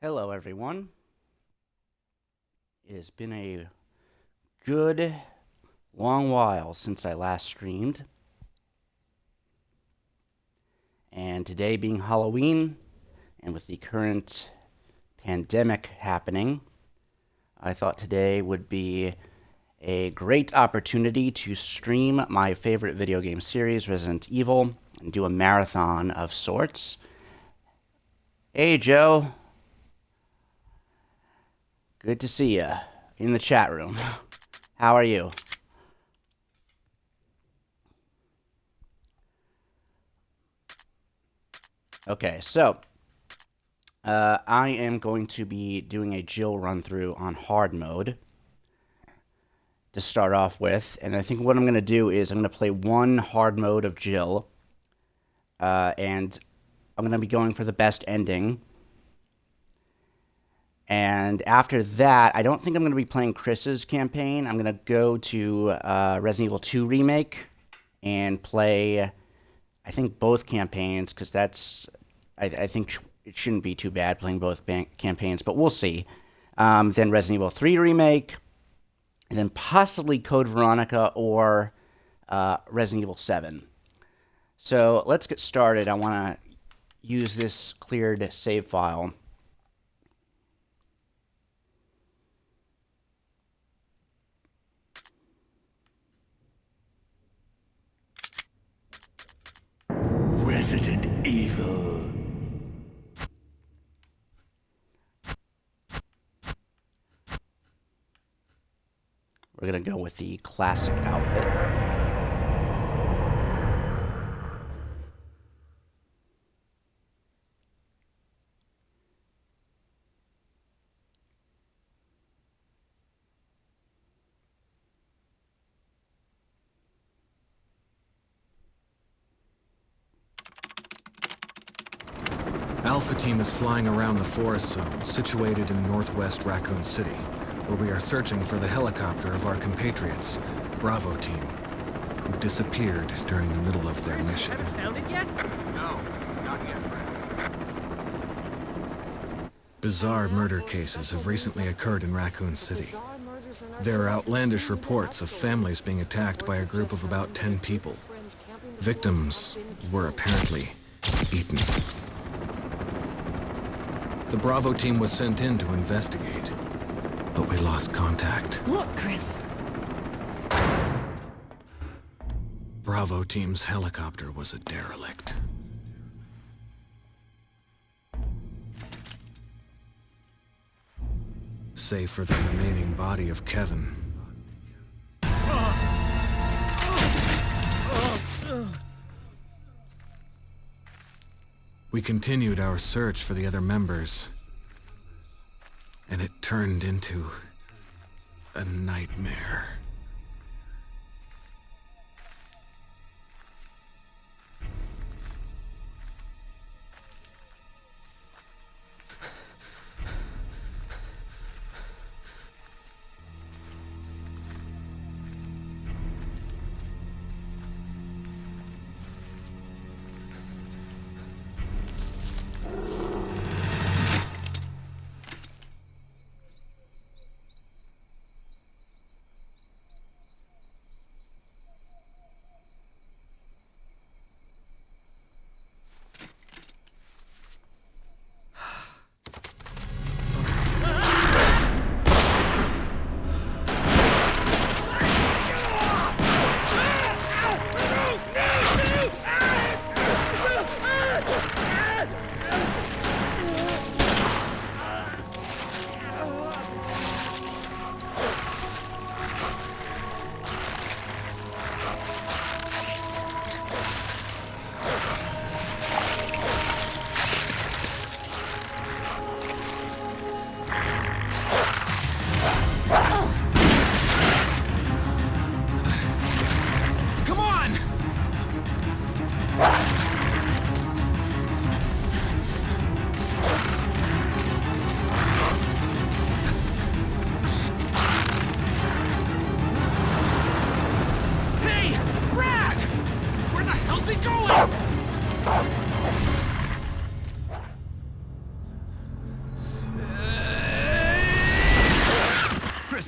Hello, everyone. It has been a good long while since I last streamed. And today being Halloween, and with the current pandemic happening, I thought today would be a great opportunity to stream my favorite video game series, Resident Evil, and do a marathon of sorts. Hey, Joe. Good to see you in the chat room. How are you? Okay, so I am going to be doing a Jill run through on hard mode to start off with, and I think what I'm going to do is I'm going to play one hard mode of Jill, and I'm going to be going for the best ending. And after that, I don't think I'm going to be playing Chris's campaign. I'm going to go to Resident Evil 2 Remake and play, I think, both campaigns, because I think it shouldn't be too bad playing both campaigns, but we'll see. Then Resident Evil 3 Remake, and then possibly Code Veronica or Resident Evil 7. So let's get started. I want to use this cleared save file. Resident Evil. We're going to go with the classic outfit. Alpha Team is flying around the forest zone, situated in northwest Raccoon City, where we are searching for the helicopter of our compatriots, Bravo Team, who disappeared during the middle of their mission. Haven't found it yet? No, not yet, Brad. Bizarre murder cases have recently occurred in Raccoon City. There are outlandish reports of families being attacked by a group of about 10 people. Victims were apparently eaten. The Bravo Team was sent in to investigate, but we lost contact. Look, Chris. Bravo Team's helicopter was a derelict. Save for the remaining body of Kevin. We continued our search for the other members, and it turned into a nightmare.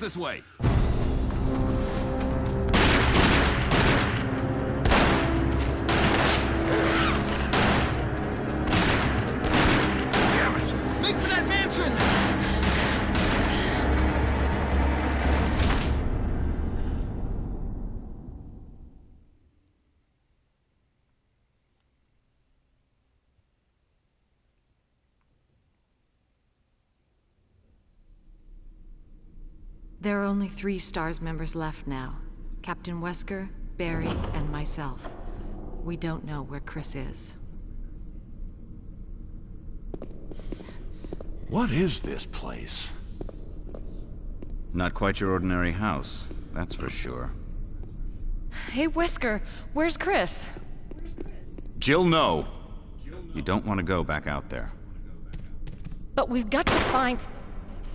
this way. Damn it! Make for that mansion! There are only 3 STARS members left now. Captain Wesker, Barry, and myself. We don't know where Chris is. What is this place? Not quite your ordinary house, that's for sure. Hey, Wesker, where's Chris? Jill, no! You don't want to go back out there. But we've got to find...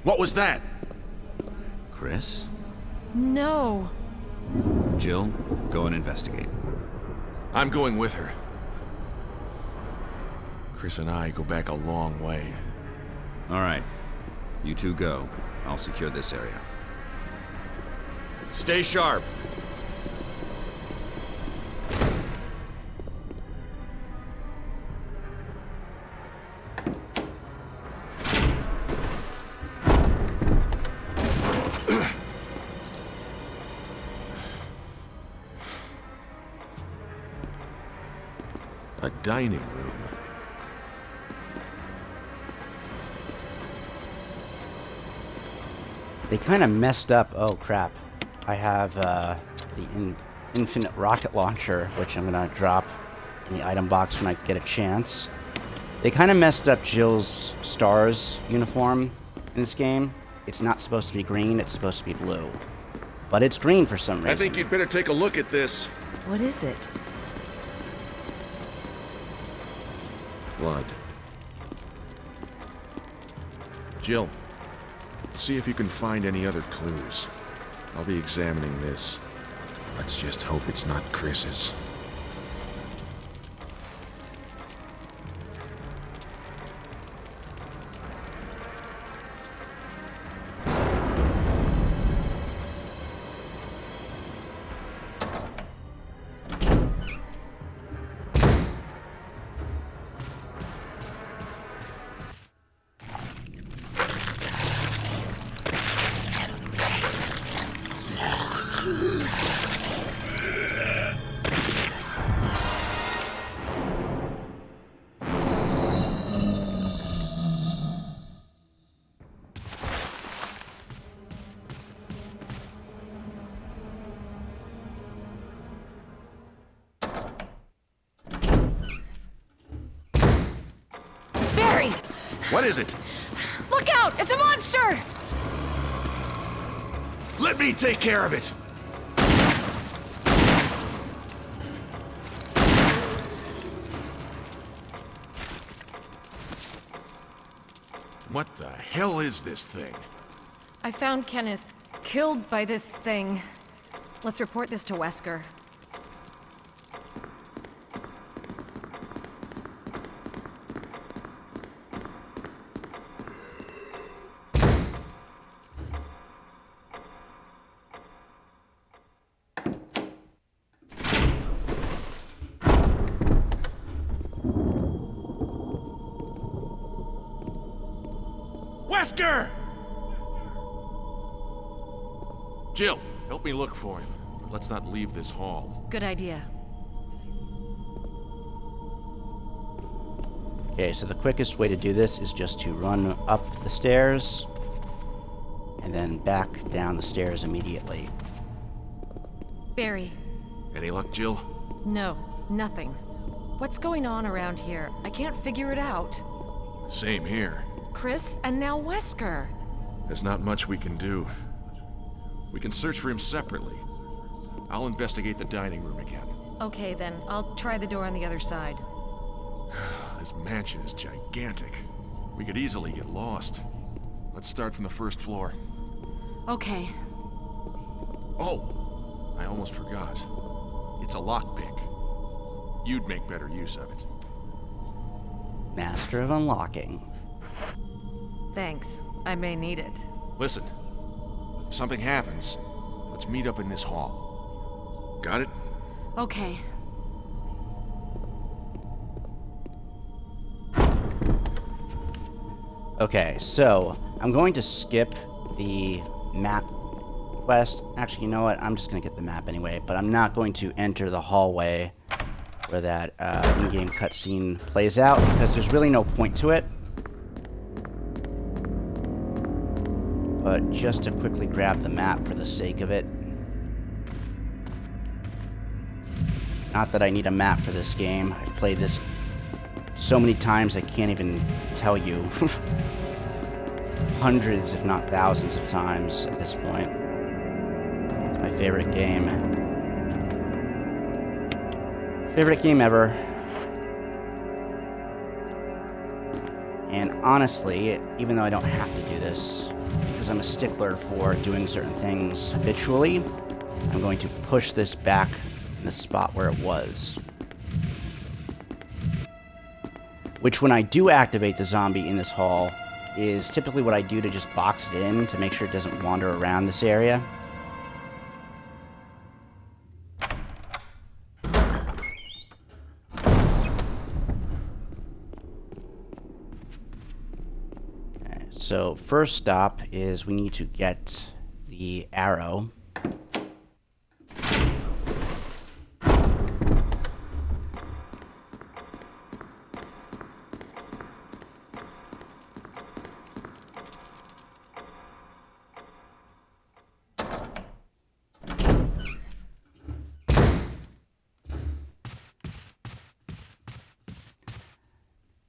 What was that? Chris? No. Jill, go and investigate. I'm going with her. Chris and I go back a long way. All right. You two go. I'll secure this area. Stay sharp. A dining room. They kind of messed up. Oh crap! I have the infinite rocket launcher, which I'm gonna drop in the item box when I get a chance. They kind of messed up Jill's STARS uniform in this game. It's not supposed to be green; it's supposed to be blue, but it's green for some reason. I think you'd better take a look at this. What is it? Blood. Jill, see if you can find any other clues. I'll be examining this. Let's just hope it's not Chris's. Barry! What is it? Look out! It's a monster! Let me take care of it! What the hell is this thing? I found Kenneth killed by this thing. Let's report this to Wesker. Wesker! Jill, help me look for him. Let's not leave this hall. Good idea. Okay, so the quickest way to do this is just to run up the stairs and then back down the stairs immediately. Barry. Any luck, Jill? No, nothing. What's going on around here? I can't figure it out. Same here. Chris and now Wesker. There's not much we can do. We can search for him separately. I'll investigate the dining room again. Okay then, I'll try the door on the other side. This mansion is gigantic. We could easily get lost. Let's start from the first floor. Okay. Oh, I almost forgot. It's a lockpick. You'd make better use of it. Master of unlocking. Thanks. I may need it. Listen, something happens, let's meet up in this hall. Got it? Okay. Okay, so I'm going to skip the map quest. Actually, you know what? I'm just going to get the map anyway, but I'm not going to enter the hallway where that in-game cutscene plays out because there's really no point to it. But just to quickly grab the map for the sake of it. Not that I need a map for this game. I've played this so many times I can't even tell you. Hundreds, if not thousands of times at this point. It's my favorite game. Favorite game ever. And honestly, even though I don't have to do this, because I'm a stickler for doing certain things habitually, I'm going to push this back in the spot where it was. Which, when I do activate the zombie in this hall, is typically what I do to just box it in to make sure it doesn't wander around this area. Okay, so first stop is we need to get the arrow.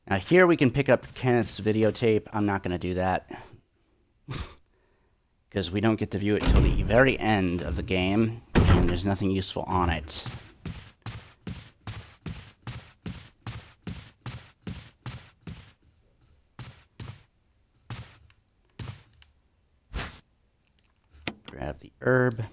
Now here we can pick up Kenneth's videotape. I'm not going to do that. Because we don't get to view it until the very end of the game, and there's nothing useful on it. Grab the herb.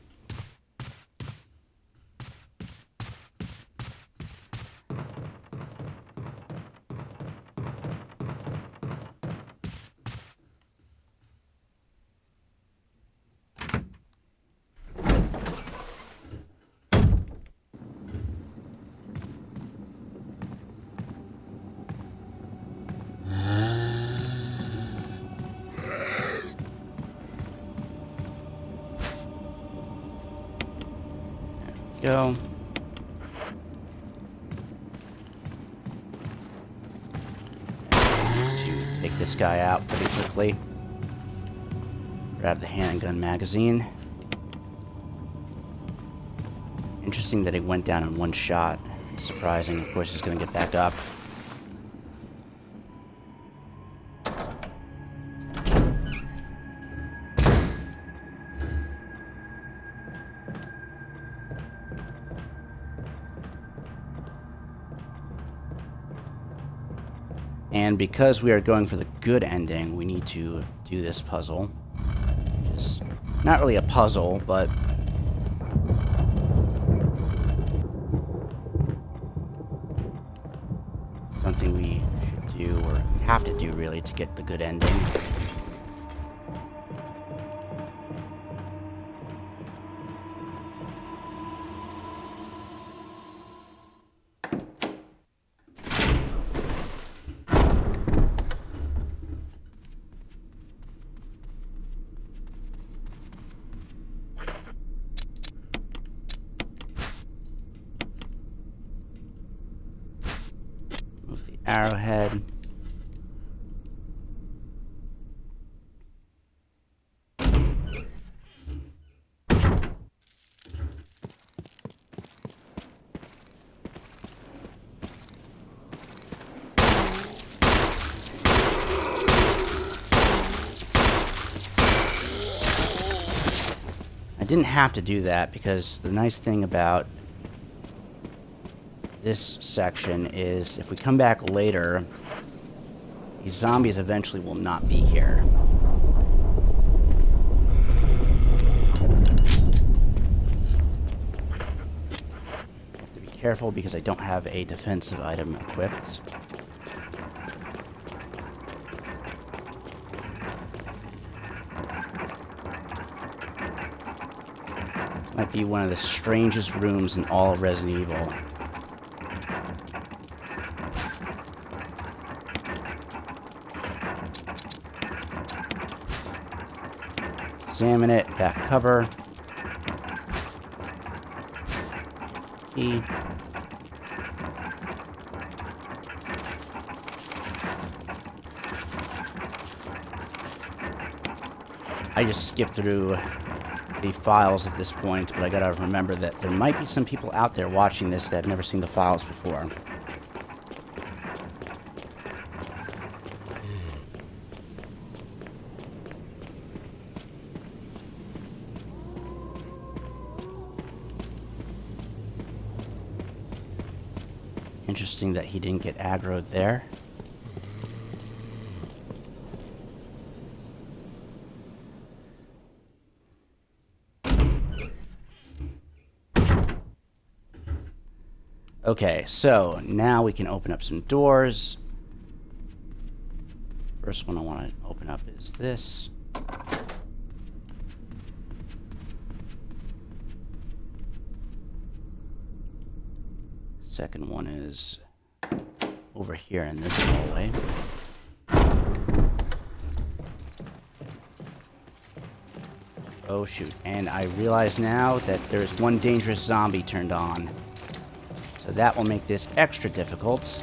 Go. Take this guy out pretty quickly. Grab the handgun magazine. Interesting that he went down in one shot. It's surprising. Of course, he's going to get back up. And because we are going for the good ending, we need to do this puzzle. It's not really a puzzle, but something we should do, or have to do really, to get the good ending. Arrowhead. I didn't have to do that because the nice thing about this section is if we come back later, these zombies eventually will not be here. I have to be careful because I don't have a defensive item equipped. Might be one of the strangest rooms in all of Resident Evil. Examine it, back cover. Key. I just skipped through the files at this point, but I gotta remember that there might be some people out there watching this that have never seen the files before. Interesting that he didn't get aggroed there. Okay, so now we can open up some doors. First one I want to open up is this. Second one is over here in this hallway. Oh shoot, and I realize now that there's one dangerous zombie turned on. So that will make this extra difficult.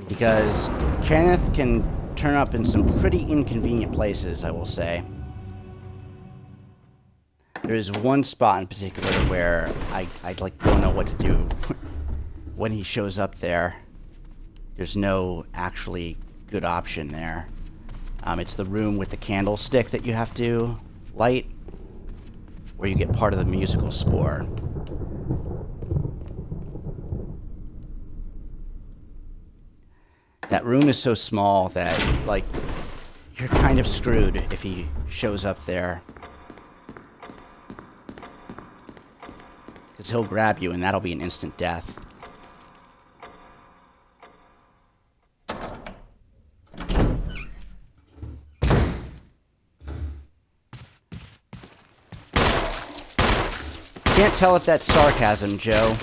Because Kenneth can turn up in some pretty inconvenient places, I will say. There is one spot in particular where I like don't know what to do when he shows up there. There's no actually good option there. It's the room with the candlestick that you have to light, where you get part of the musical score. That room is so small that, like, you're kind of screwed if he shows up there. Because he'll grab you and that'll be an instant death. Can't tell if that's sarcasm, Joe.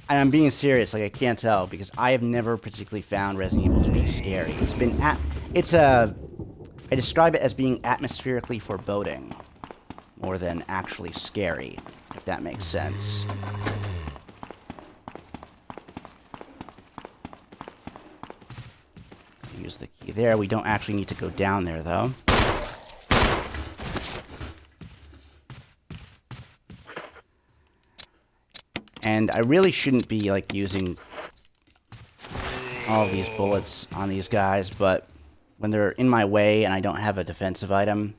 And I'm being serious, like I can't tell, because I have never particularly found Resident Evil to be scary. I describe it as being atmospherically foreboding, more than actually scary, if that makes sense. Use the key there. We don't actually need to go down there, though. And I really shouldn't be, like, using all of these bullets on these guys, but when they're in my way and I don't have a defensive item,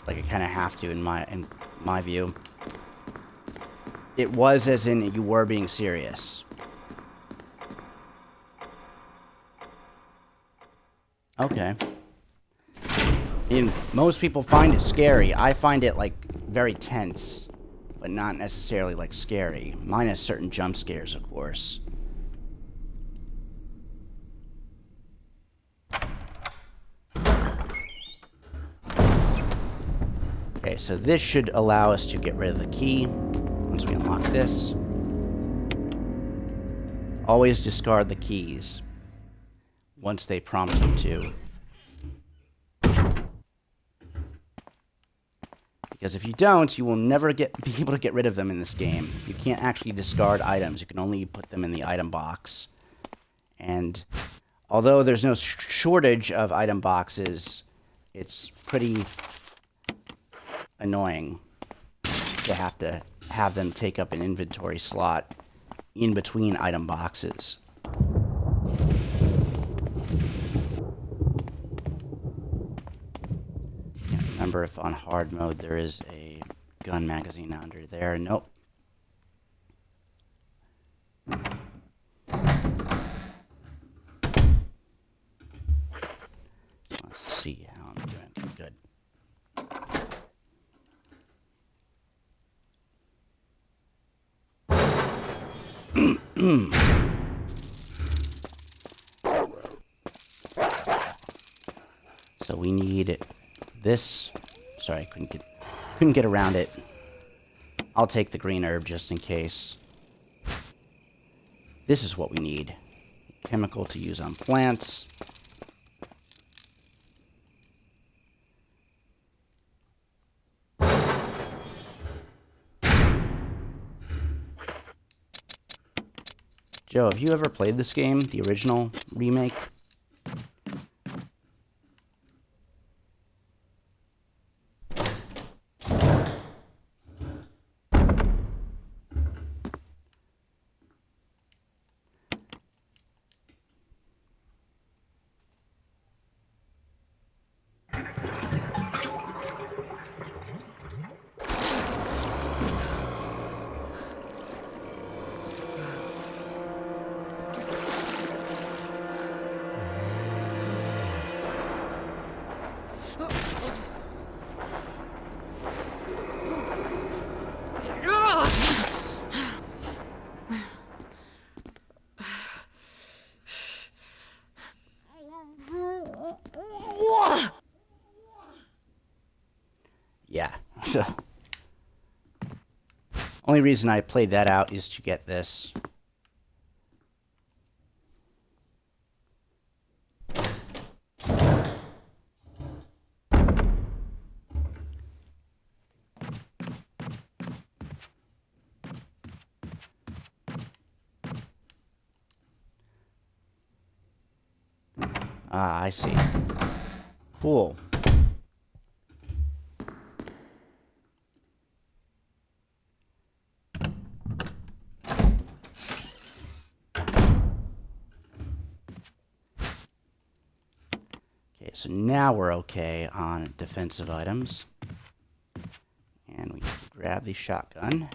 like I kind of have to in my view. It was as in you were being serious. Okay. Most people find it scary. I find it, like, very tense, but not necessarily, like, scary. Minus certain jump scares, of course. Okay, so this should allow us to get rid of the key once we unlock this. Always discard the keys once they prompt you to. Because if you don't, you will never be able to get rid of them in this game. You can't actually discard items. You can only put them in the item box. And although there's no shortage of item boxes, it's pretty annoying to have them take up an inventory slot in between item boxes. Remember if on hard mode there is a gun magazine under there. Nope. Let's see how I'm doing. Good. So we need this. Sorry, I couldn't get around it. I'll take the green herb just in case. This is what we need. Chemical to use on plants. Joe, have you ever played this game, the original remake? Yeah. Only reason I played that out is to get this. Ah, I see. Cool. Okay, so now we're okay on defensive items. And we can grab the shotgun.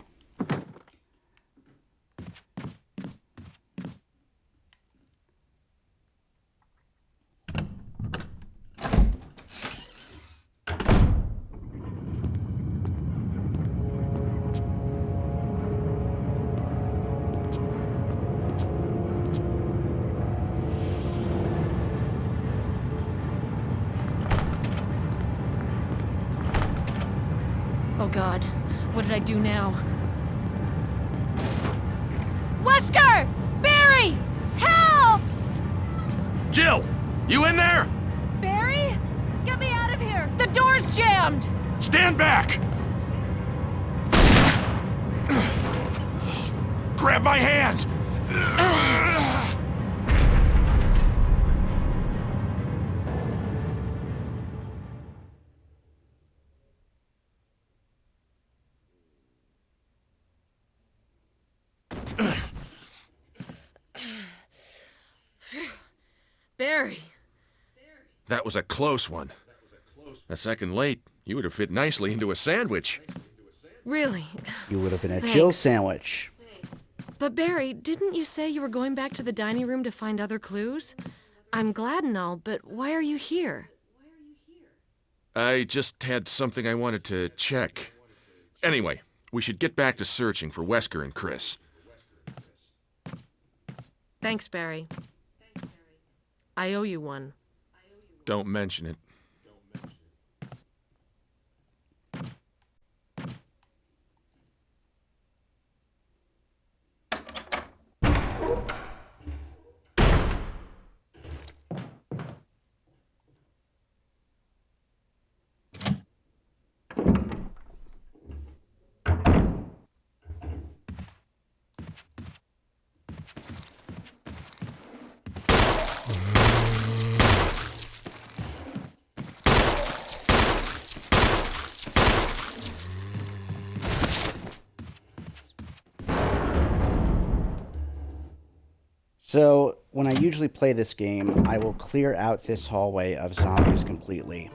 Oh God, what did I do now? Wesker! Barry! Help! Jill! You in there? Barry? Get me out of here! The door's jammed! Stand back! Grab my hand! Barry. That was a close one. A second late, you would have fit nicely into a sandwich. Really? You would have been a Thanks. Jill sandwich. But Barry, didn't you say you were going back to the dining room to find other clues? I'm glad and all, but why are you here? I just had something I wanted to check. Anyway, we should get back to searching for Wesker and Chris. Thanks, Barry. I owe you one. Don't mention it. So, when I usually play this game, I will clear out this hallway of zombies completely.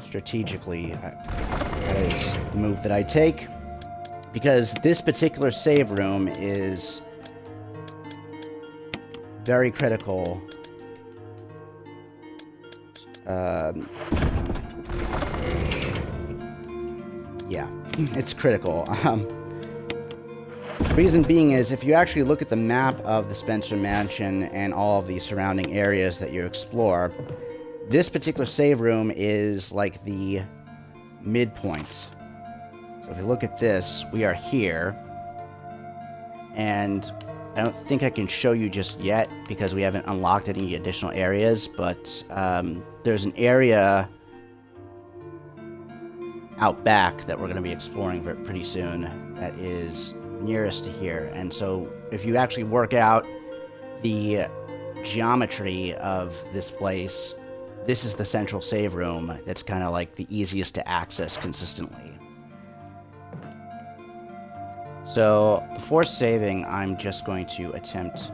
Strategically, that is the move that I take. Because this particular save room is very critical. Yeah, it's critical. Reason being is, if you actually look at the map of the Spencer Mansion and all of the surrounding areas that you explore, This particular save room is like the midpoint. So if you look at this, we are here. And I don't think I can show you just yet because we haven't unlocked any additional areas, but there's an area out back that we're going to be exploring pretty soon that is nearest to here. And so if you actually work out the geometry of this place, this is the central save room that's kind of like the easiest to access consistently. So before saving, I'm just going to attempt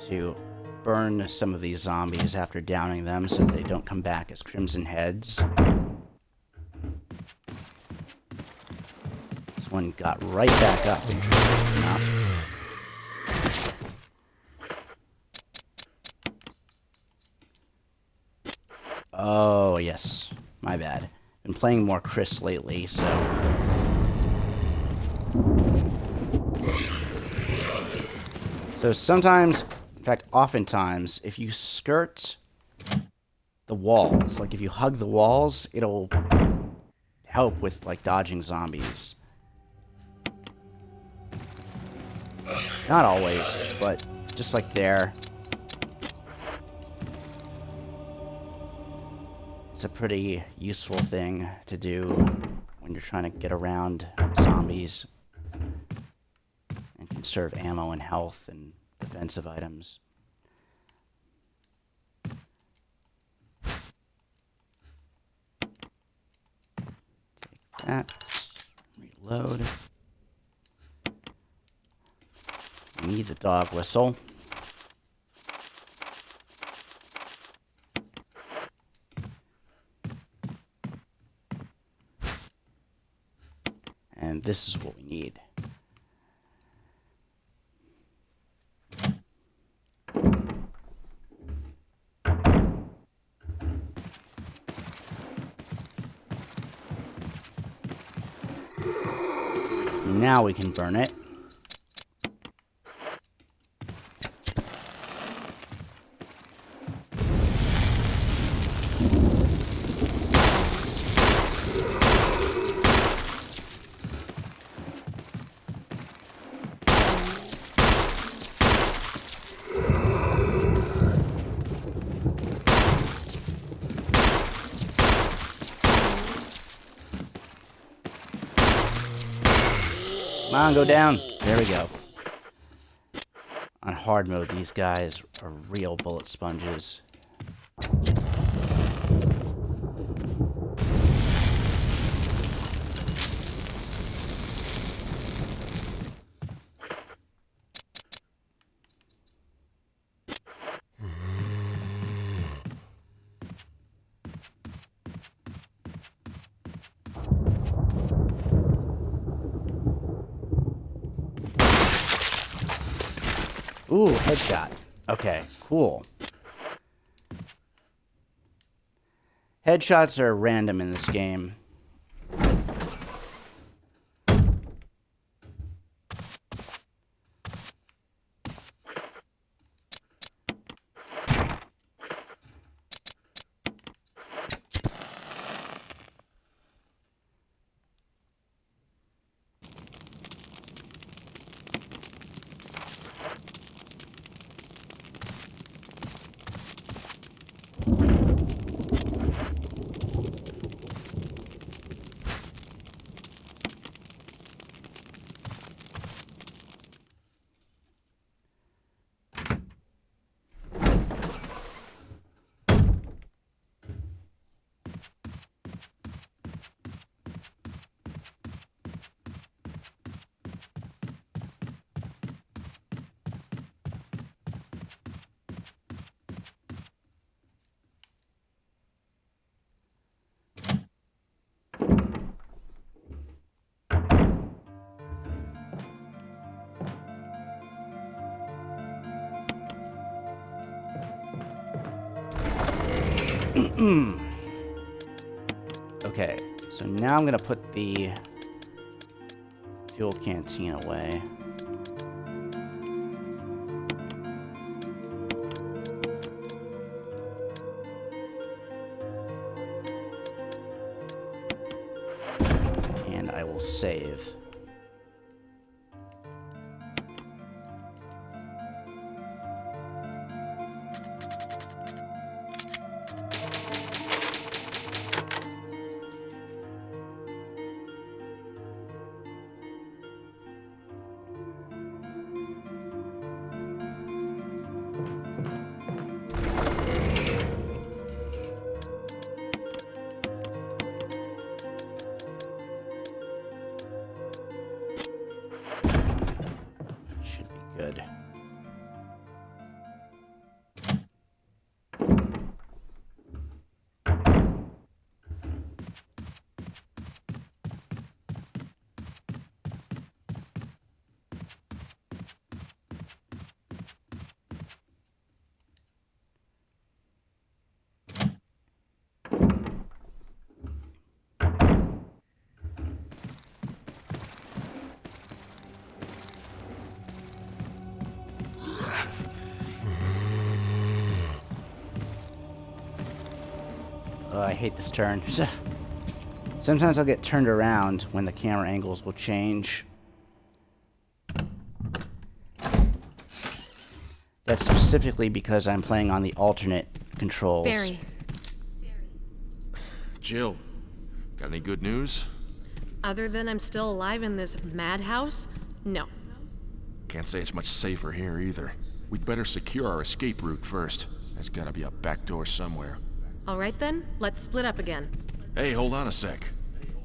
to burn some of these zombies after downing them so that they don't come back as crimson heads. This one got right back up. Enough. Oh, yes. My bad. Been playing more Chris lately, so... So sometimes, in fact, oftentimes, if you skirt the walls, like if you hug the walls, it'll help with, like, dodging zombies. Not always, but just like there. It's a pretty useful thing to do when you're trying to get around zombies and conserve ammo and health and defensive items. Take that. Reload. We need the dog whistle. And this is what we need. Now we can burn it. Come on, go down. There we go. On hard mode, these guys are real bullet sponges. Ooh, headshot. Okay, cool. Headshots are random in this game. Okay, so now I'm gonna put the fuel canteen away. I will save. Should be good. Oh, I hate this turn. Sometimes I'll get turned around when the camera angles will change. That's specifically because I'm playing on the alternate controls. Barry, Jill, got any good news? other than I'm still alive in this madhouse? No. Can't say it's much safer here either. We'd better secure our escape route first. There's gotta be a back door somewhere. All right then, let's split up again. Hey, hold on a sec.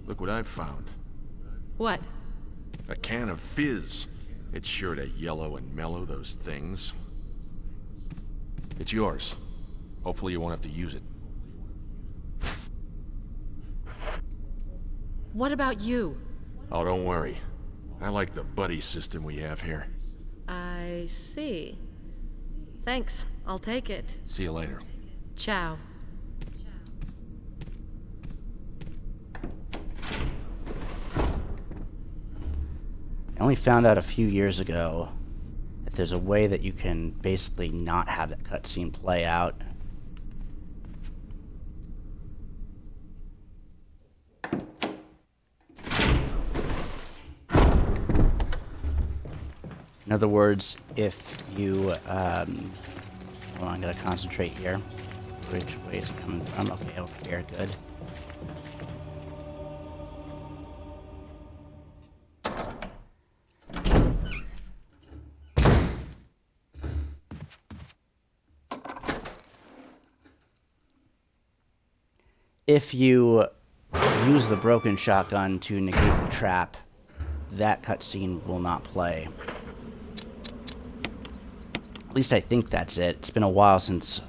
Look what I've found. What? A can of fizz. It's sure to yellow and mellow those things. It's yours. Hopefully you won't have to use it. What about you? Oh, don't worry. I like the buddy system we have here. I see. Thanks, I'll take it. See you later. Ciao. I only found out a few years ago that there's a way that you can basically not have that cutscene play out. In other words, if you, hold on, I'm gonna concentrate here. Which way is it coming from? Okay, over here, good. If you use the broken shotgun to negate the trap, that cutscene will not play. At least I think that's it. It's been a while since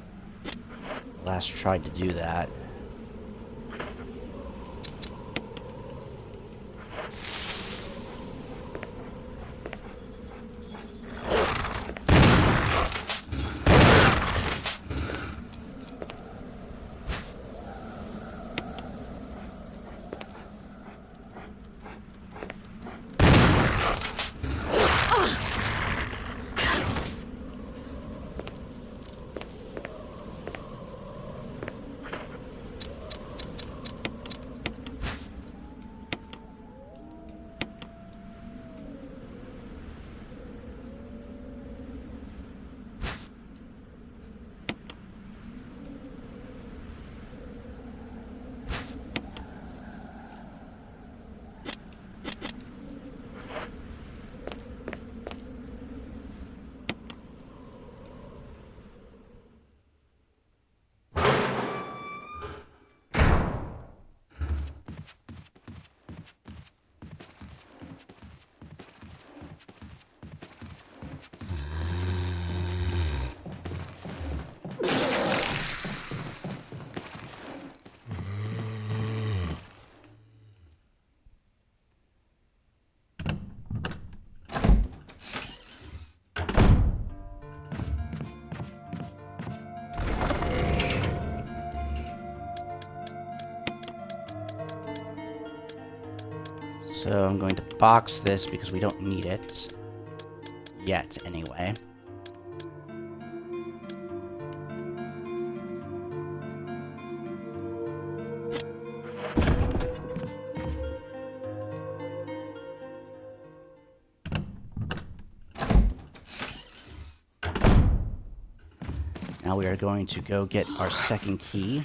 I last tried to do that. So I'm going to box this because we don't need it. Yet, anyway. we are going to go get our second key.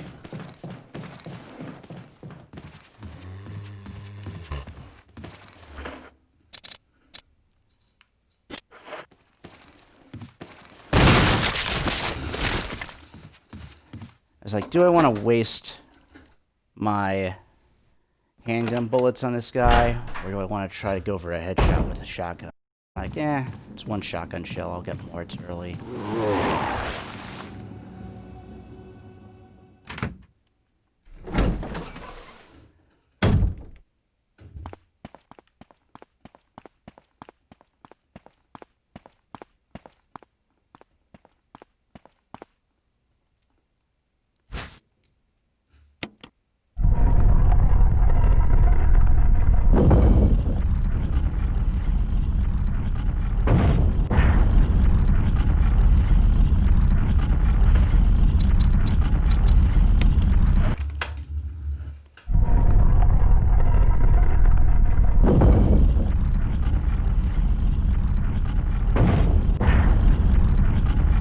I was like, do I want to waste my handgun bullets on this guy, or do I want to try to go for a headshot with a shotgun? Like, it's one shotgun shell. I'll get more. It's early.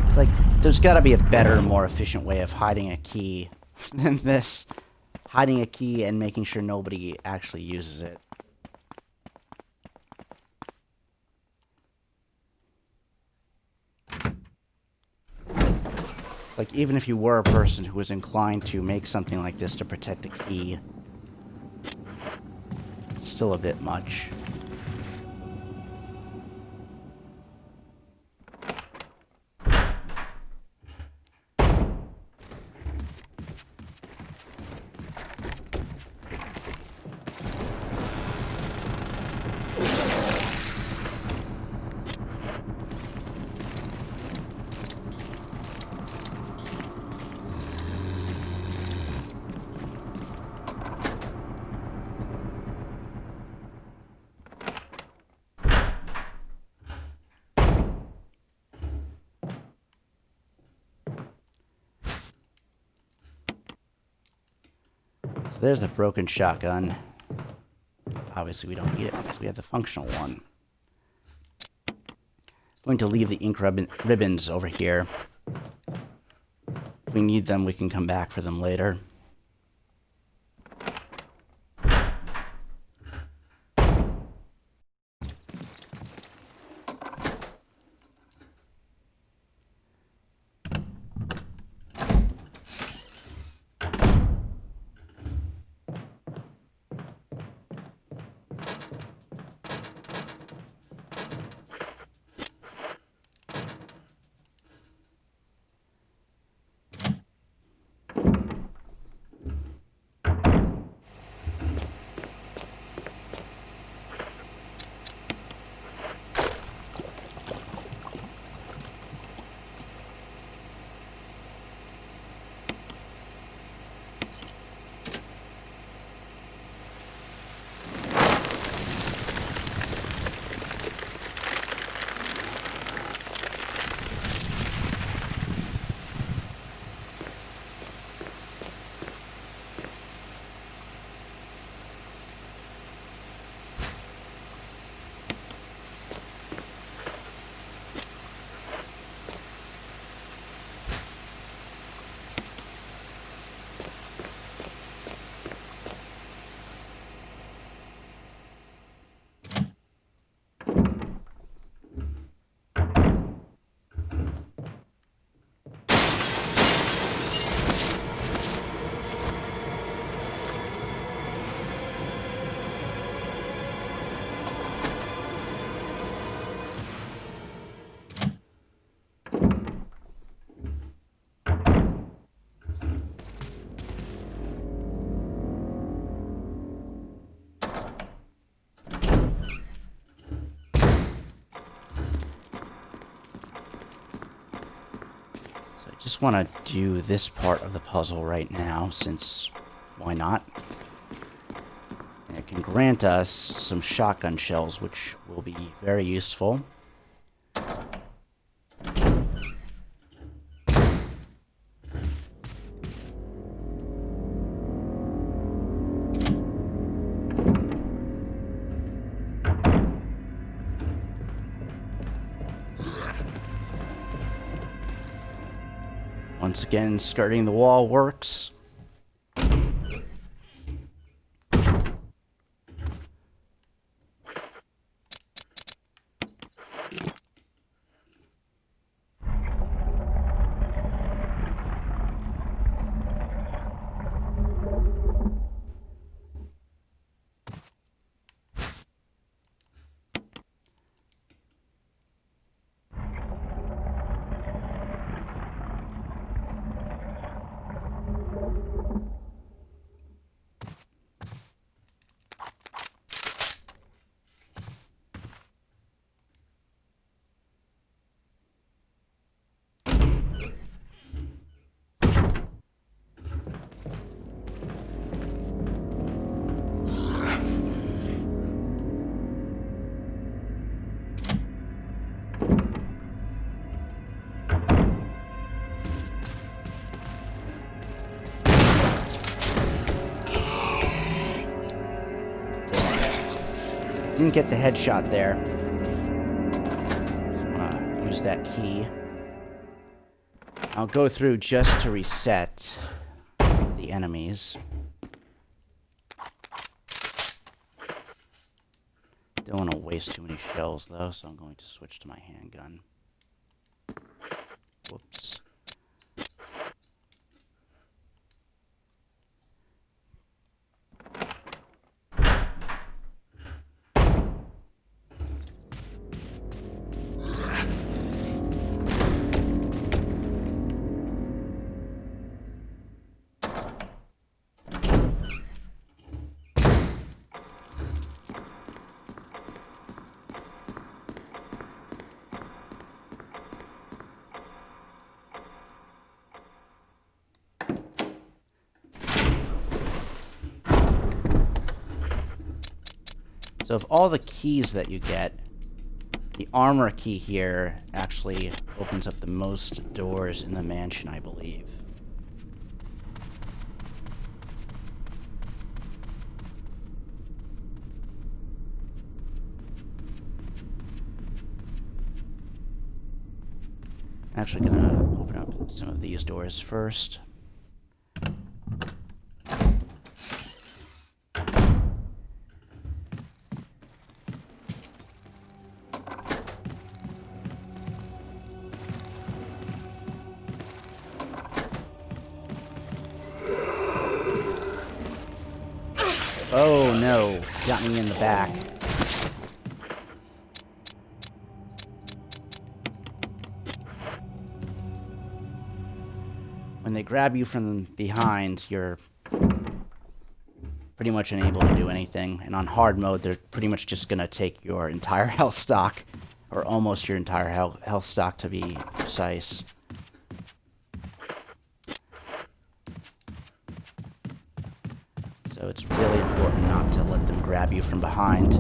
It's like, there's got to be a better, more efficient way of hiding a key than this. Hiding a key and making sure nobody actually uses it. Like, even if you were a person who was inclined to make something like this to protect a key, it's still a bit much. There's the broken shotgun. Obviously, we don't need it because we have the functional one. I'm going to leave the ink ribbons over here. If we need them, we can come back for them later. Just want to do this part of the puzzle right now, since why not? And it can grant us some shotgun shells, which will be very useful. Once again, skirting the wall works. Didn't get the headshot there. So I'm gonna use that key. I'll go through just to reset the enemies. Don't want to waste too many shells though, so I'm going to switch to my handgun. Whoops. So of all the keys that you get, the armor key here actually opens up the most doors in the mansion, I believe. I'm actually gonna open up some of these doors first. Oh no, got me in the back. When they grab you from behind, you're pretty much unable to do anything. And on hard mode, they're pretty much just gonna take your entire health stock, or almost your entire health stock to be precise. So it's really important not to let them grab you from behind.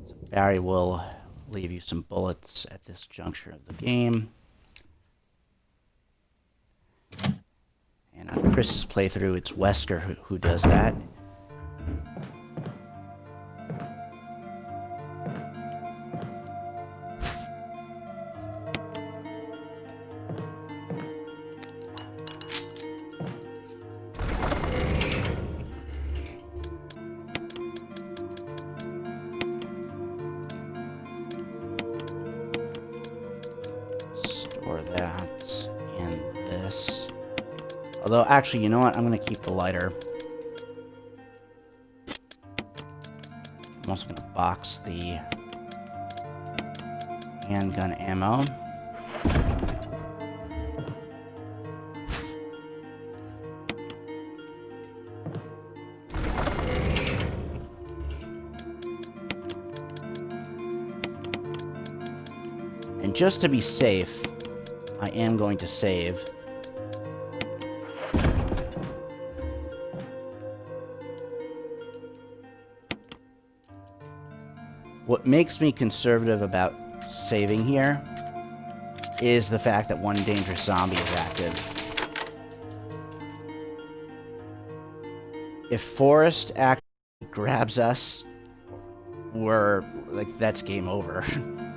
So Barry will leave you some bullets at this juncture of the game. And on Chris's playthrough, it's Wesker who does that. Store that and this. Although, actually, you know what? I'm going to keep the lighter. I'm also going to box the handgun ammo. And just to be safe, I am going to save. What makes me conservative about saving here is the fact that one dangerous zombie is active. If Forrest actually grabs us, that's game over.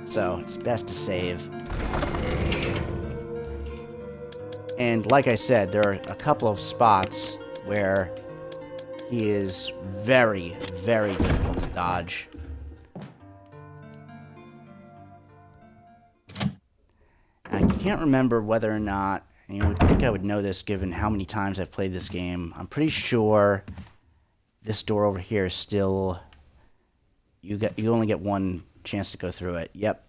So it's best to save. And like I said, there are a couple of spots where he is very, very difficult to dodge. I can't remember whether or not, and you would think I would know this given how many times I've played this game. I'm pretty sure this door over here is still, you only get one chance to go through it. Yep.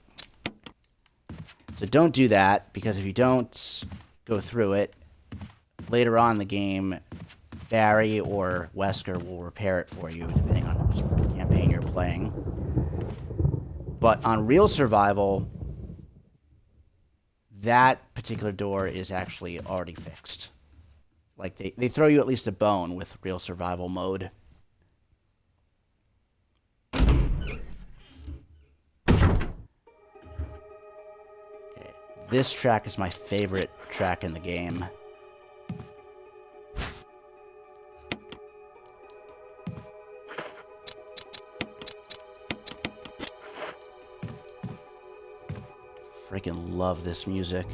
So don't do that, because if you don't go through it, later on in the game, Barry or Wesker will repair it for you, depending on which campaign you're playing. But on Real Survival, that particular door is actually already fixed. Like, they throw you at least a bone with Real Survival mode. This track is my favorite track in the game. Freaking love this music.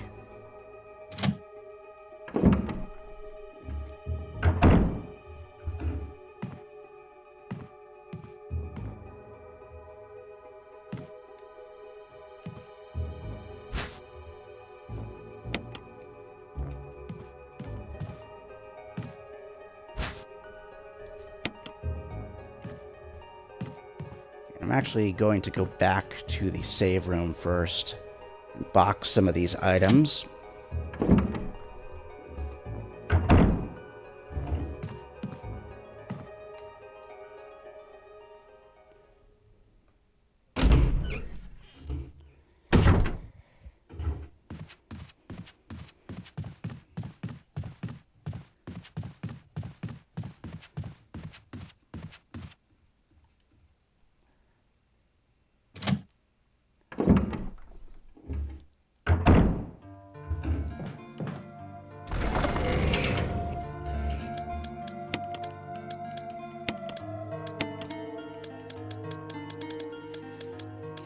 I'm actually going to go back to the save room first and box some of these items.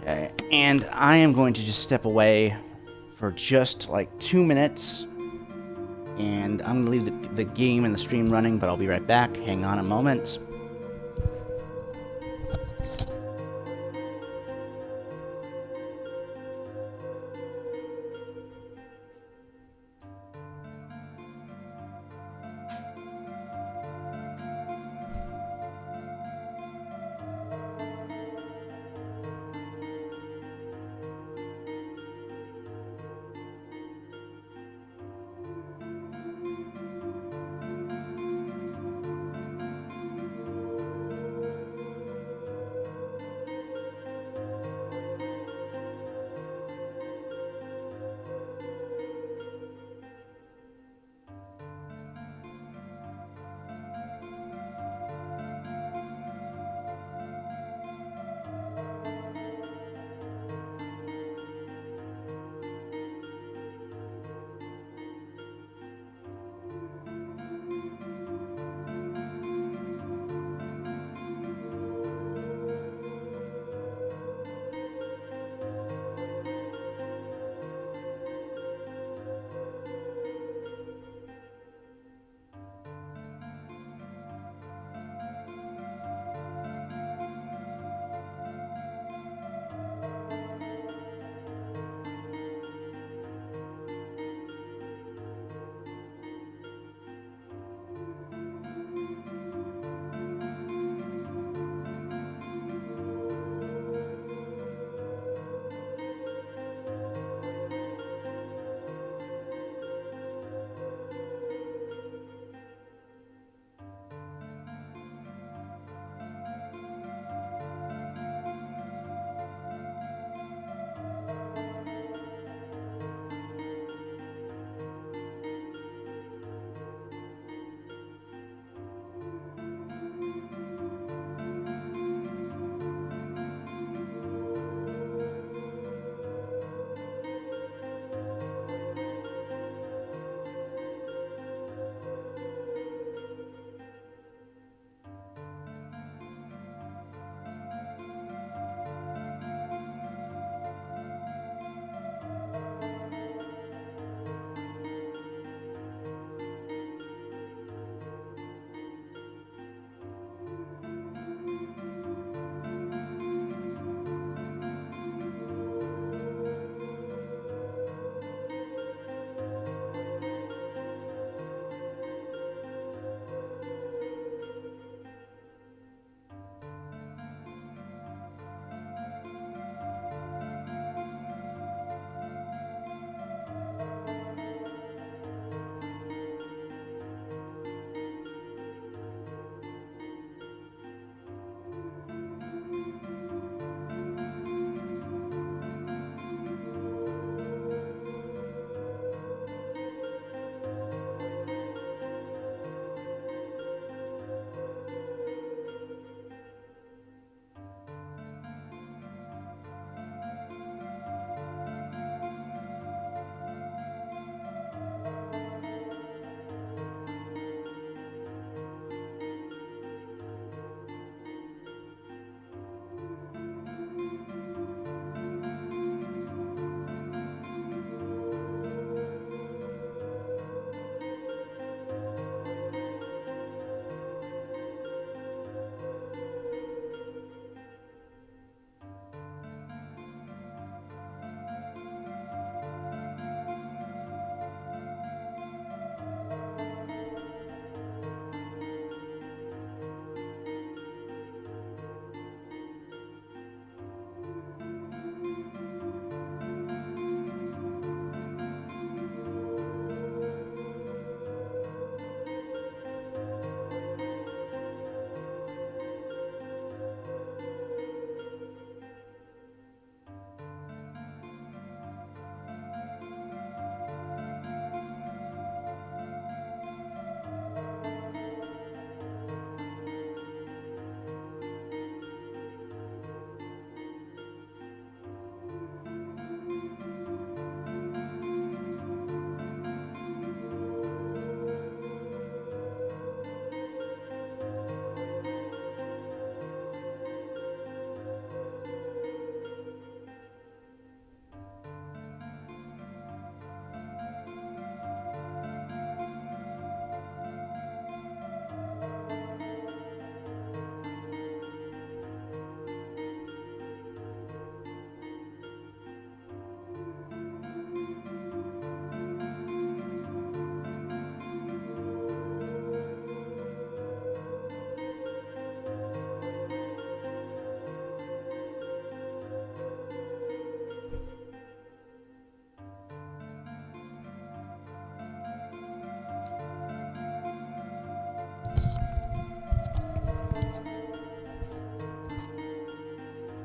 Okay, and I am going to just step away for just like 2 minutes, and I'm going to leave the game and the stream running, but I'll be right back. Hang on a moment.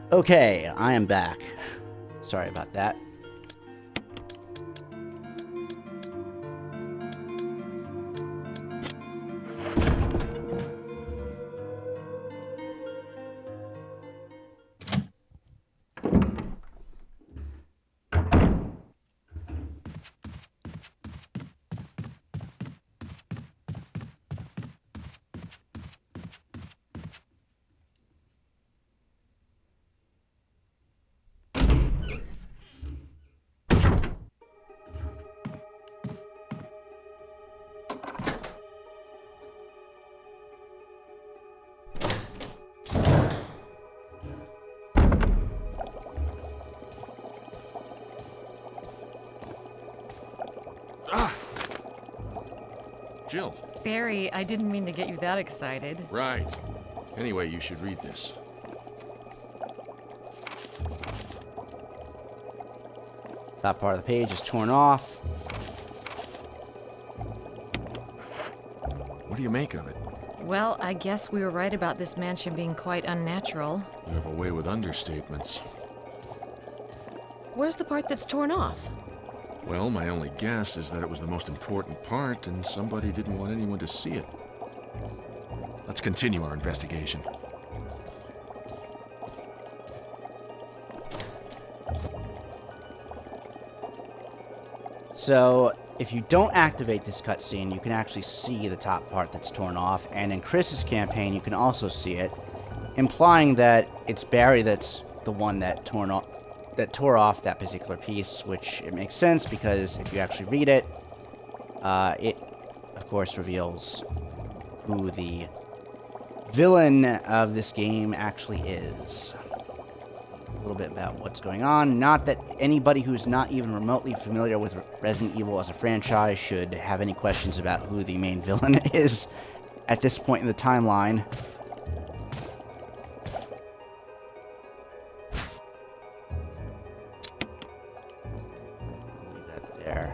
Okay, I am back. Sorry about that. Jill. Barry, I didn't mean to get you that excited. Right. Anyway, you should read this. Top part of the page is torn off. What do you make of it? Well, I guess we were right about this mansion being quite unnatural. You have a way with understatements. Where's the part that's torn off? Well, my only guess is that it was the most important part, and somebody didn't want anyone to see it. Let's continue our investigation. So, if you don't activate this cutscene, you can actually see the top part that's torn off, and in Chris's campaign, you can also see it, implying that it's Barry that's the one that tore off that particular piece, which it makes sense because if you actually read it, it, of course, reveals who the villain of this game actually is. A little bit about what's going on. Not that anybody who's not even remotely familiar with Resident Evil as a franchise should have any questions about who the main villain is at this point in the timeline. Leave that there.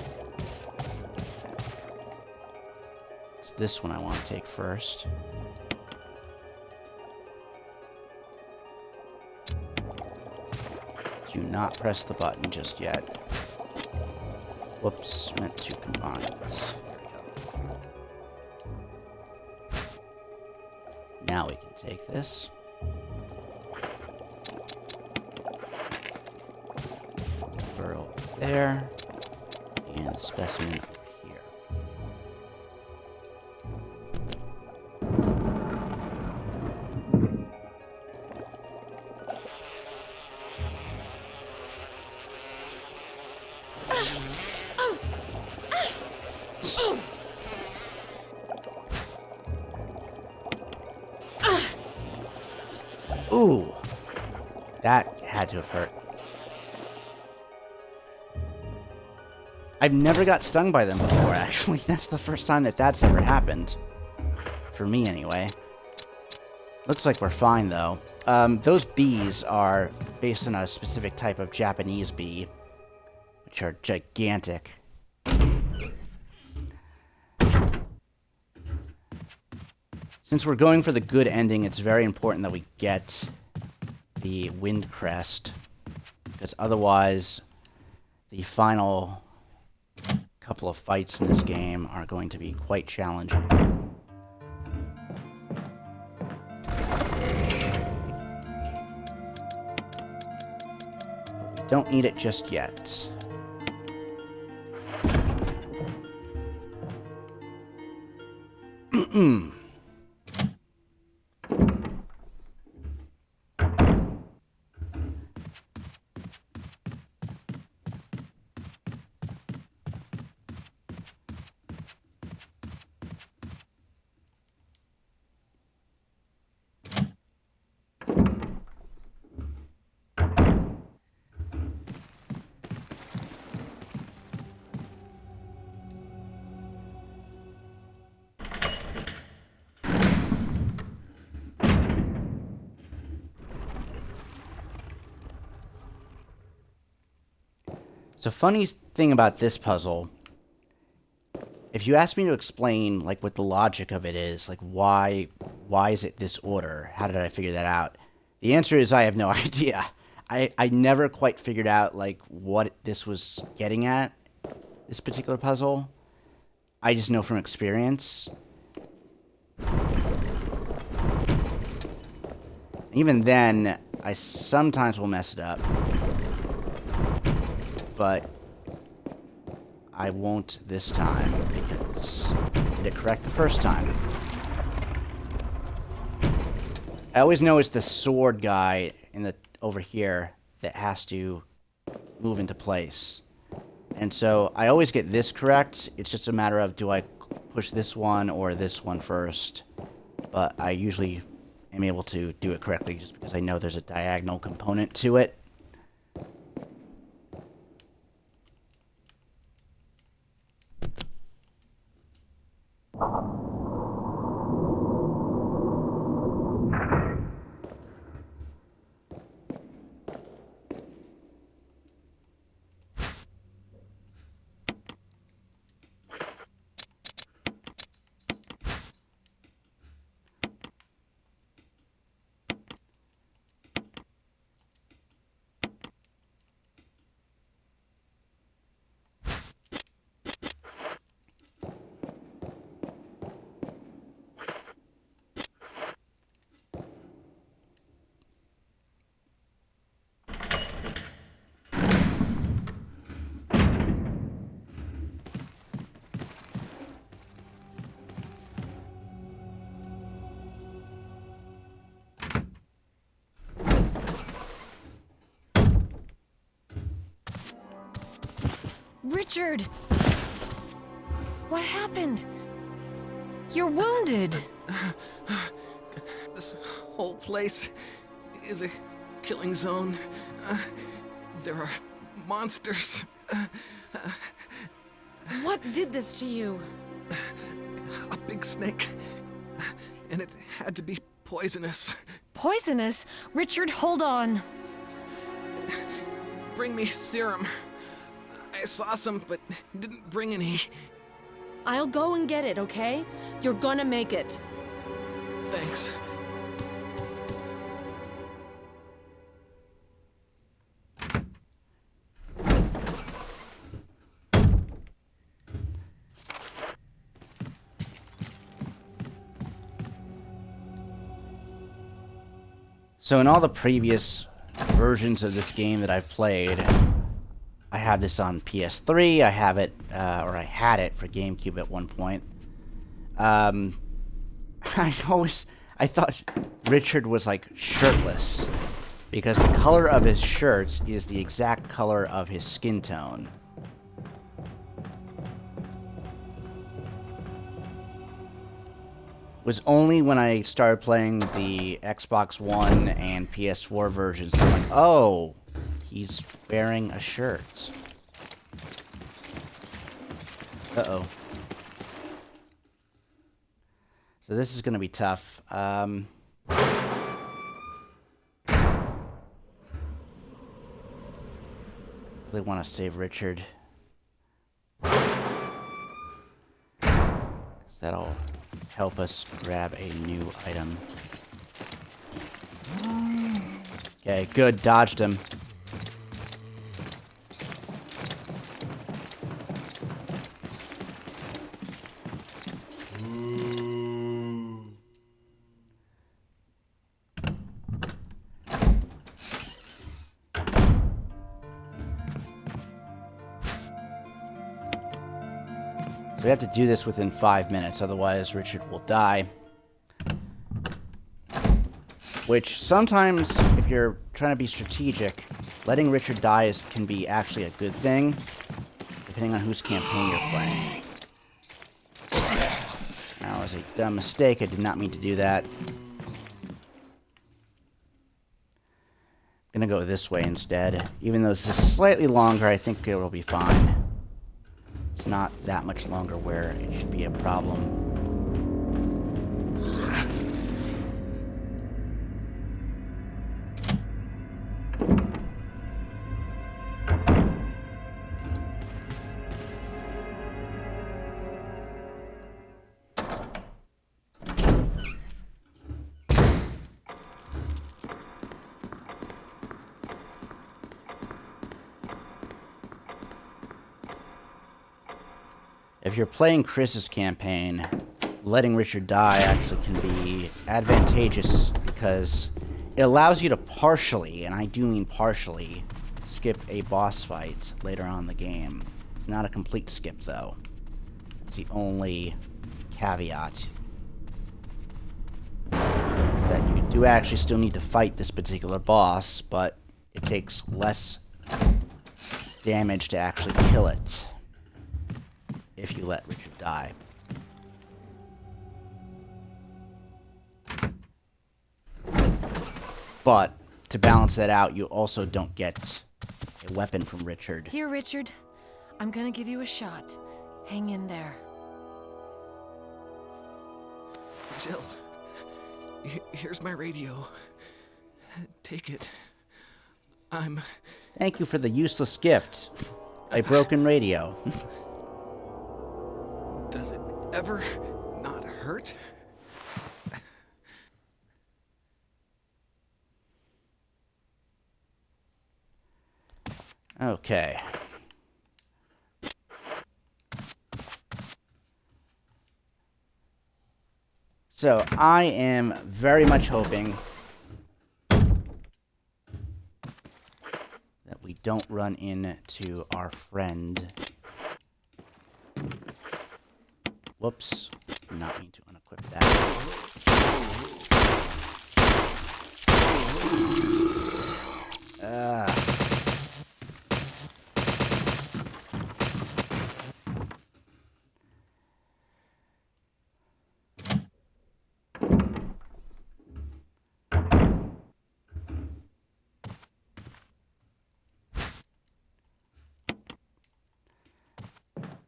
It's this one I want to take first. Do not press the button just yet. Whoops, meant to combine this. There we go. Now we can take this. Put over there. And the specimen over here. Ooh, that had to have hurt. I've never got stung by them before, actually. That's the first time that that's ever happened. For me, anyway. Looks like we're fine, though. Those bees are based on a specific type of Japanese bee, which are gigantic. Since we're going for the good ending, it's very important that we get the Wind Crest, because otherwise the final couple of fights in this game are going to be quite challenging. Don't need it just yet. So funny thing about this puzzle, if you ask me to explain like what the logic of it is, like why is it this order? How did I figure that out? The answer is I have no idea. I never quite figured out, like, what this was getting at, this particular puzzle. I just know from experience. Even then, I sometimes will mess it up. But I won't this time, because I did it correct the first time. I always know it's the sword guy over here that has to move into place. And so I always get this correct. It's just a matter of, do I push this one or this one first? But I usually am able to do it correctly just because I know there's a diagonal component to it. Richard! What happened? You're wounded. This whole place is a killing zone. There are monsters. What did this to you? A big snake. And it had to be poisonous. Poisonous? Richard, hold on. Bring me serum. I saw some, but didn't bring any. I'll go and get it, okay? You're gonna make it. Thanks. So in all the previous versions of this game that I've played, I have this on PS3, I have it, or I had it for GameCube at one point. I thought Richard was like shirtless, because the color of his shirts is the exact color of his skin tone. It was only when I started playing the Xbox One and PS4 versions that I'm like, oh, he's wearing a shirt. Uh-oh. So this is going to be tough. Really want to save Richard. 'Cause that'll help us grab a new item. Okay, good. Dodged him. So we have to do this within 5 minutes, otherwise Richard will die. Which sometimes, if you're trying to be strategic, letting Richard die can be actually a good thing, depending on whose campaign you're playing. That was a dumb mistake. I did not mean to do that. I'm gonna go this way instead. Even though this is slightly longer, I think it will be fine. It's not that much longer where it should be a problem. if you're playing Chris's campaign, letting Richard die actually can be advantageous because it allows you to partially, and I do mean partially, skip a boss fight later on in the game. It's not a complete skip, though. It's the only caveat. Is that you do actually still need to fight this particular boss, but it takes less damage to actually kill it if you let Richard die. But to balance that out, you also don't get a weapon from Richard. Here, Richard. I'm gonna give you a shot. Hang in there. Jill, here's my radio. Take it. Thank you for the useless gift. A broken radio. Does it ever not hurt? Okay. So, I am very much hoping that we don't run into our friend. Whoops. Did not mean to unequip that.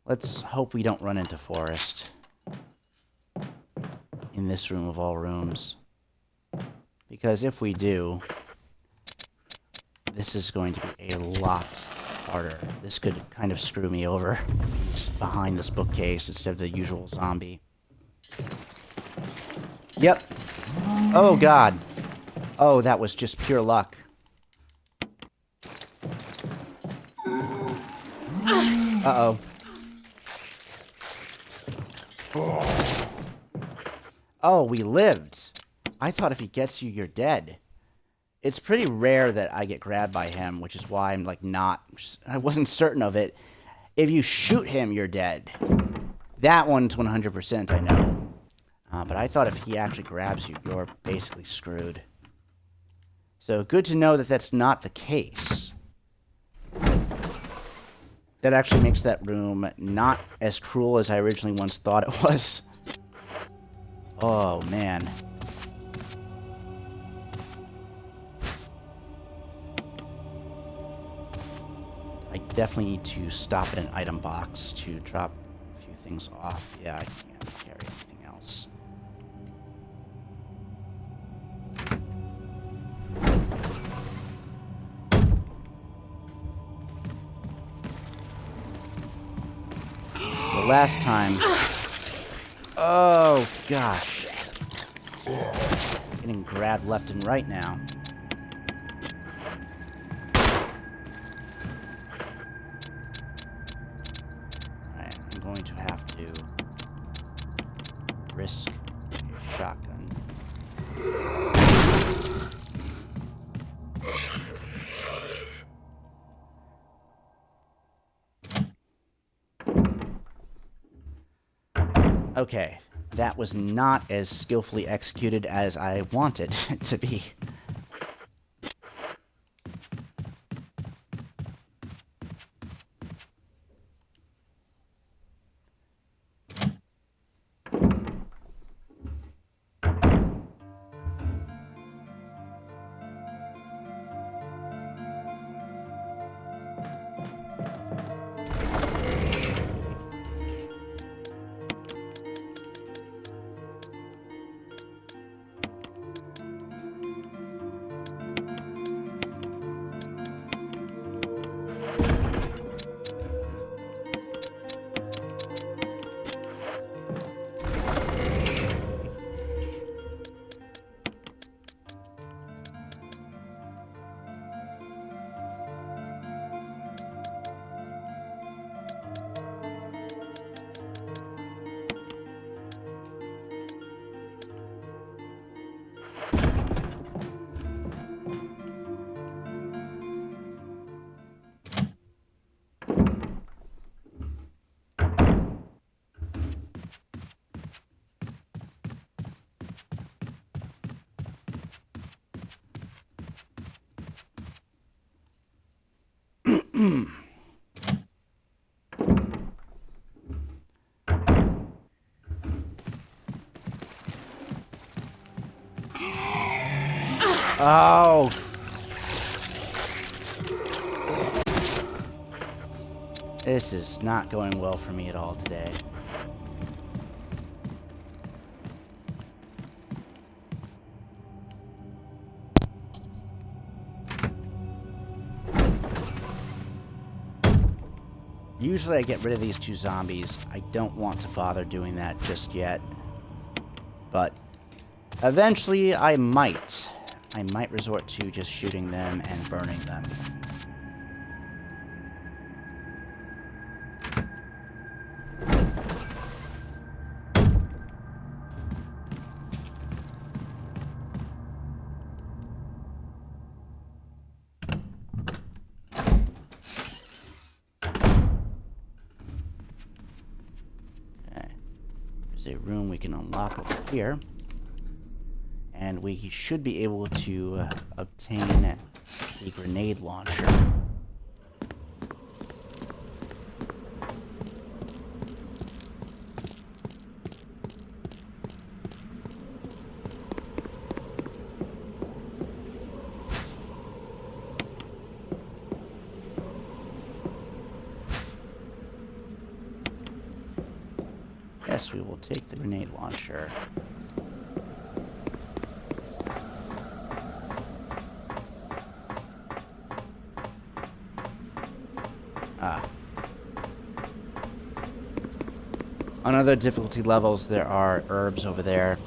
Let's hope we don't run into Forrest in this room of all rooms. Because if we do, this is going to be a lot harder. This could kind of screw me over. He's behind this bookcase instead of the usual zombie. Yep. Oh, God. Oh, that was just pure luck. Uh-oh. Oh, we lived. I thought if he gets you, you're dead. It's pretty rare that I get grabbed by him, which is why I'm like I wasn't certain of it. If you shoot him, you're dead. That one's 100%, I know. But I thought if he actually grabs you, you're basically screwed. So good to know that that's not the case. That actually makes that room not as cruel as I originally once thought it was. Oh, man. I definitely need to stop at an item box to drop a few things off. Yeah, I can't carry anything else. The last time. Oh, gosh. Getting grabbed left and right now. Alright, I'm going to have to risk a shotgun. Okay, that was not as skillfully executed as I wanted it to be. Oh! This is not going well for me at all today. Usually I get rid of these 2 zombies. I don't want to bother doing that just yet. But eventually I might. I might resort to just shooting them and burning them. A room we can unlock over here, and we should be able to obtain a grenade launcher. Yes, we will take the grenade launcher. On other difficulty levels, there are herbs over there.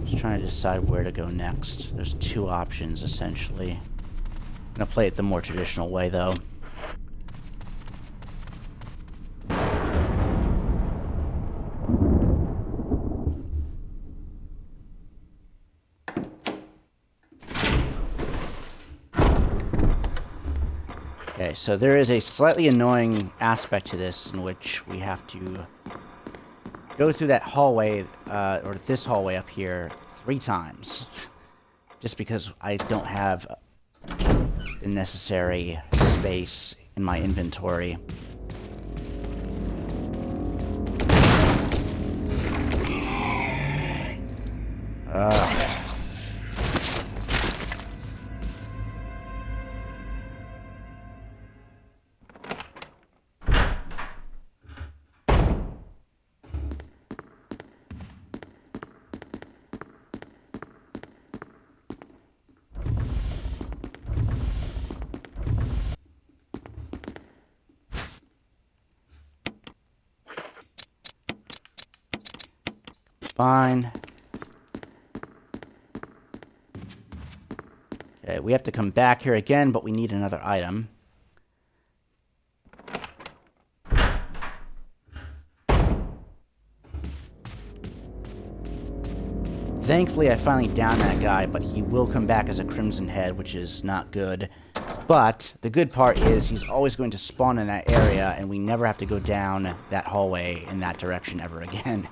Just trying to decide where to go next. There's 2 options, essentially. I'm gonna play it the more traditional way, though. Okay, so there is a slightly annoying aspect to this in which we have to go through that hallway, or this hallway up here, 3 times. Just because I don't have the necessary space in my inventory. Fine. Okay, we have to come back here again, but we need another item. Thankfully, I finally downed that guy, but he will come back as a Crimson Head, which is not good. But the good part is he's always going to spawn in that area, and we never have to go down that hallway in that direction ever again.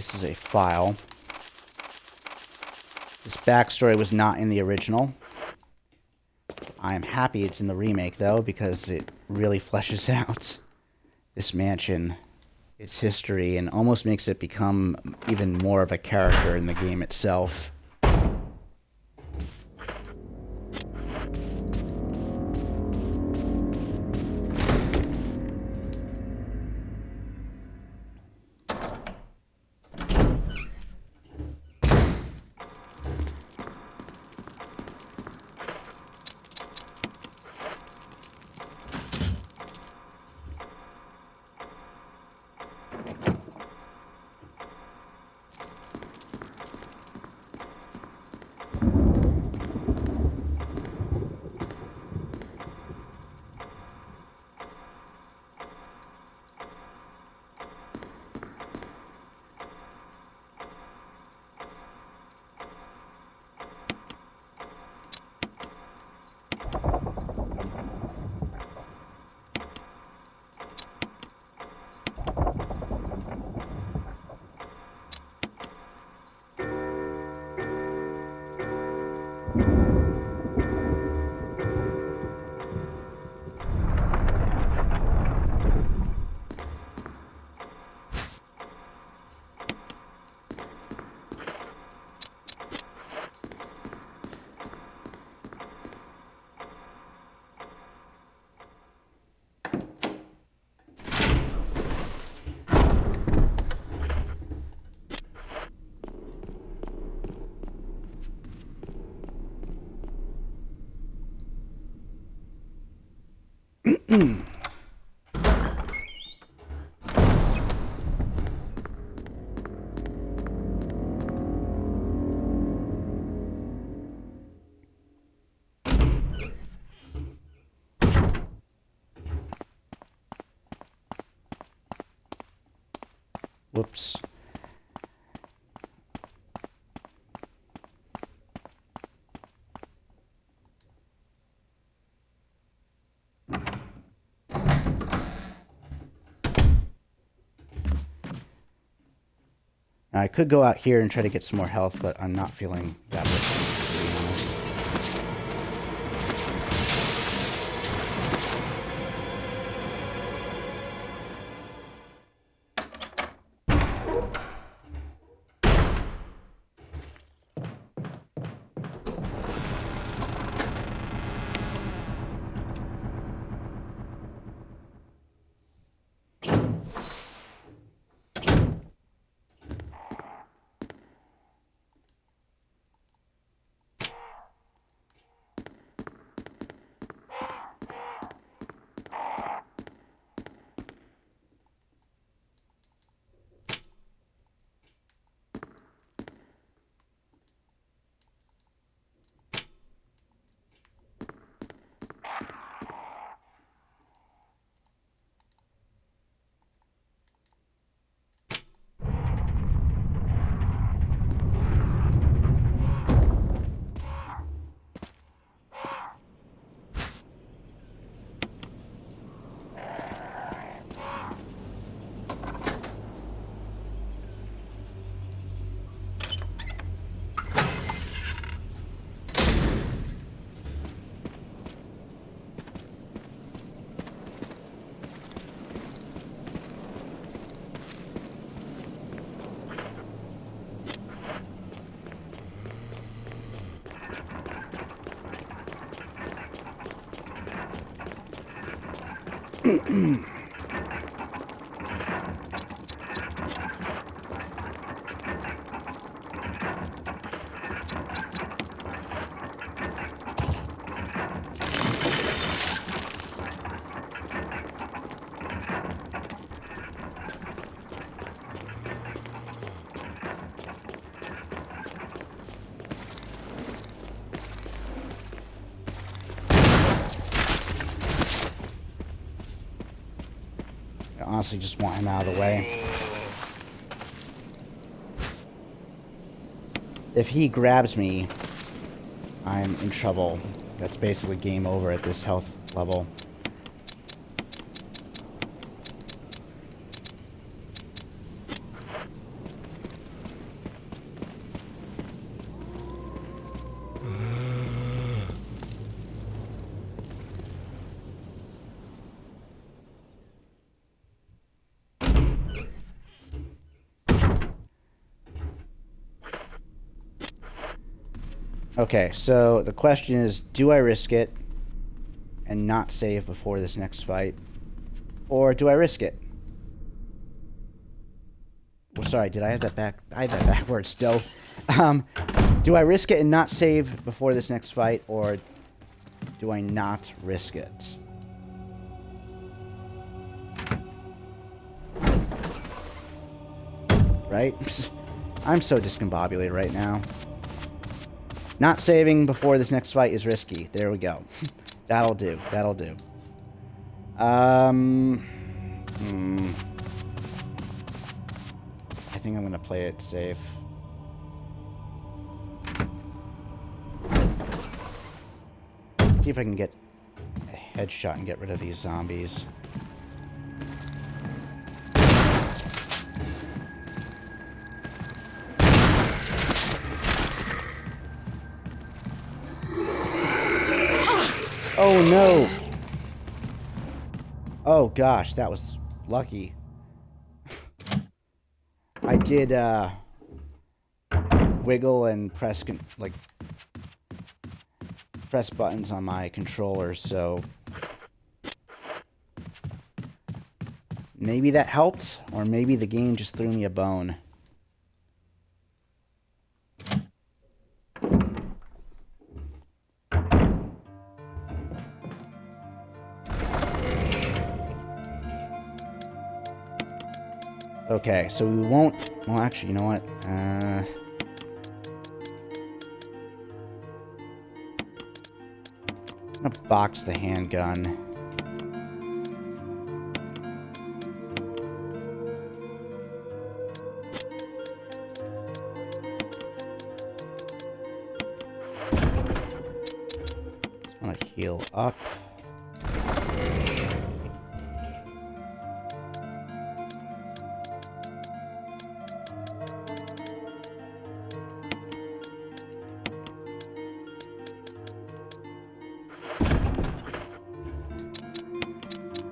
this is a file. This backstory was not in the original. I am happy it's in the remake, though, because it really fleshes out this mansion, its history, and almost makes it become even more of a character in the game itself. Whoops. Now, I could go out here and try to get some more health, but I'm not feeling that risky, to be honest. I honestly just want him out of the way. If he grabs me, I'm in trouble. That's basically game over at this health level. Okay, so the question is, do I risk it and not save before this next fight? Or do I risk it? Well, sorry, did I have that back? I had that backwards, Doe. Do I risk it and not save before this next fight, or do I not risk it? Right? I'm so discombobulated right now. Not saving before this next fight is risky. There we go. That'll do. That'll do. I think I'm gonna play it safe. See if I can get a headshot and get rid of these zombies. Oh no! Oh gosh, that was lucky. I did wiggle and press press buttons on my controller, so maybe that helped, or maybe the game just threw me a bone. Okay, so we won't... Well, actually, you know what? I'm gonna box the handgun. Just wanna heal up.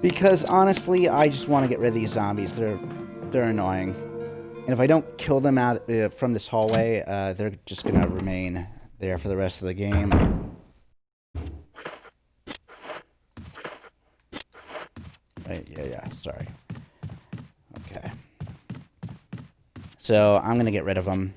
Because honestly, I just want to get rid of these zombies. They're annoying, and if I don't kill them out from this hallway, they're just gonna remain there for the rest of the game. Right? Yeah. Sorry. Okay. So I'm gonna get rid of them.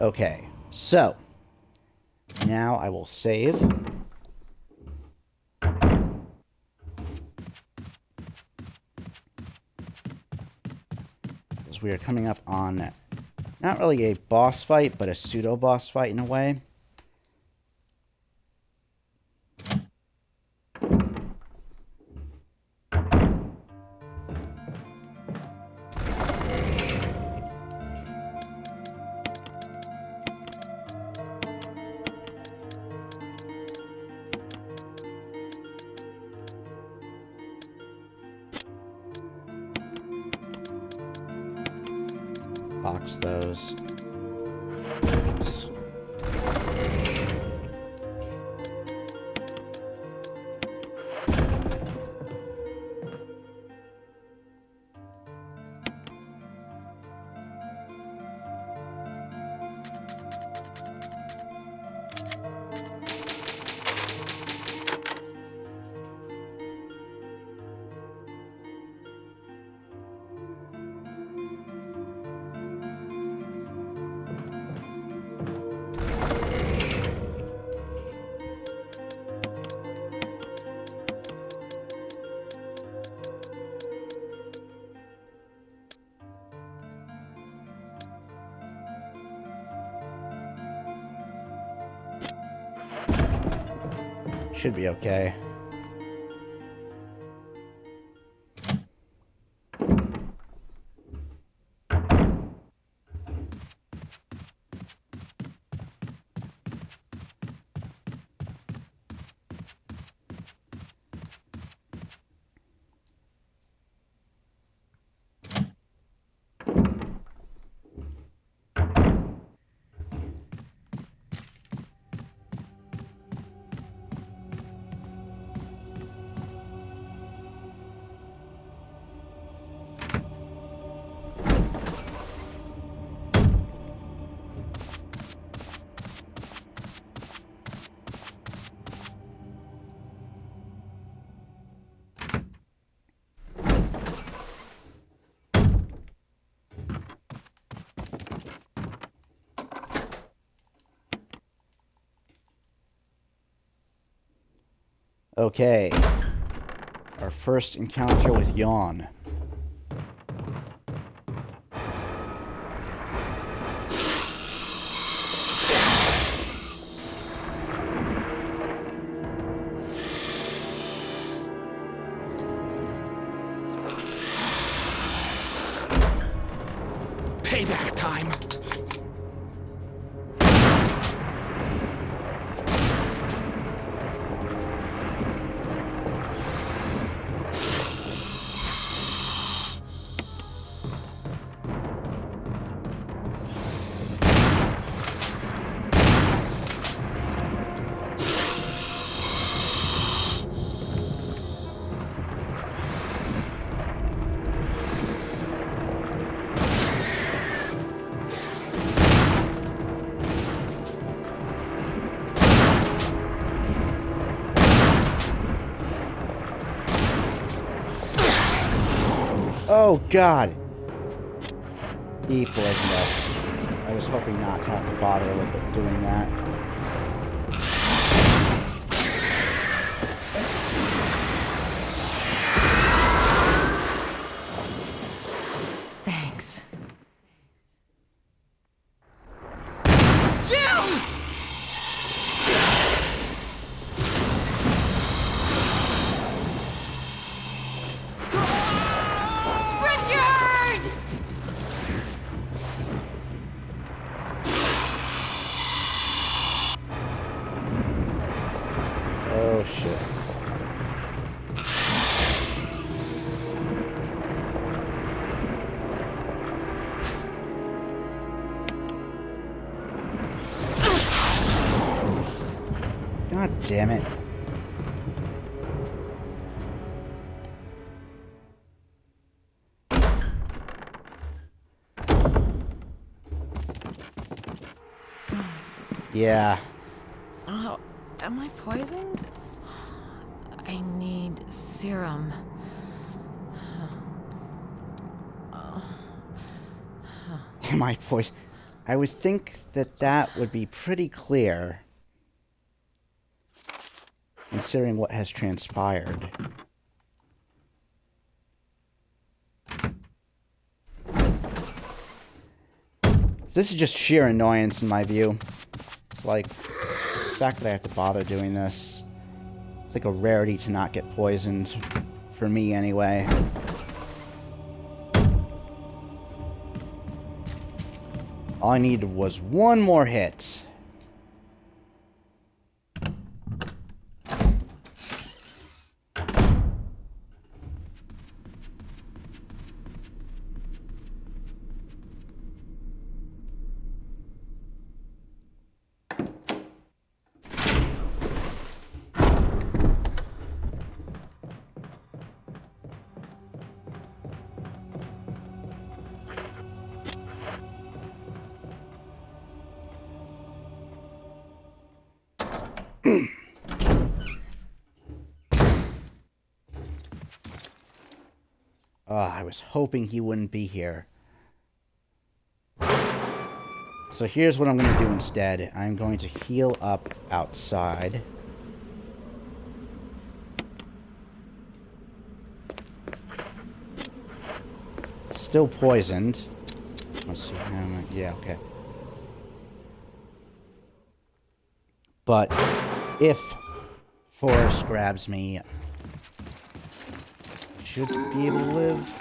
Okay, so now I will save. Because we are coming up on not really a boss fight, but a pseudo boss fight in a way. Box those. Oops. Should be okay. Okay. Our first encounter with Yawn. Payback time! Oh, God! He poisoned us. I was hoping not to have to bother with it doing that. Thanks. Richard! Oh, shit. God damn it. Yeah. Oh, am I poisoned? I need serum. Am I poisoned? I would think that that would be pretty clear, considering what has transpired. This is just sheer annoyance in my view. It's like, the fact that I have to bother doing this, it's like a rarity to not get poisoned, for me anyway. All I needed was one more hit. I was hoping he wouldn't be here. So here's what I'm going to do instead. I'm going to heal up outside. Still poisoned. Let's see. Yeah, okay. But if Forrest grabs me, I should be able to live.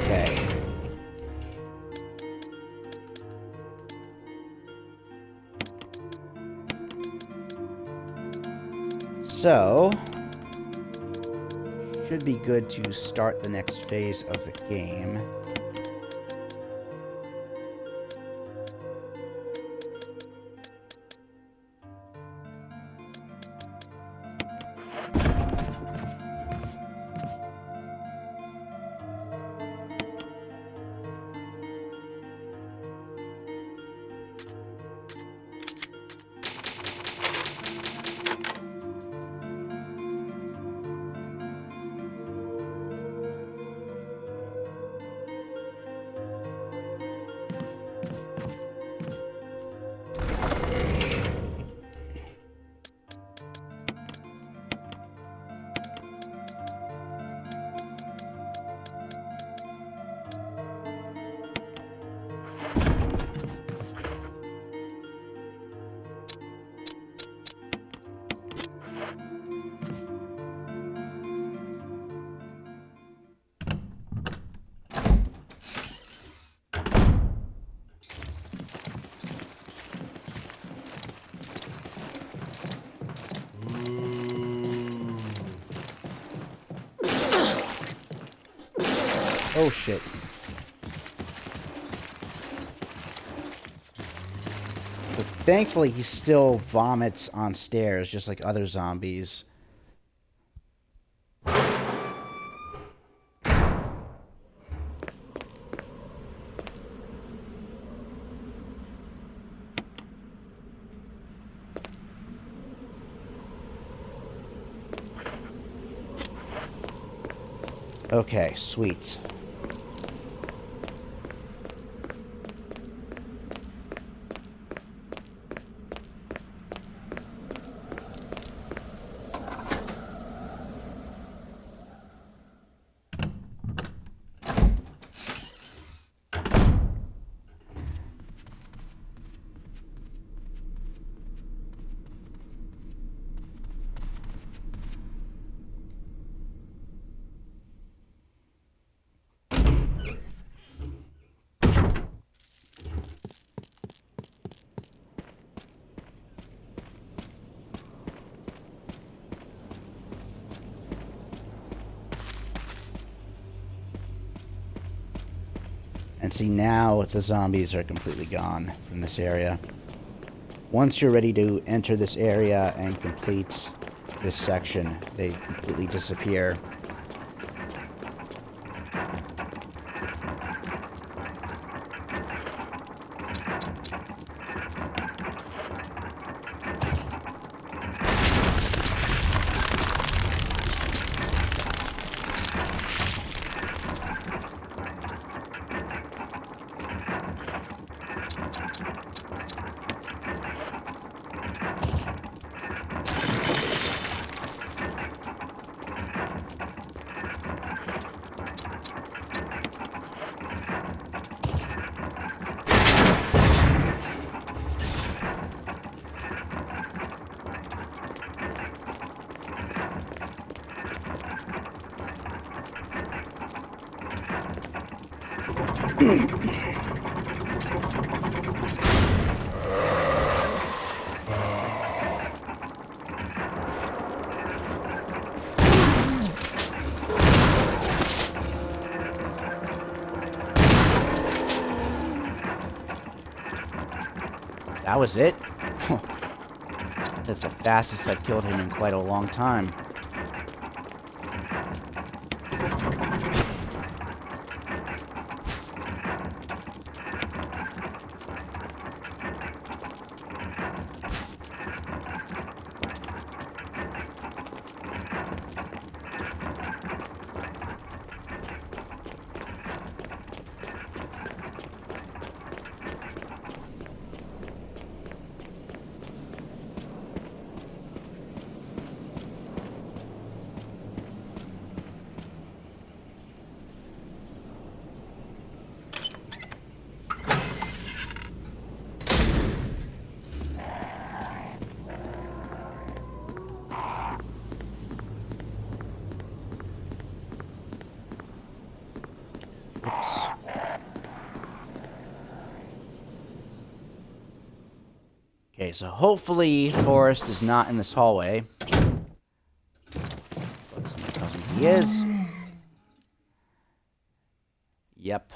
Okay. So, should be good to start the next phase of the game. Oh shit. So thankfully he still vomits on stairs just like other zombies. Okay, sweet. And see, now the zombies are completely gone from this area. Once you're ready to enter this area and complete this section, they completely disappear. That was it? That's the fastest I've killed him in quite a long time. Oops. Okay, so hopefully Forrest is not in this hallway. But someone tells me he is. Yep.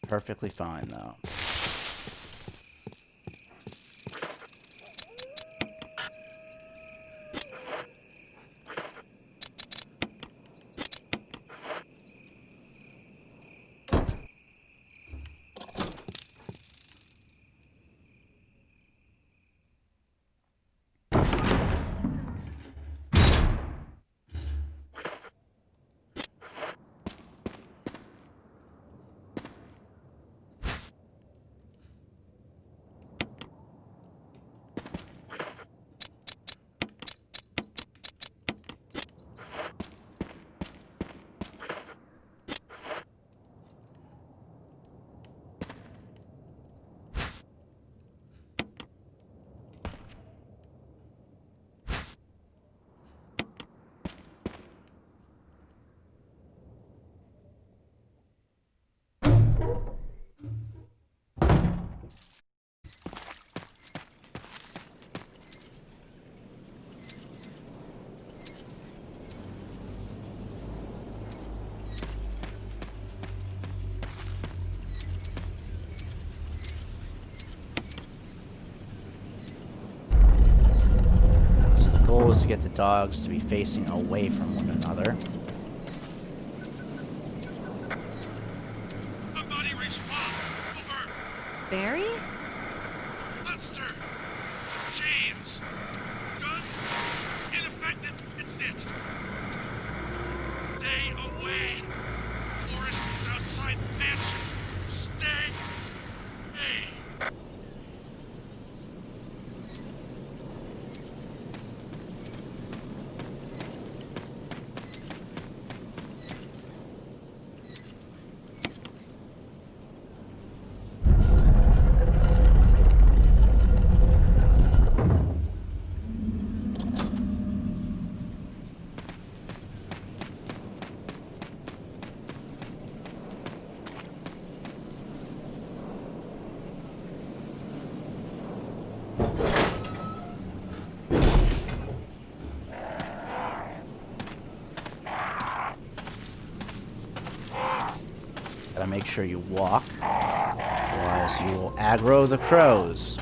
Perfectly fine, though. goal is to get the dogs to be facing away from one another. Somebody respond! Over! Barry? Monster! James! Gun? Ineffective! It's it! Stay away! Forest outside mansion! Stay! Hey! Gotta make sure you walk, otherwise you will aggro the crows.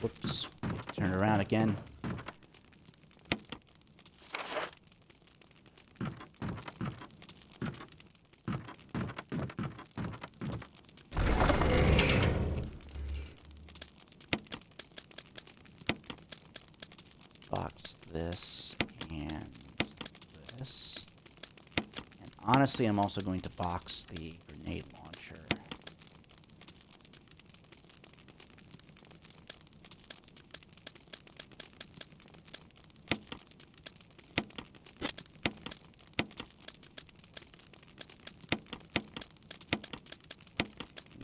Whoops. Turn it around again. Box this and this. And honestly, I'm also going to box the grenade launcher.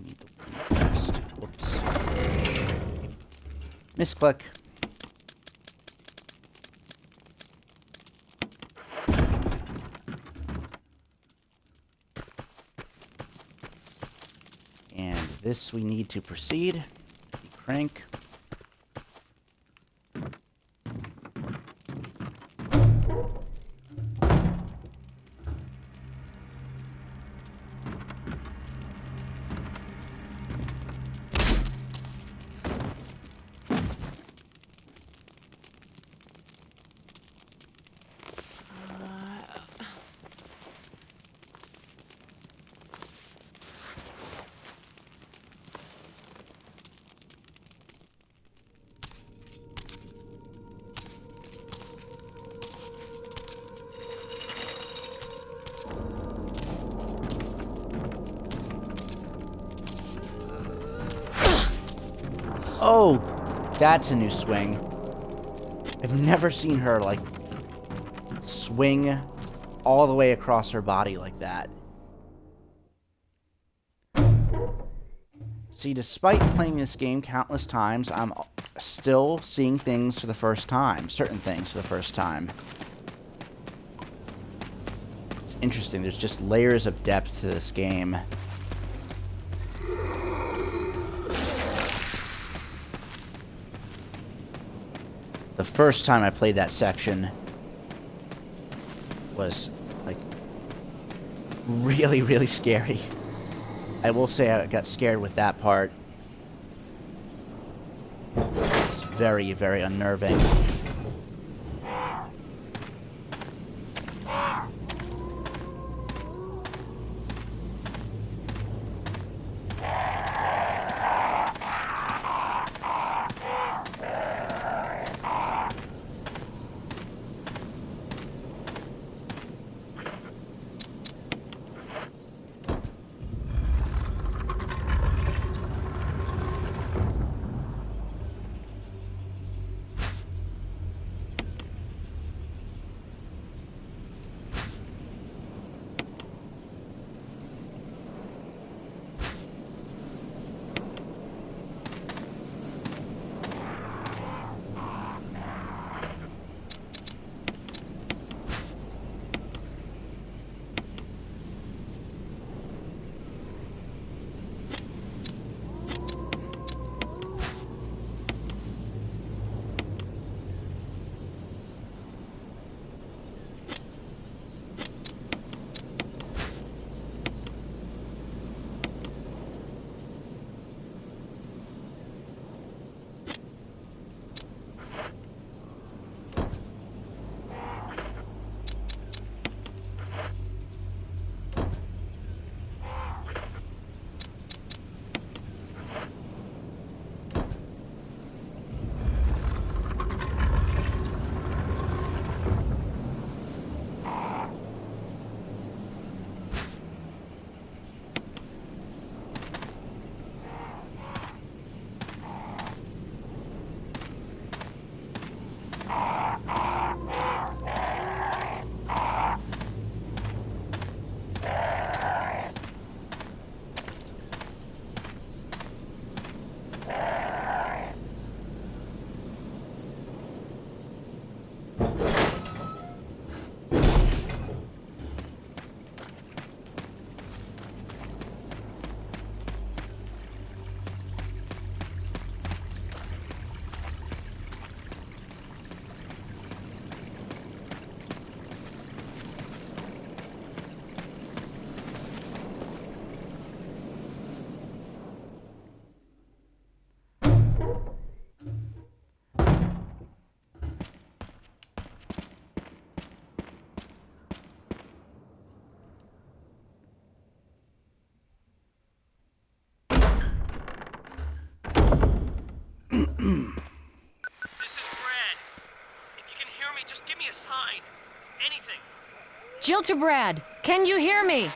Need the one first. Whoops. Misclick. And this we need to proceed. Crank. Oh, that's a new swing. I've never seen her, like, swing all the way across her body like that. See, despite playing this game countless times, I'm still seeing things for the first time. Certain things for the first time. It's interesting. There's just layers of depth to this game. The first time I played that section was, like, really, really scary. I will say I got scared with that part. It's very, very unnerving. anything. Jill to Brad, can you hear me?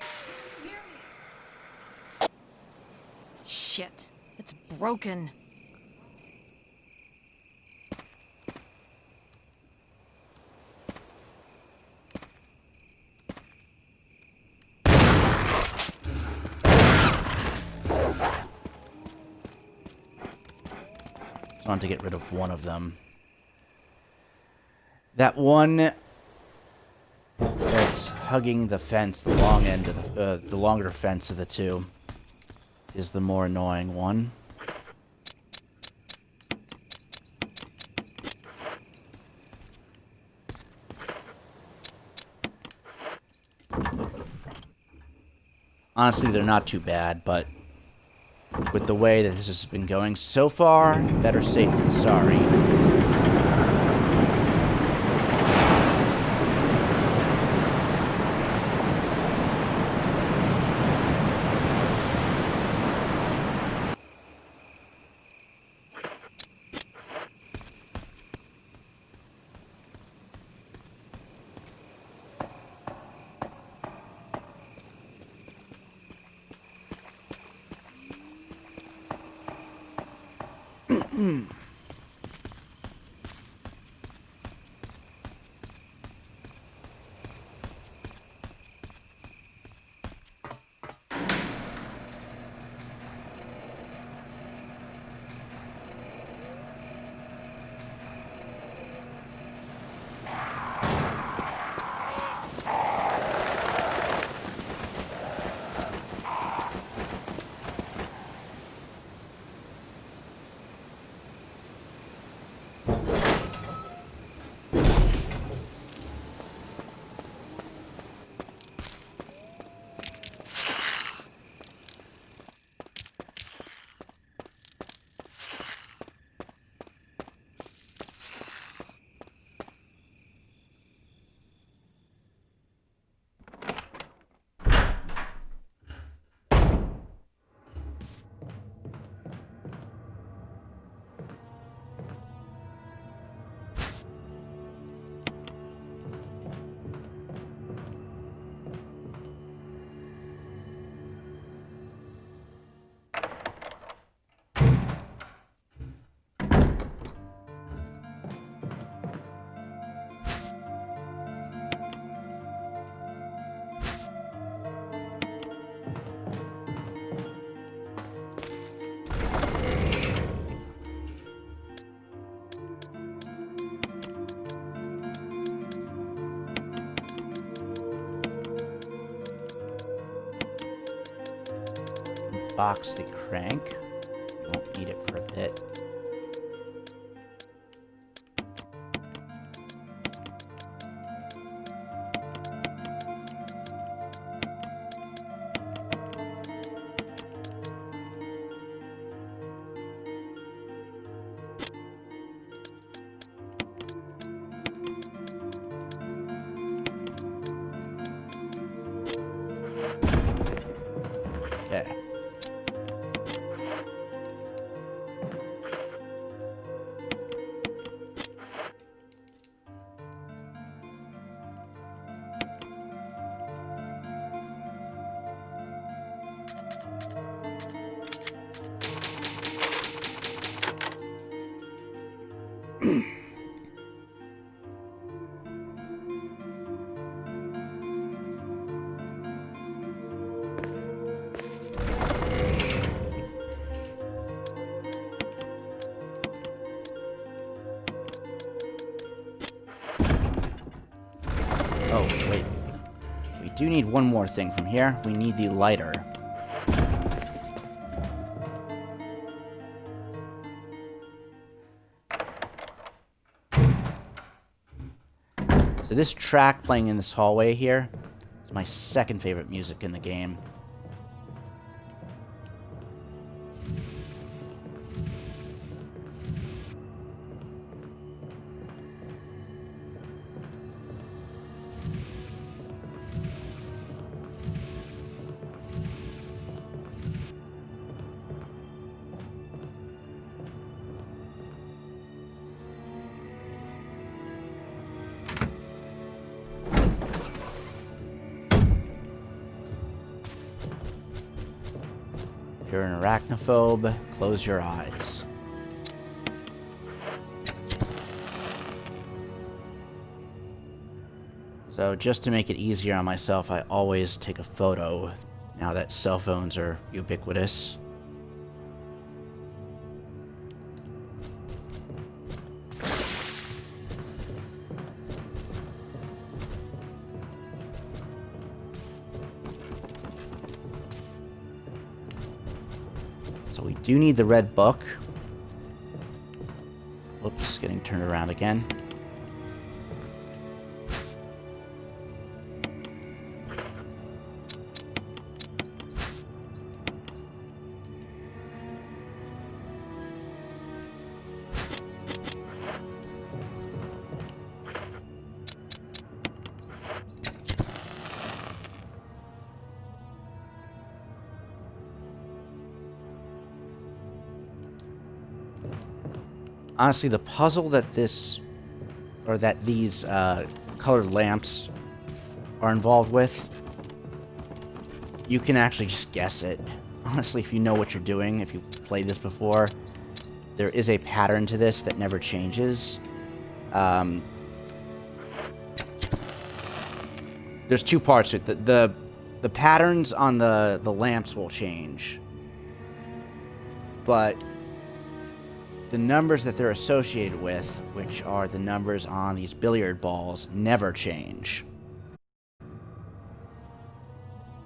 Shit, it's broken. Just wanted to get rid of one of them. That one that's hugging the fence, the long end of the longer fence of the two, is the more annoying one. Honestly, they're not too bad, but with the way that this has been going so far, better safe than sorry. Box the crank. Won't need it for a bit. Okay. Oh, wait. We do need one more thing from here. We need the lighter. So this track playing in this hallway here is my second favorite music in the game. you're an arachnophobe, close your eyes. So just to make it easier on myself, I always take a photo now that cell phones are ubiquitous. So we do need the red book. Whoops, getting turned around again. Honestly, the puzzle that these colored lamps are involved with, you can actually just guess it. Honestly, if you know what you're doing, if you've played this before, there is a pattern to this that never changes. There's two parts to it. The patterns on the lamps will change, but the numbers that they're associated with, which are the numbers on these billiard balls, never change.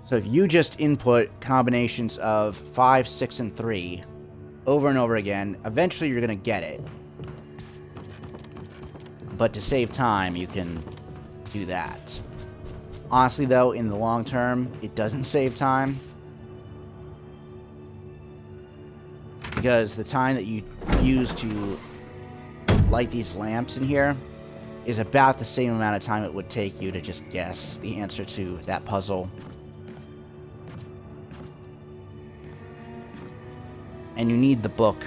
So if you just input combinations of 5, 6, and 3 over and over again, eventually you're going to get it. But to save time, you can do that. Honestly, though, in the long term, it doesn't save time. Because the time that you use to light these lamps in here is about the same amount of time it would take you to just guess the answer to that puzzle. And you need the book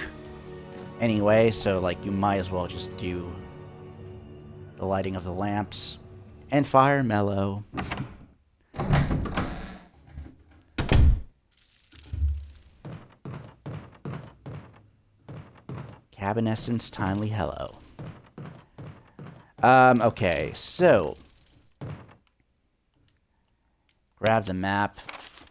anyway, so like you might as well just do the lighting of the lamps and fire mellow. Cabinescence timely hello. Okay, so grab the map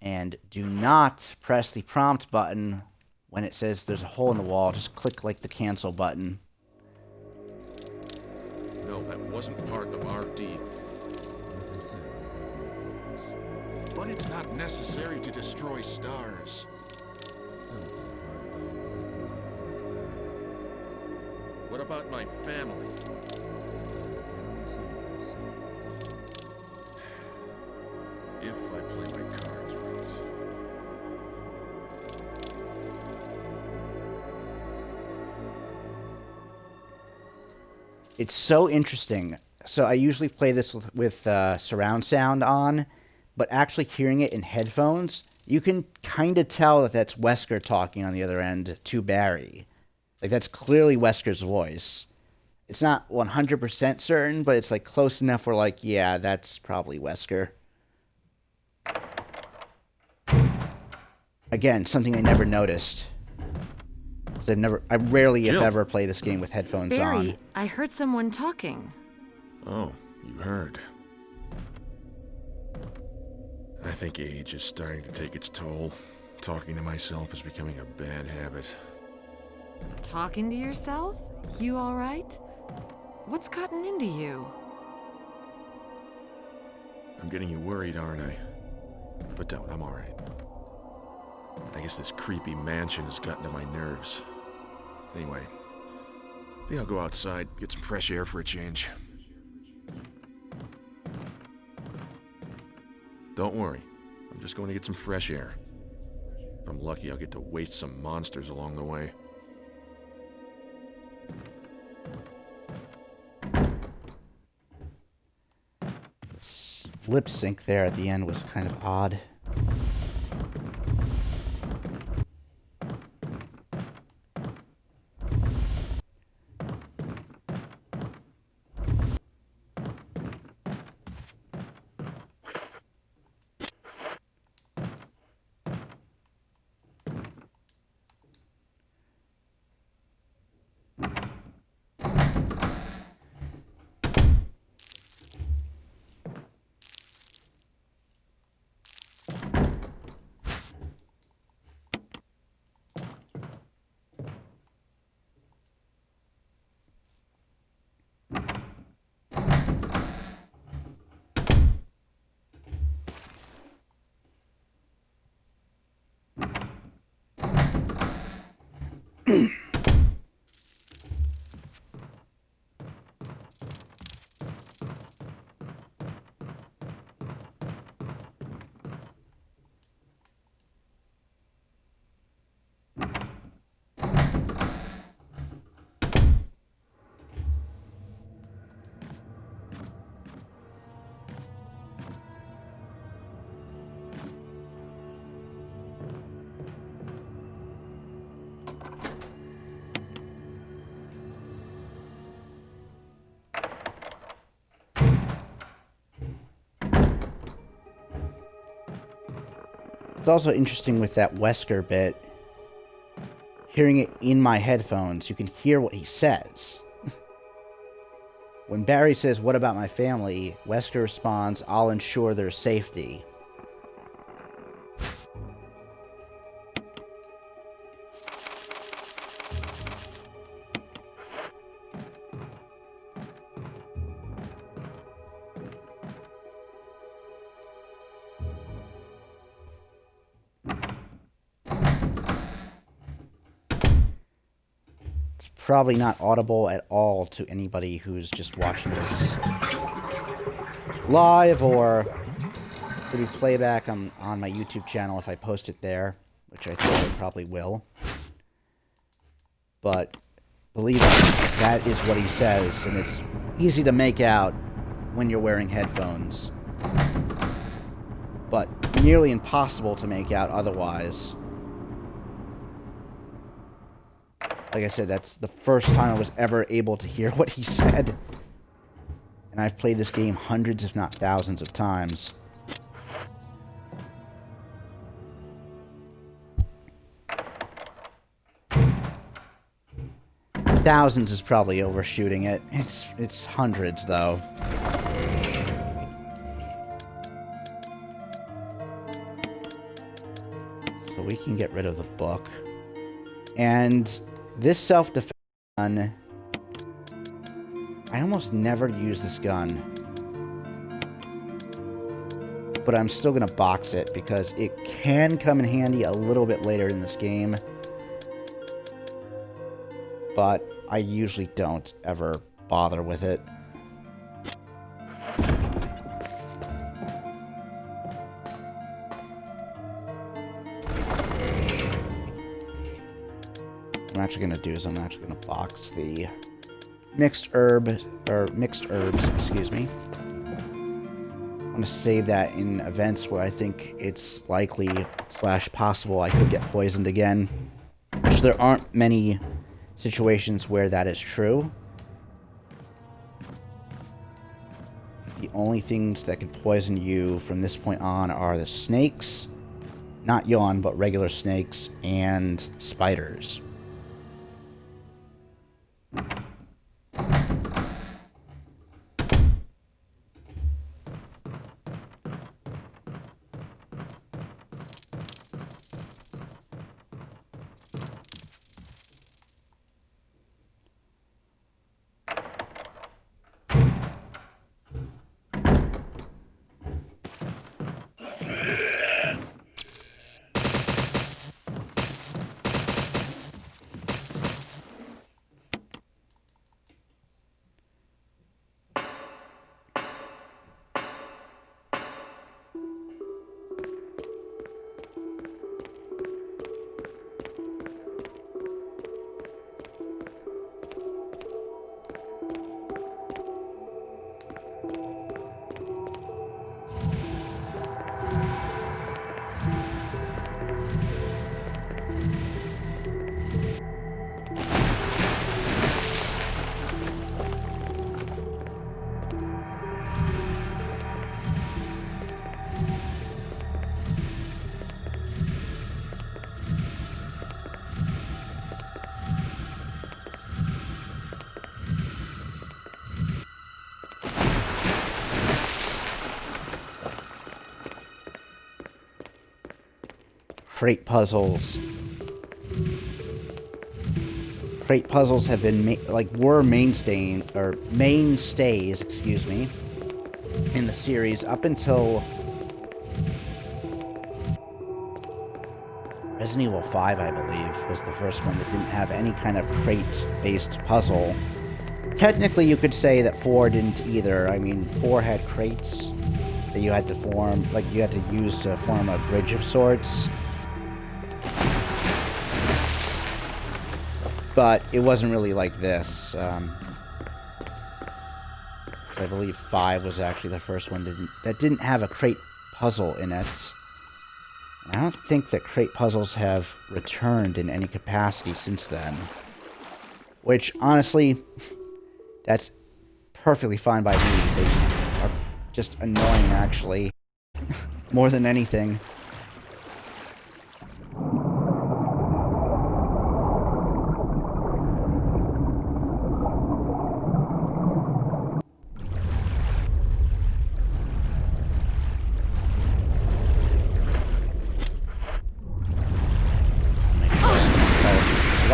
and do not press the prompt button when it says there's a hole in the wall. Just click like the cancel button. No, that wasn't part of our deal. But it's not necessary to destroy stars. What about my family? If I play my cards right. It's so interesting. So I usually play this with surround sound on, but actually hearing it in headphones, you can kind of tell that that's Wesker talking on the other end to Barry. Like, that's clearly Wesker's voice. It's not 100% certain, but it's, like, close enough where, like, yeah, that's probably Wesker. Again, something I never noticed. I rarely, if ever, play this game with headphones on. Barry, I heard someone talking. Oh, you heard. I think age is starting to take its toll. Talking to myself is becoming a bad habit. Talking to yourself? You all right? What's gotten into you? I'm getting you worried, aren't I? But don't, I'm all right. I guess this creepy mansion has gotten to my nerves. Anyway, I think I'll go outside, get some fresh air for a change. Don't worry, I'm just going to get some fresh air. If I'm lucky, I'll get to waste some monsters along the way. Lip sync there at the end was kind of odd. It's also interesting with that Wesker bit. Hearing it in my headphones, you can hear what he says. When Barry says, "What about my family?" Wesker responds, "I'll ensure their safety." It's probably not audible at all to anybody who's just watching this live or through playback on my YouTube channel if I post it there, which I think I probably will. But believe me, that is what he says, and it's easy to make out when you're wearing headphones. But nearly impossible to make out otherwise. Like I said, that's the first time I was ever able to hear what he said. And I've played this game hundreds, if not thousands of times. Thousands is probably overshooting it. It's hundreds, though. So we can get rid of the book. And this self-defense gun, I almost never use this gun. But I'm still going to box it because it can come in handy a little bit later in this game. But I usually don't ever bother with it. I'm actually going to do is I'm actually going to box the mixed herbs, excuse me. I'm going to save that in events where I think it's likely / possible I could get poisoned again. Which there aren't many situations where that is true. The only things that can poison you from this point on are the snakes, not yawn, but regular snakes, and spiders. Crate puzzles. Crate puzzles have been were mainstays, excuse me, in the series up until Resident Evil 5, I believe, was the first one that didn't have any kind of crate-based puzzle. Technically, you could say that 4 didn't either. I mean, 4 had crates that you had to form, you had to use to form a bridge of sorts. But it wasn't really like this. I believe 5 was actually the first one that didn't have a crate puzzle in it. I don't think that crate puzzles have returned in any capacity since then. Which, honestly, that's perfectly fine by me. They are just annoying, actually. More than anything.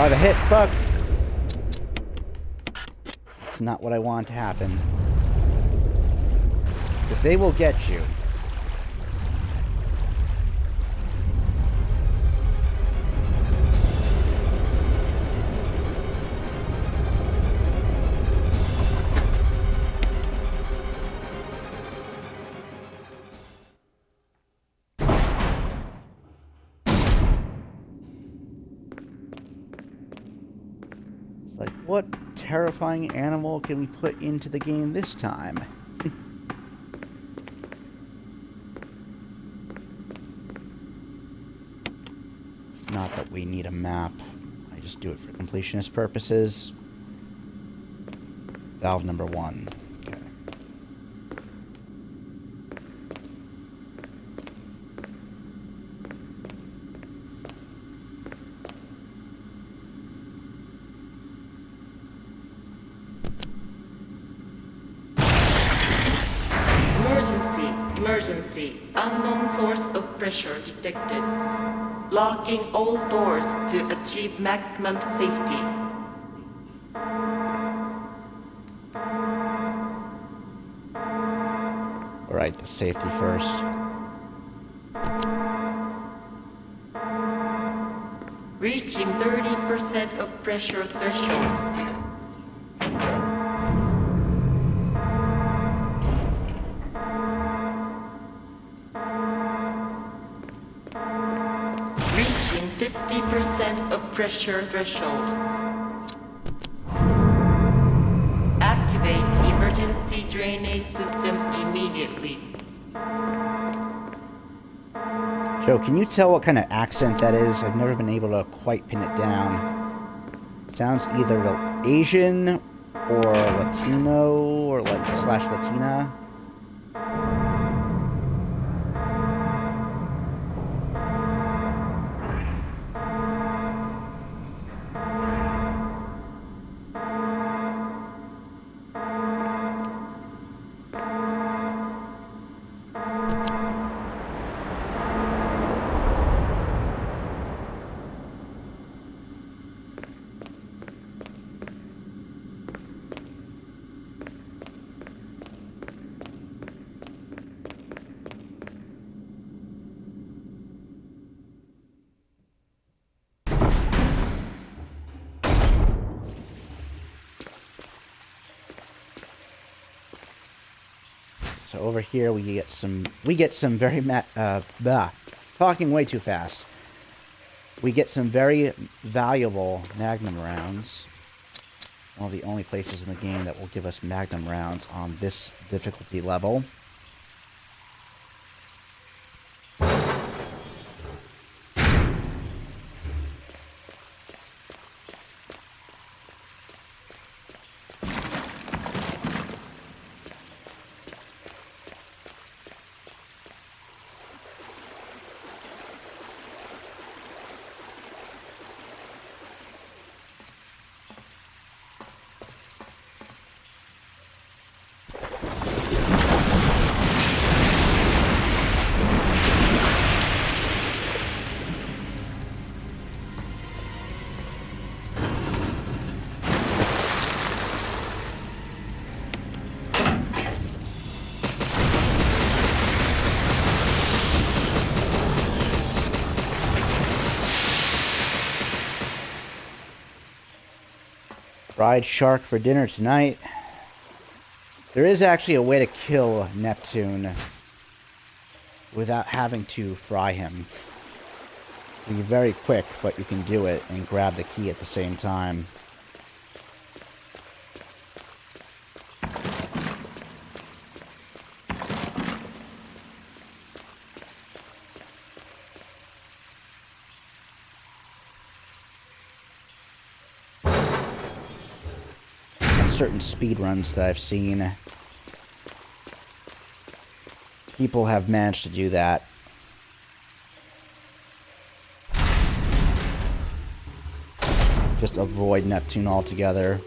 I have a hit. Fuck. It's not what I want to happen. Because they will get you. It's like, what terrifying animal can we put into the game this time? Not that we need a map. I just do it for completionist purposes. Valve number 1. Okay. Emergency. Unknown source of pressure detected. Locking all doors to achieve maximum safety. Alright, the safety first. Reaching 30% of pressure threshold. Reaching 50% of pressure threshold. Activate emergency drainage system immediately. Joe, can you tell what kind of accent that is? I've never been able to quite pin it down. It sounds either Asian or Latino or slash Latina. So over here we get some very talking way too fast. We get some very valuable Magnum rounds. One of the only places in the game that will give us Magnum rounds on this difficulty level. Fried shark for dinner tonight. There is actually a way to kill Neptune without having to fry him. It can be very quick, but you can do it and grab the key at the same time. Certain speed runs that I've seen, people have managed to do that. Just avoid Neptune altogether.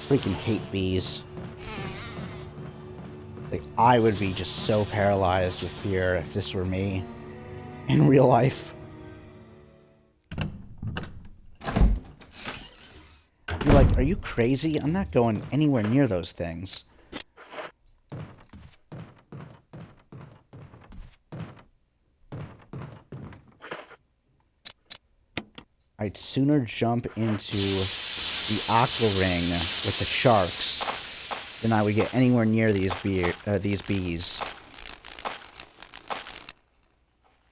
Freaking hate bees. Like, I would be just so paralyzed with fear if this were me in real life. You're like, are you crazy? I'm not going anywhere near those things. I'd sooner jump into the aqua ring with the sharks than I would get anywhere near these bees.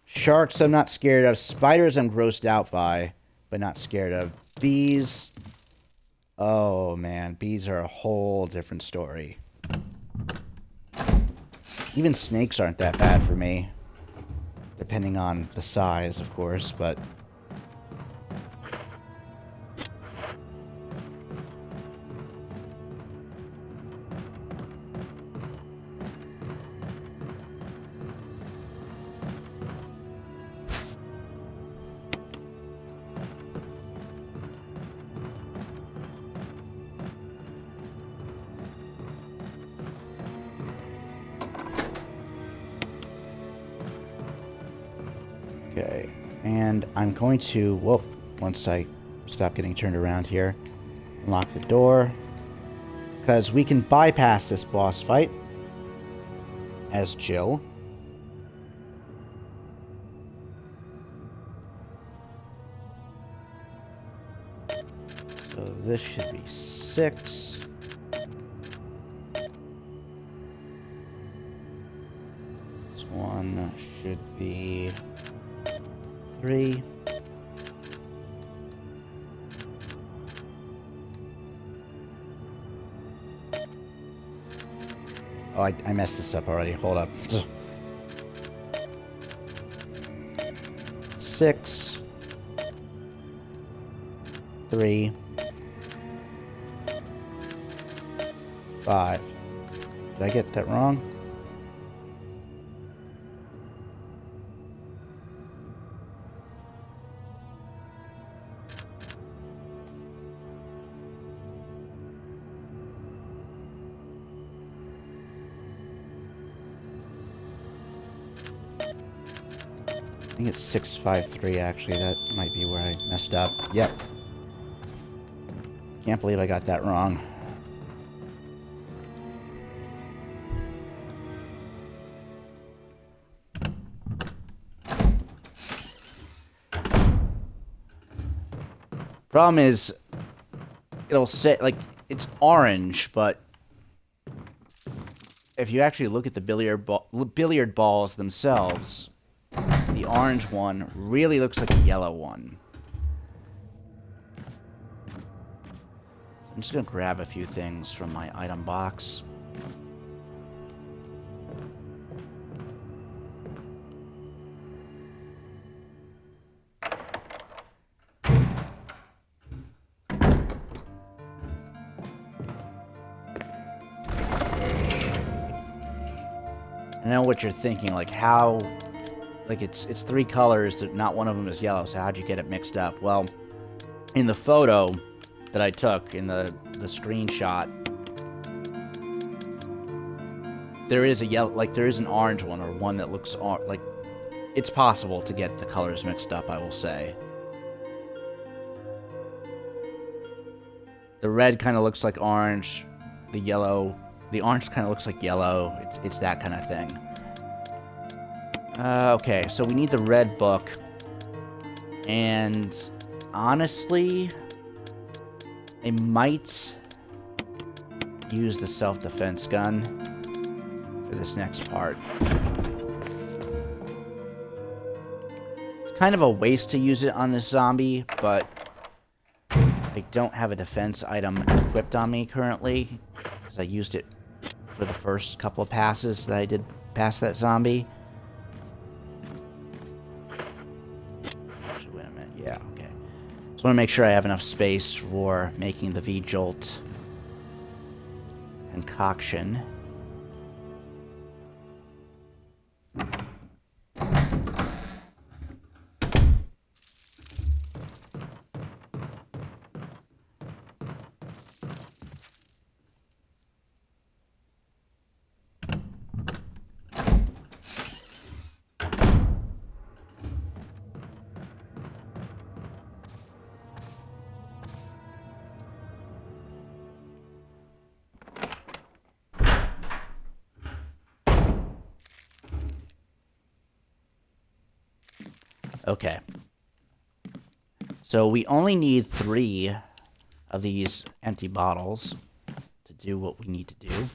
Sharks I'm not scared of. Spiders I'm grossed out by, but not scared of. Bees, oh man, bees are a whole different story. Even snakes aren't that bad for me. Depending on the size, of course, but... Okay, and I'm going to, whoop, once I stop getting turned around here, unlock the door, because we can bypass this boss fight as Jill. So this should be 6. This one should be 3. Oh, I messed this up already. Hold up. 6, 3, 5. Did I get that wrong? I think it's 653 actually. That might be where I messed up. Yep. Can't believe I got that wrong. Problem is, it'll say, like, it's orange, but if you actually look at the billiard balls themselves, the orange one really looks like a yellow one. So I'm just gonna grab a few things from my item box. I know what you're thinking, like how, like it's 3 colors, not one of them is yellow, so how'd you get it mixed up? Well, in the photo that I took, in the screenshot, there is a yellow, like there is an orange one, or one that looks like, it's possible to get the colors mixed up, I will say. The red kind of looks like orange. The orange kind of looks like yellow. It's that kind of thing. Okay, so we need the red book. And honestly, I might use the self-defense gun for this next part. It's kind of a waste to use it on this zombie, but I don't have a defense item equipped on me currently, because I used it for the first couple of passes that I did past that zombie. Actually, wait a minute. Yeah, okay. So I want to make sure I have enough space for making the V-Jolt concoction. Okay. So we only need 3 of these empty bottles to do what we need to do.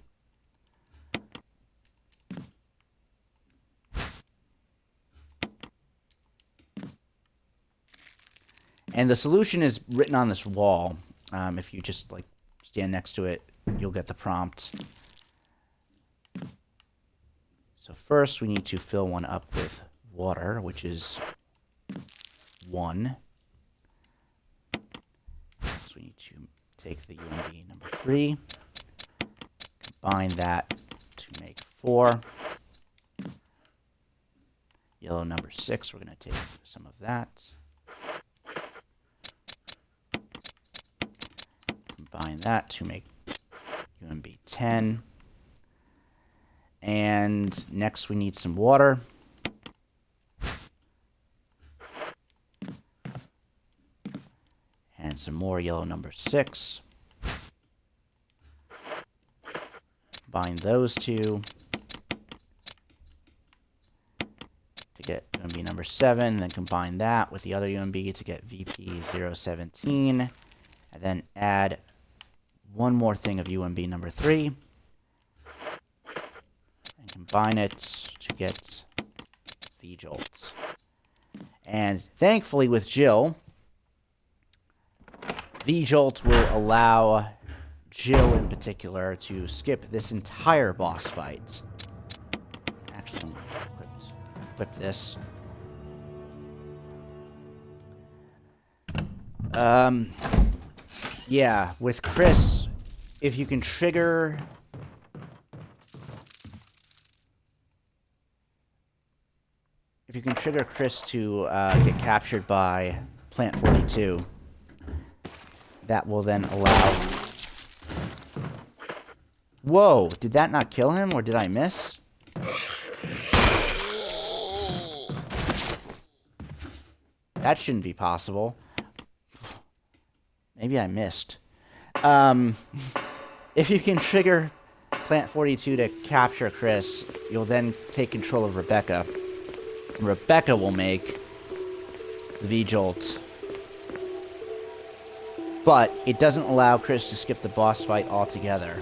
And the solution is written on this wall. If you just like stand next to it, you'll get the prompt. So first we need to fill one up with water, which is 1. So we need to take the UMB number 3, combine that to make 4. Yellow number 6, we're going to take some of that. Combine that to make UMB 10. And next we need some water. And some more yellow number 6. Combine those two to get UMB number 7, then combine that with the other UMB to get VP 017, and then add one more thing of UMB number 3, and combine it to get V-Jolt. And thankfully with Jill, V-Jolt will allow Jill in particular to skip this entire boss fight. Actually, I'm going to equip this. Yeah, with Chris, if you can trigger... If you can trigger Chris to get captured by Plant 42, that will then allow... Whoa, did that not kill him, or did I miss? That shouldn't be possible. Maybe I missed. If you can trigger Plant 42 to capture Chris, you'll then take control of Rebecca. Rebecca will make the V-Jolt. But it doesn't allow Chris to skip the boss fight altogether.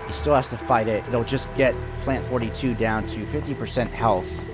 He still has to fight it. It'll just get Plant 42 down to 50% health.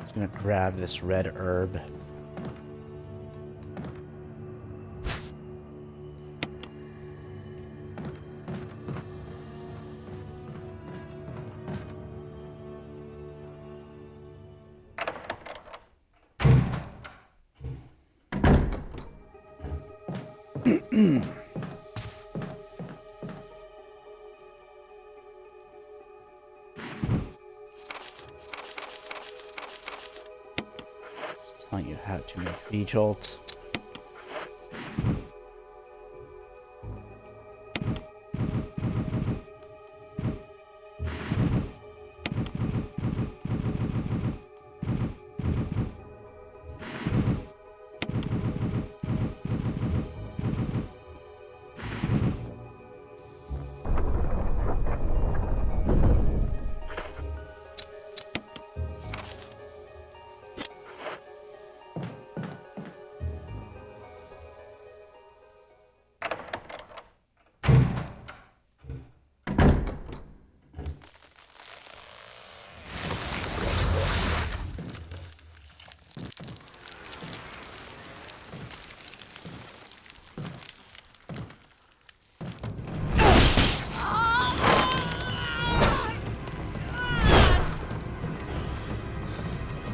Just gonna grab this red herb. Telling you how to make V-Jolt.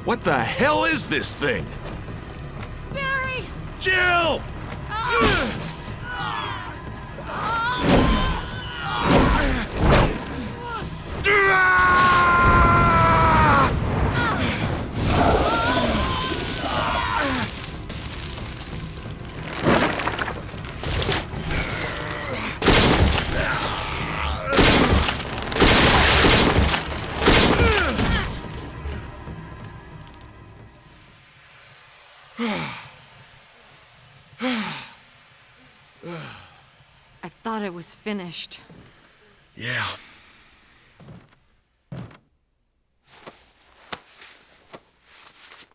What the hell is this thing? Barry! Jill! I thought it was finished. Yeah.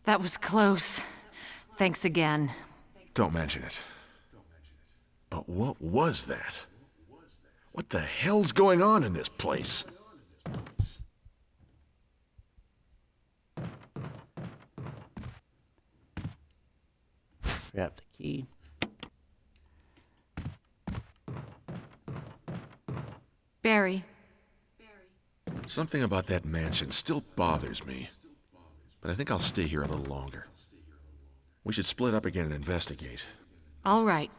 That was close. Thanks again. Don't mention it. But what was that? What the hell's going on in this place? Grab the key. Barry, Something about that mansion still bothers me. But I think I'll stay here a little longer. We should split up again and investigate. all right.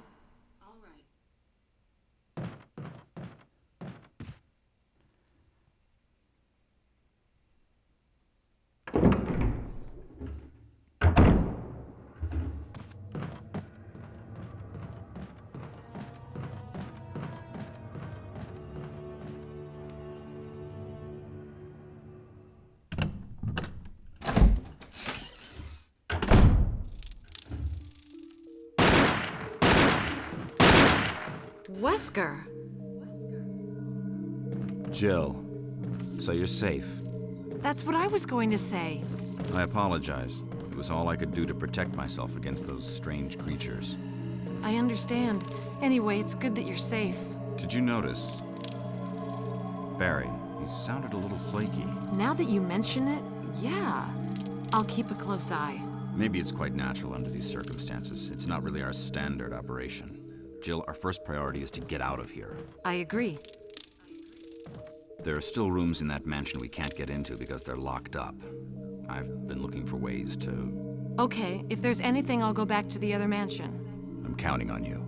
Wesker! Jill, so you're safe. That's what I was going to say. I apologize. It was all I could do to protect myself against those strange creatures. I understand. Anyway, it's good that you're safe. Did you notice? Barry, he sounded a little flaky. Now that you mention it, yeah. I'll keep a close eye. Maybe it's quite natural under these circumstances. It's not really our standard operation. Jill, our first priority is to get out of here. I agree. There are still rooms in that mansion we can't get into because they're locked up. I've been looking for ways to... Okay, if there's anything, I'll go back to the other mansion. I'm counting on you.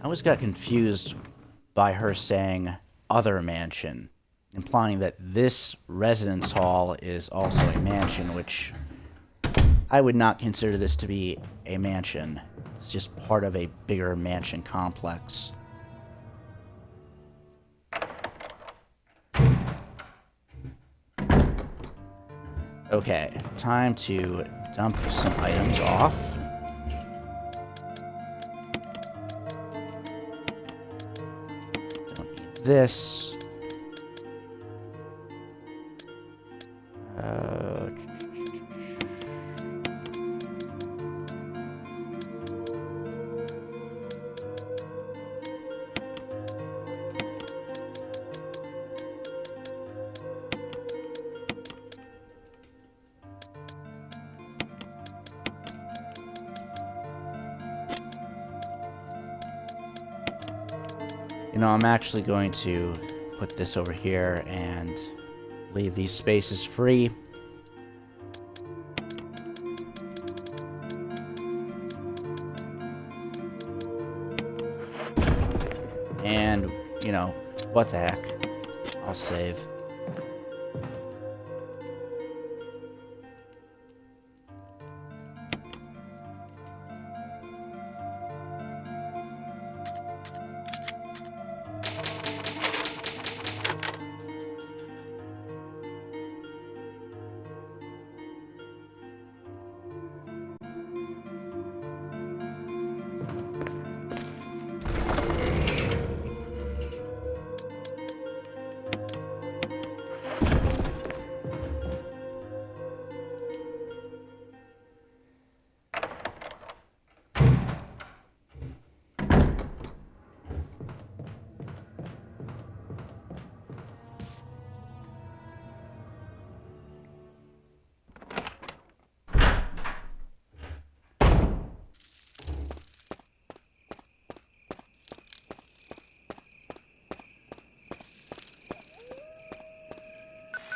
I always got confused by her saying other mansion, implying that this residence hall is also a mansion, which I would not consider this to be a mansion. It's just part of a bigger mansion complex. Okay, time to dump some items off. Don't need this. You know, I'm actually going to put this over here and leave these spaces free. And, you know, what the heck. I'll save.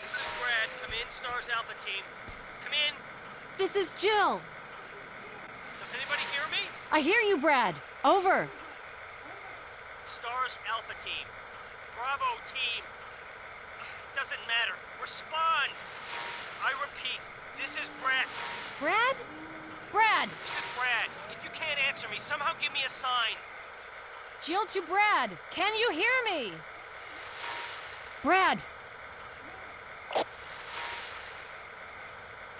This is Brad. Come in, Stars Alpha Team. Come in. This is Jill. Does anybody hear me? I hear you, Brad. Over. Stars Alpha Team. Bravo Team. Doesn't matter. Respond. I repeat, this is Brad. Brad? Brad! This is Brad. If you can't answer me, somehow give me a sign. Jill to Brad. Can you hear me? Brad!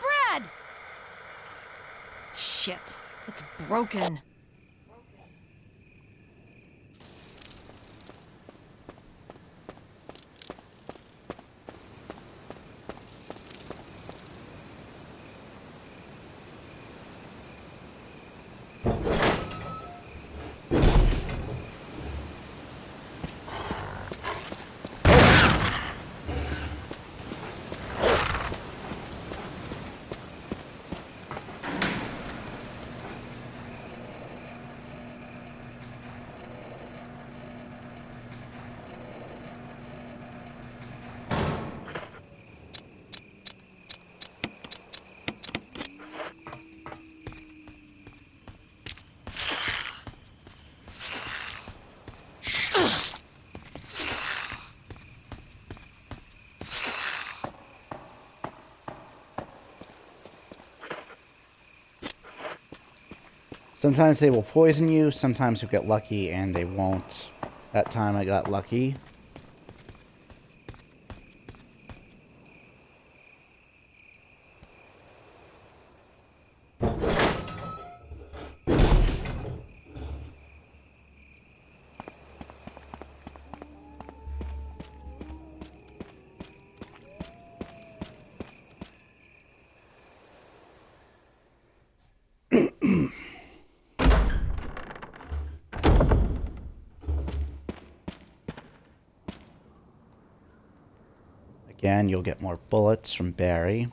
Brad! Shit. It's broken. Sometimes they will poison you, sometimes you get lucky and they won't. That time I got lucky. Again, you'll get more bullets from Barry.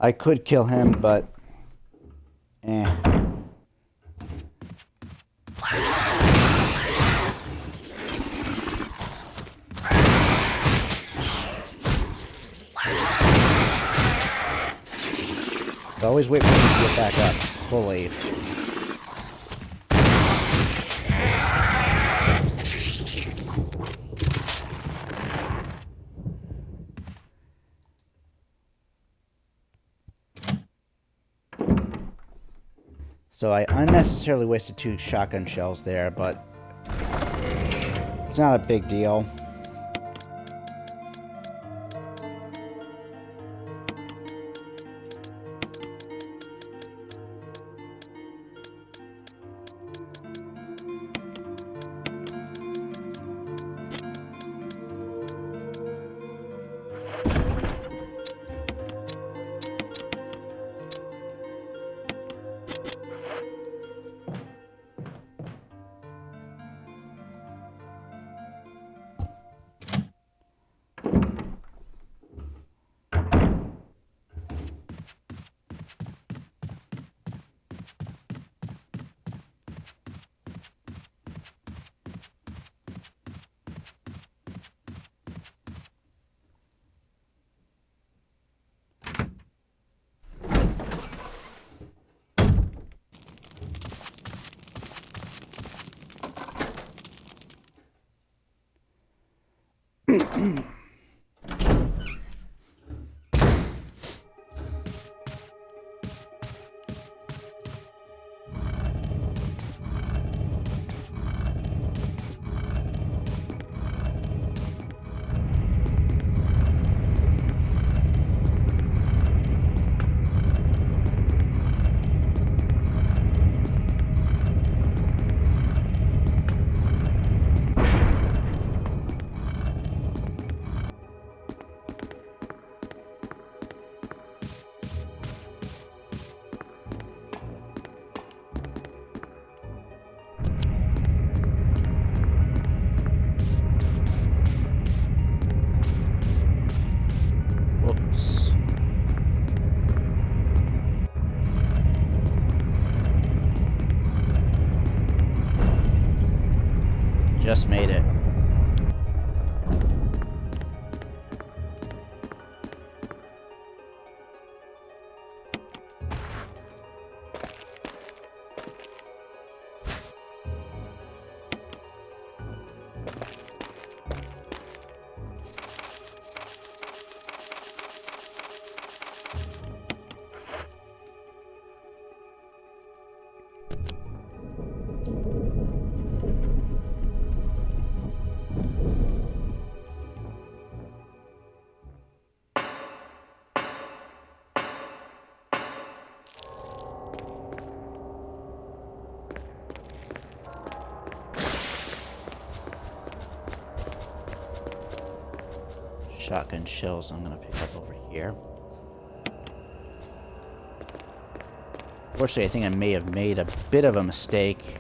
I could kill him, but... eh. I always wait for him to get back up fully. So I unnecessarily wasted 2 shotgun shells there, but it's not a big deal. Whoops. Just made it. Shotgun shells I'm gonna pick up over here. Fortunately, I think I may have made a bit of a mistake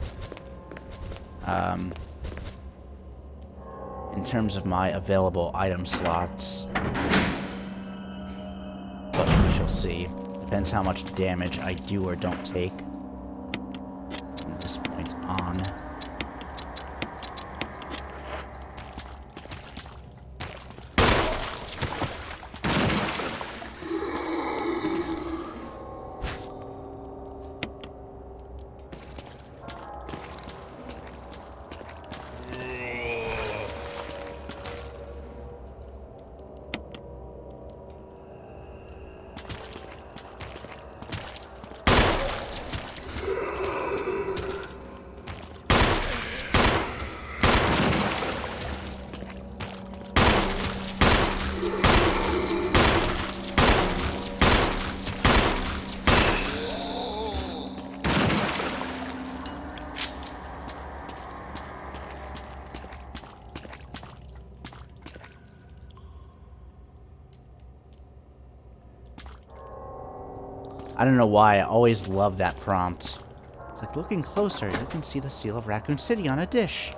in terms of my available item slots. But we shall see. Depends how much damage I do or don't take from this point on. I don't know why, I always love that prompt. It's like, looking closer, you can see the seal of Raccoon City on a dish.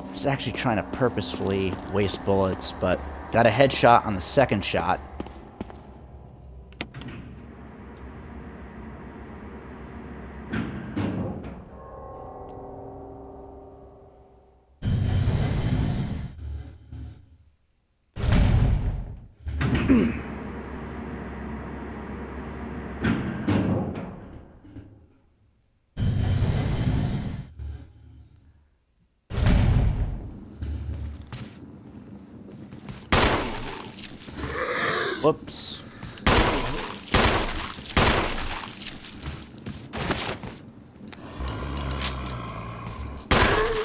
I was actually trying to purposefully waste bullets, but got a headshot on the second shot. Whoops.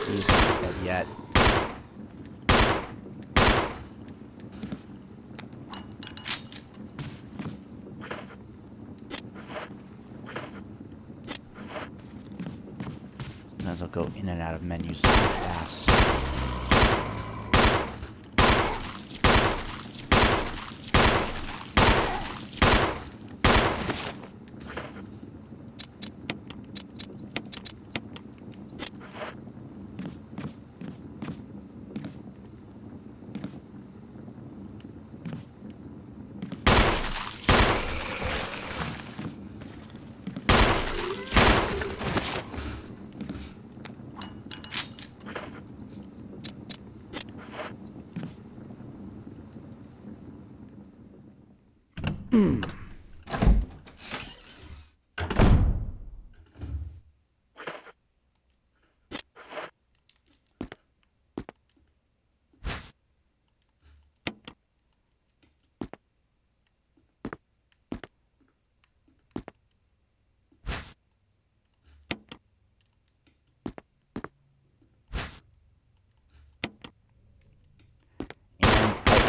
He's not dead yet. Sometimes I'll go in and out of menus so fast.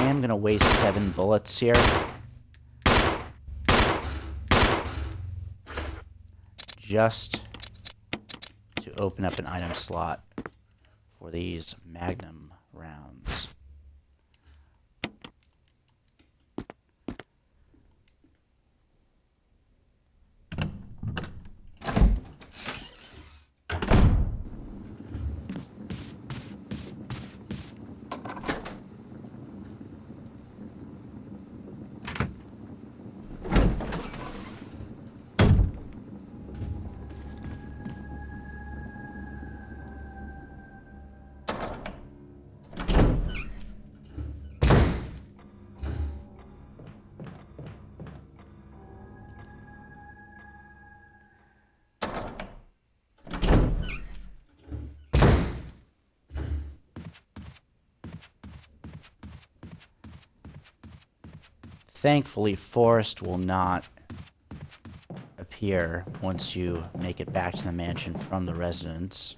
I'm gonna waste 7 bullets here. Just to open up an item slot for these Magnum rounds. Thankfully, Forrest will not appear once you make it back to the mansion from the residence.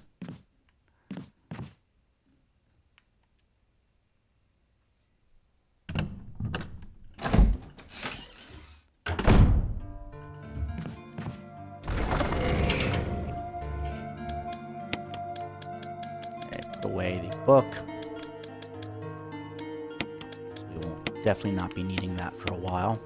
Put away the book. Definitely not be needing that for a while.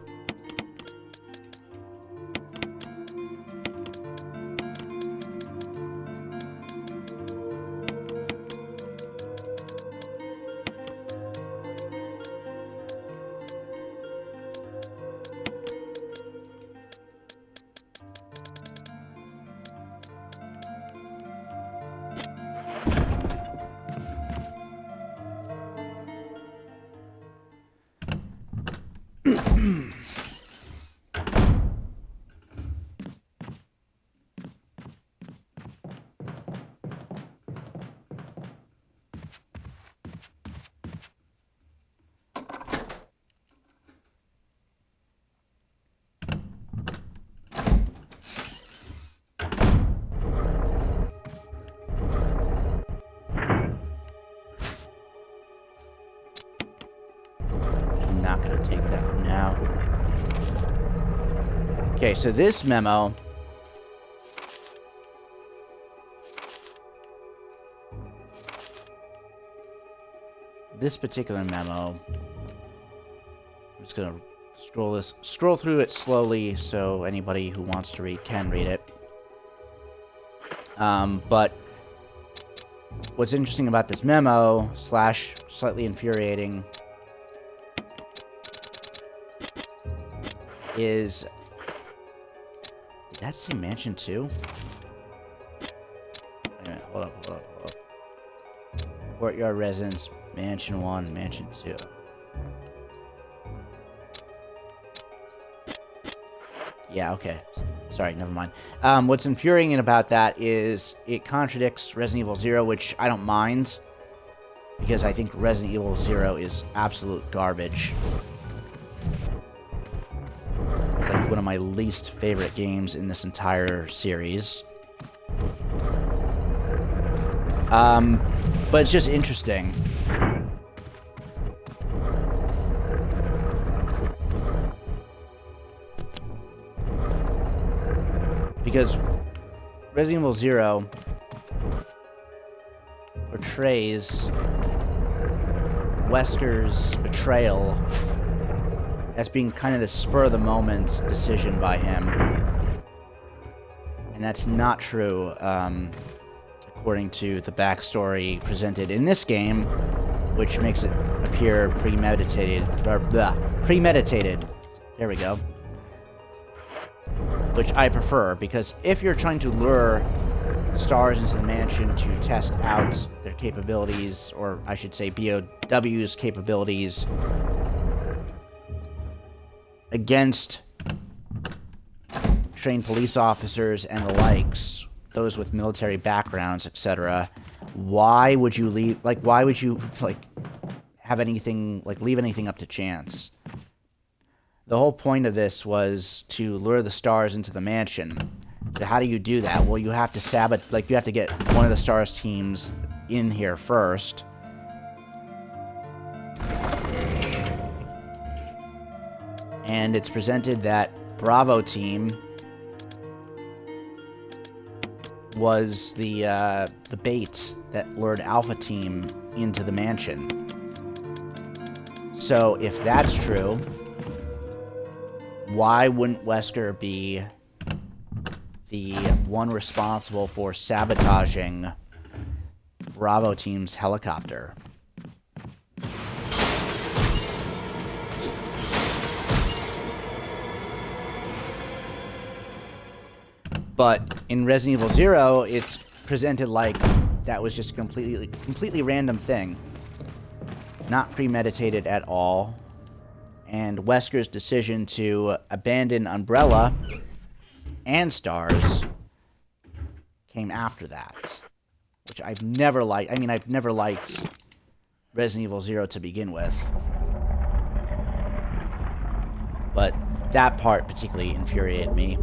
Not gonna take that for now. Okay, so this memo particular memo, I'm just gonna scroll through it slowly so anybody who wants to read can read it. But what's interesting about this memo / slightly infuriating is, did that say Mansion 2? Wait a minute, hold up. Courtyard Residence, Mansion 1, Mansion 2. Yeah, okay. Sorry, never mind. What's infuriating about that is it contradicts Resident Evil 0, which I don't mind, because I think Resident Evil 0 is absolute garbage. of my least favorite games in this entire series. But it's just interesting. Because Resident Evil 0 portrays Wesker's betrayal as being kind of the spur-of-the-moment decision by him. And that's not true, according to the backstory presented in this game, which makes it appear premeditated. Premeditated. There we go. Which I prefer, because if you're trying to lure stars into the mansion to test out their capabilities, or I should say BOW's capabilities, against trained police officers and the likes, those with military backgrounds, etc., why would you leave, why would you, have anything, leave anything up to chance? The whole point of this was to lure the stars into the mansion. So how do you do that? Well, you have to you have to get one of the stars teams in here first. And it's presented that Bravo team was the bait that lured Alpha team into the mansion. So if that's true, why wouldn't Wesker be the one responsible for sabotaging Bravo team's helicopter? But in Resident Evil 0, it's presented like that was just a completely random thing. Not premeditated at all. And Wesker's decision to abandon Umbrella and Stars came after that. Which I've never liked. I mean, I've never liked Resident Evil 0 to begin with. But that part particularly infuriated me.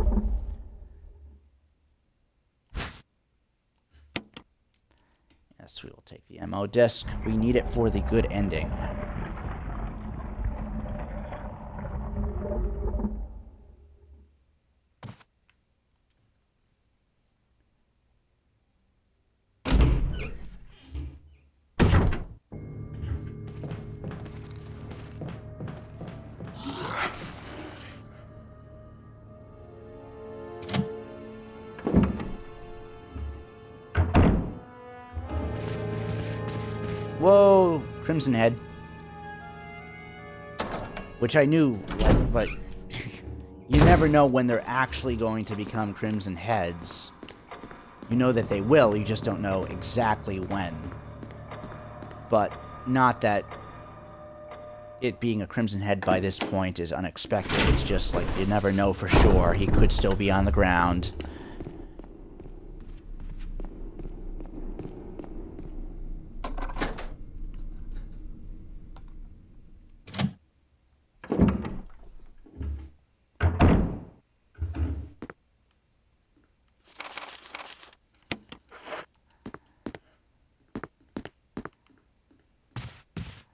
Yes, we will take the MO disc. We need it for the good ending. Whoa, Crimson Head. Which I knew, but you never know when they're actually going to become Crimson Heads. You know that they will, you just don't know exactly when. But not that it being a Crimson Head by this point is unexpected. It's just like you never know for sure. He could still be on the ground.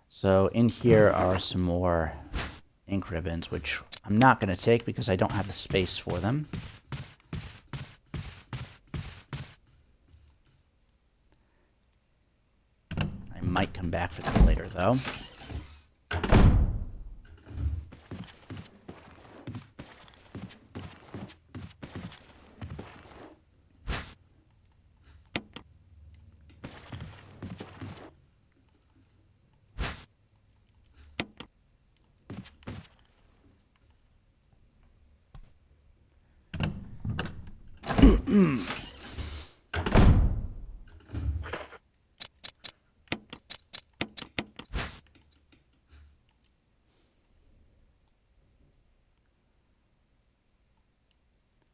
So in here are some more ink ribbons, which I'm not going to take because I don't have the space for them. I might come back for them later, though.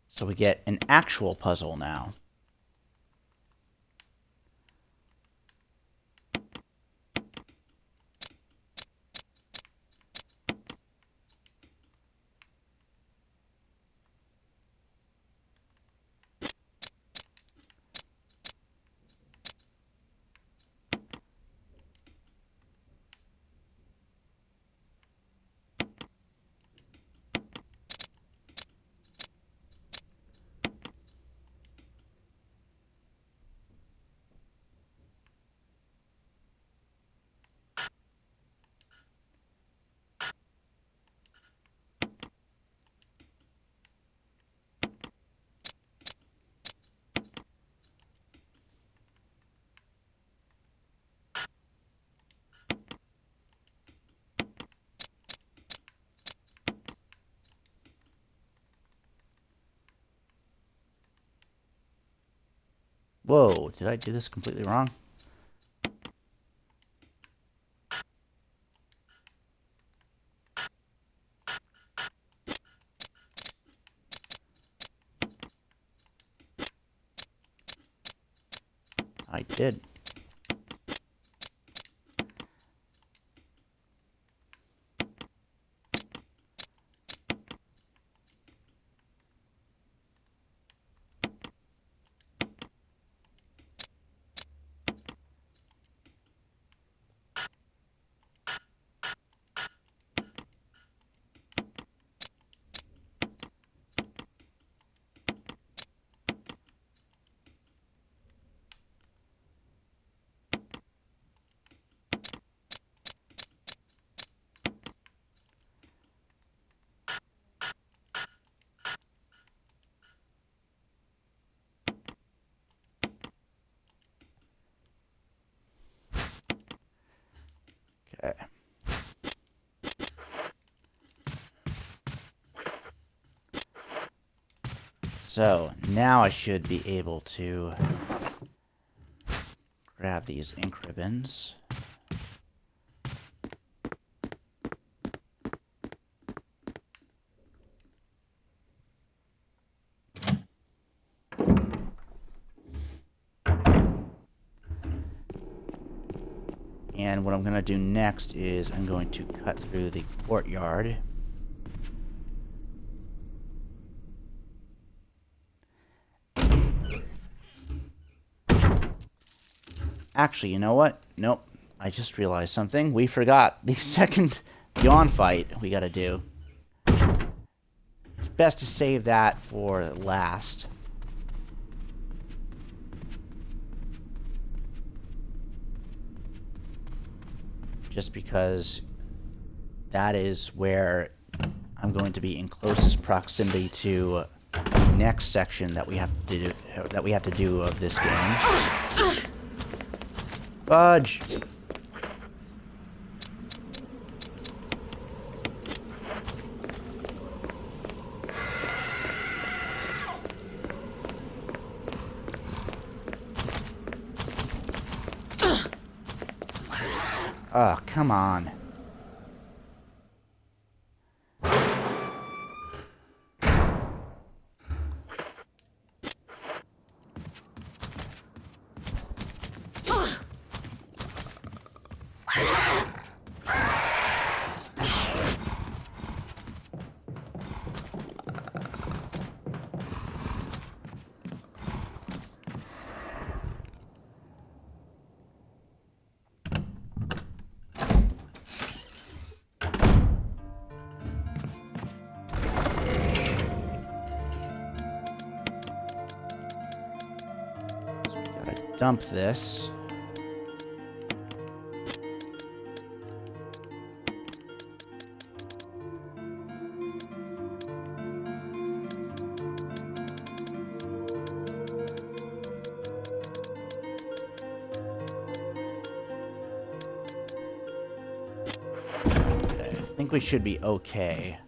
So we get an actual puzzle now. Whoa, did I do this completely wrong? I did. Okay. So now I should be able to grab these ink ribbons. And what I'm going to do next is I'm going to cut through the courtyard. Actually, you know what? Nope. I just realized something. We forgot the second yawn fight we got to do. It's best to save that for last. Just because that is where I'm going to be in closest proximity to the next section that we have to do of this game. Fudge. Oh, come on. Dump this. Okay, I think we should be okay.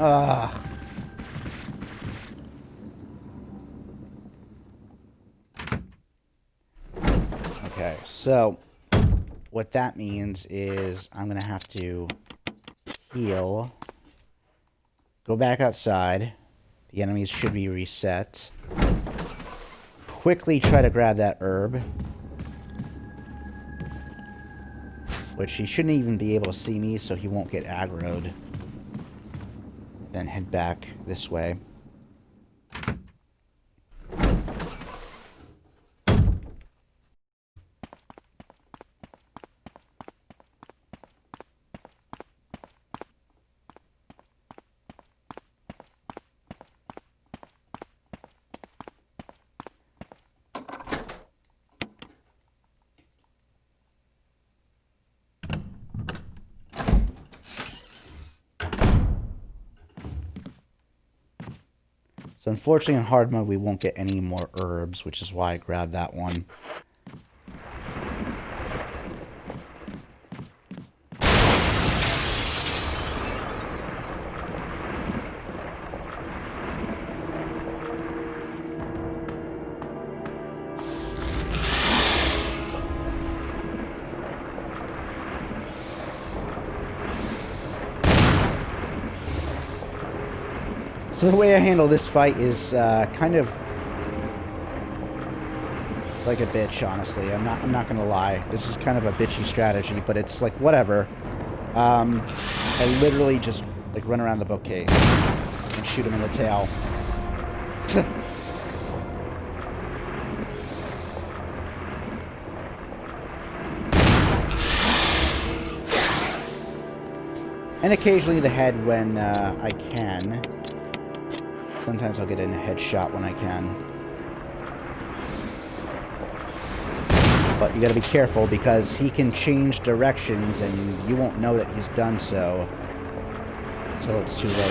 Ugh. Okay, so what that means is I'm going to have to heal, go back outside. The enemies should be reset. Quickly try to grab that herb, which he shouldn't even be able to see me, so he won't get aggroed. Then head back this way. So unfortunately in hard mode we won't get any more herbs, which is why I grabbed that one. So the way I handle this fight is kind of like a bitch, honestly. I'm not gonna lie. This is kind of a bitchy strategy, but it's like whatever. I literally just like run around the bookcase and shoot him in the tail. And occasionally the head when I can. Sometimes I'll get in a headshot when I can. But you gotta be careful because he can change directions and you won't know that he's done so until it's too late.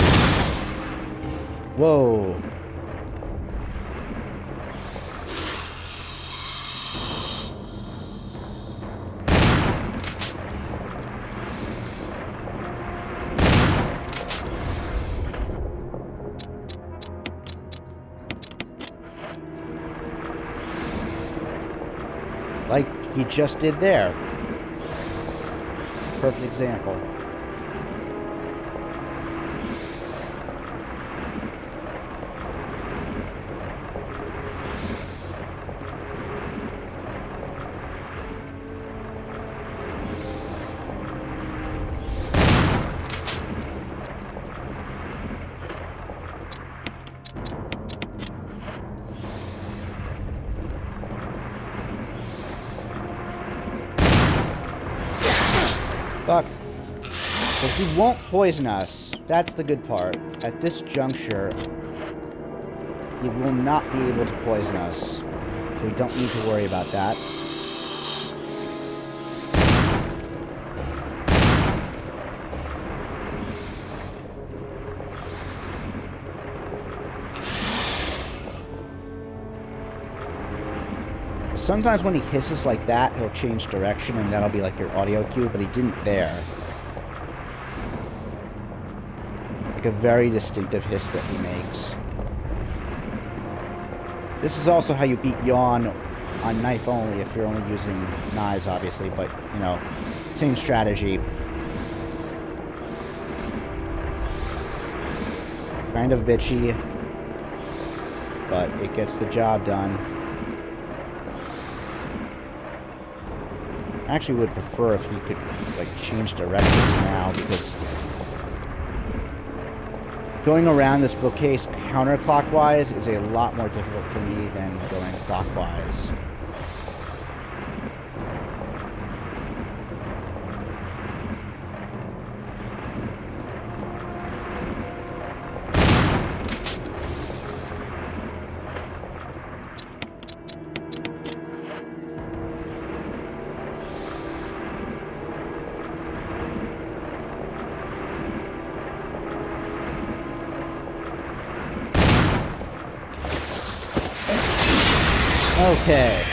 Whoa. Like he just did there. Perfect example. Fuck. But he won't poison us. That's the good part. At this juncture, he will not be able to poison us. So we don't need to worry about that. Sometimes when he hisses like that, he'll change direction and that'll be like your audio cue, but he didn't there. It's like a very distinctive hiss that he makes. This is also how you beat Yawn on knife only if you're only using knives, obviously, but, you know, same strategy. Kind of bitchy, but it gets the job done. I actually would prefer if he could, like, change directions now, because going around this bookcase counterclockwise is a lot more difficult for me than going clockwise. Okay.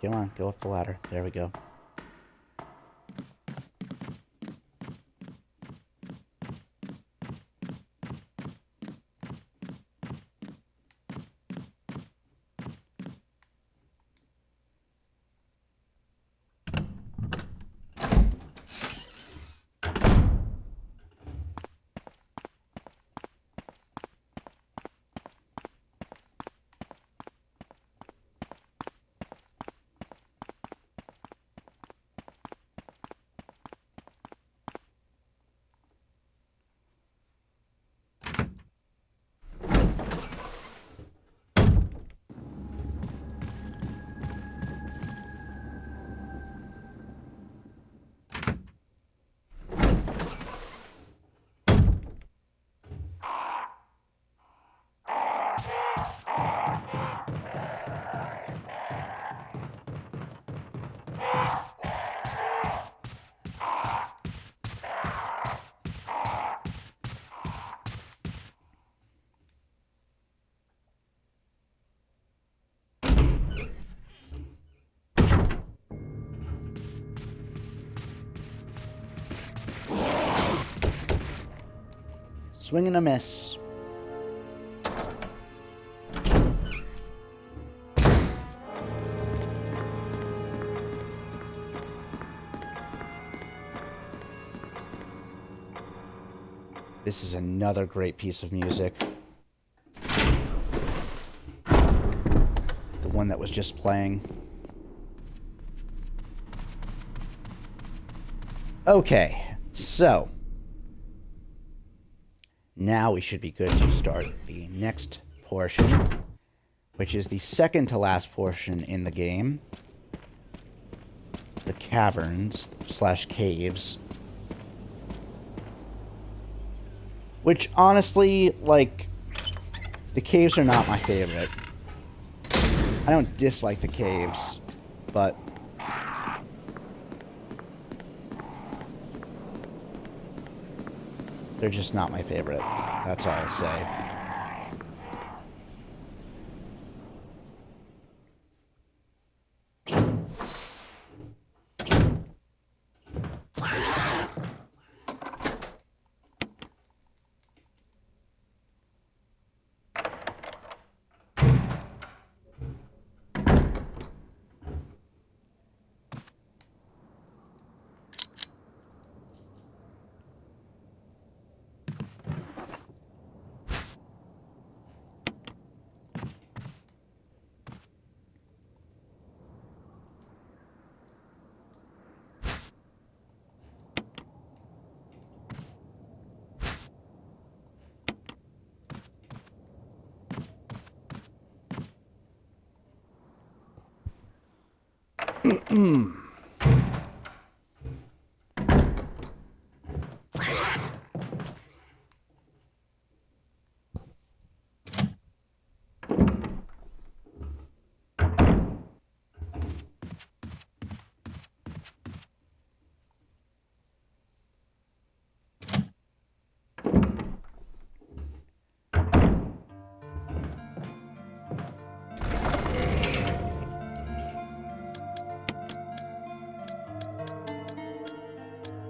Come on, go up the ladder. There we go. Swing and a miss. This is another great piece of music. The one that was just playing. Okay, so now we should be good to start the next portion, which is the second to last portion in the game. The caverns / caves. Which, honestly, like, the caves are not my favorite. I don't dislike the caves, but they're just not my favorite. That's all I'll say.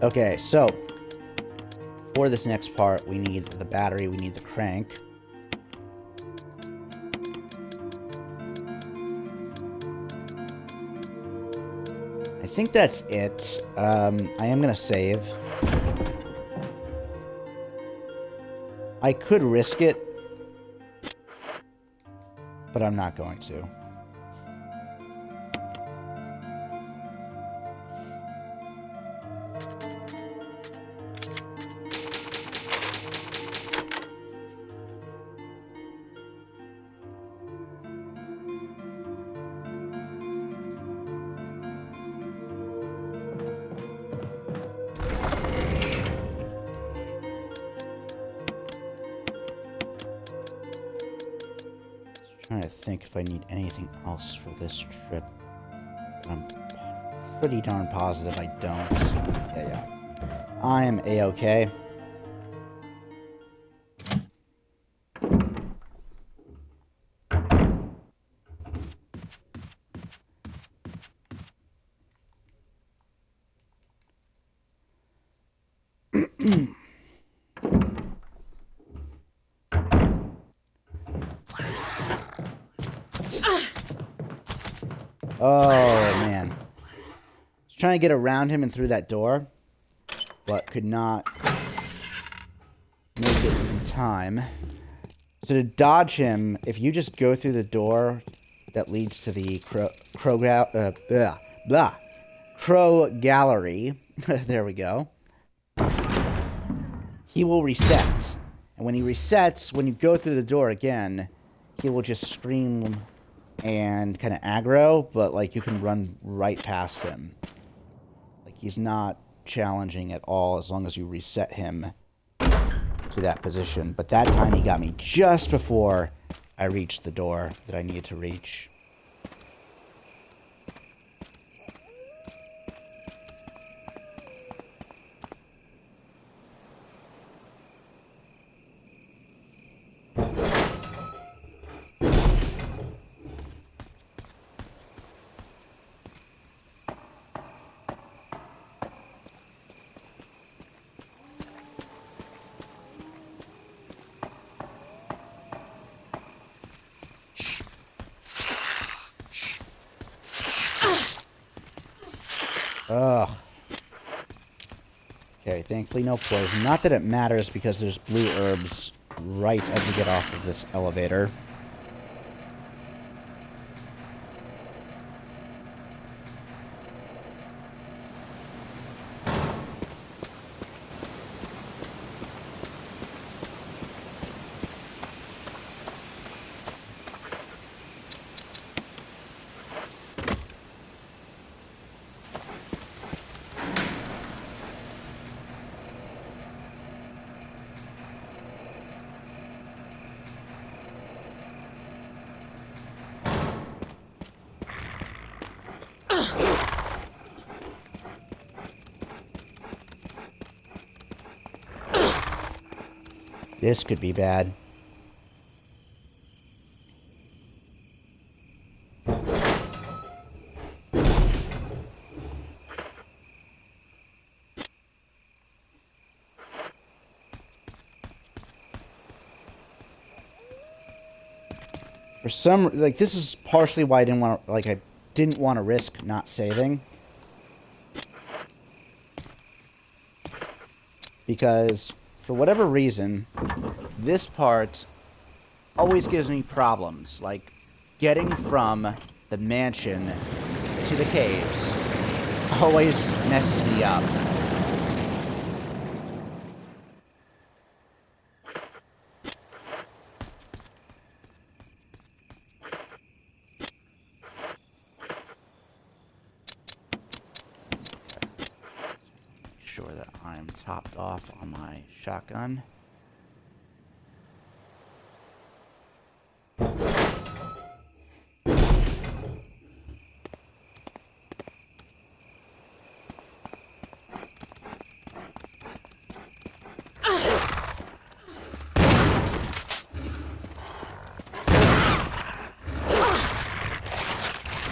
Okay, so for this next part, we need the battery, we need the crank. I think that's it. I am going to save. I could risk it, but I'm not going to. Trying to think if I need anything else for this trip. I'm pretty darn positive I don't. Yeah. I am A-okay. Oh, man. I was trying to get around him and through that door, but could not make it in time. So to dodge him, if you just go through the door that leads to the Crow Gallery, there we go, he will reset. And when he resets, when you go through the door again, he will just scream and kind of aggro, but like you can run right past him. Like he's not challenging at all as long as you reset him to that position. But that time he got me just before I reached the door that I needed to reach. Ugh. Okay, thankfully no poison. Not that it matters because there's blue herbs right as we get off of this elevator. This could be bad. For some, like, this is partially why I didn't want to, like, I didn't want to risk not saving. Because, for whatever reason, this part always gives me problems. Like, getting from the mansion to the caves always messes me up. Sure that I'm topped off on my shotgun.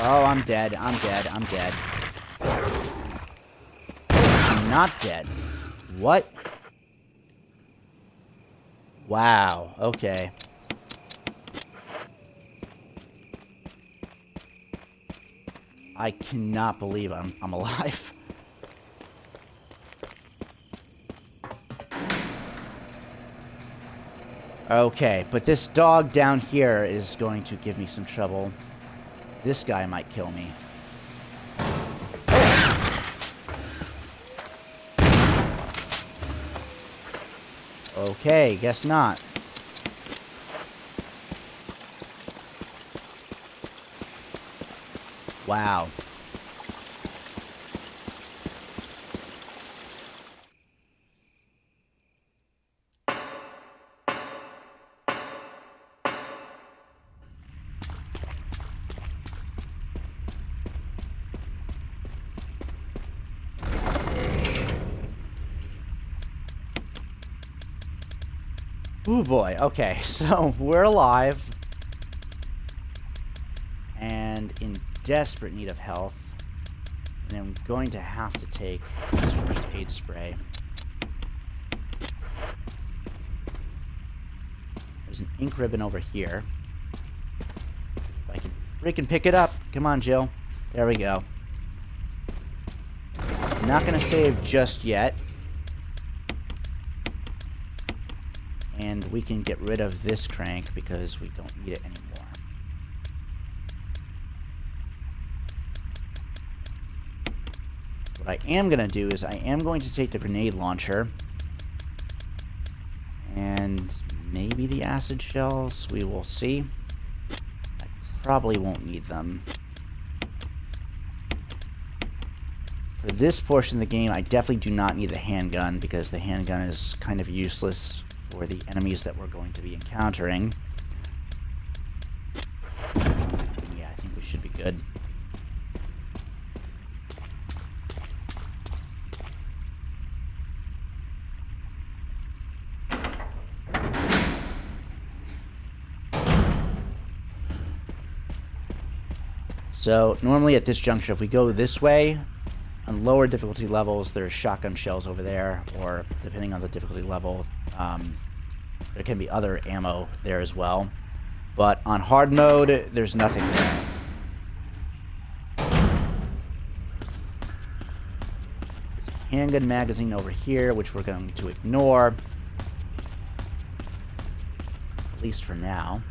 Oh, I'm dead. I'm dead. I'm dead. I'm not dead. What? Wow. Okay. I cannot believe I'm alive. Okay, but this dog down here is going to give me some trouble. This guy might kill me. Okay, guess not. Wow. Ooh boy, okay, so we're alive and in desperate need of health, and I'm going to have to take this first aid spray. There's an ink ribbon over here. If I can freaking pick it up. Come on, Jill. There we go. I'm not going to save just yet. And we can get rid of this crank because we don't need it anymore. What I am going to do is I am going to take the grenade launcher and maybe the acid shells. We will see. I probably won't need them. For this portion of the game, I definitely do not need the handgun because the handgun is kind of useless for the enemies that we're going to be encountering. Yeah, I think we should be good. So, normally at this juncture, if we go this way, on lower difficulty levels, there's shotgun shells over there, or depending on the difficulty level, there can be other ammo there as well. But on hard mode, there's nothing there. There's a handgun magazine over here, which we're going to ignore. At least for now.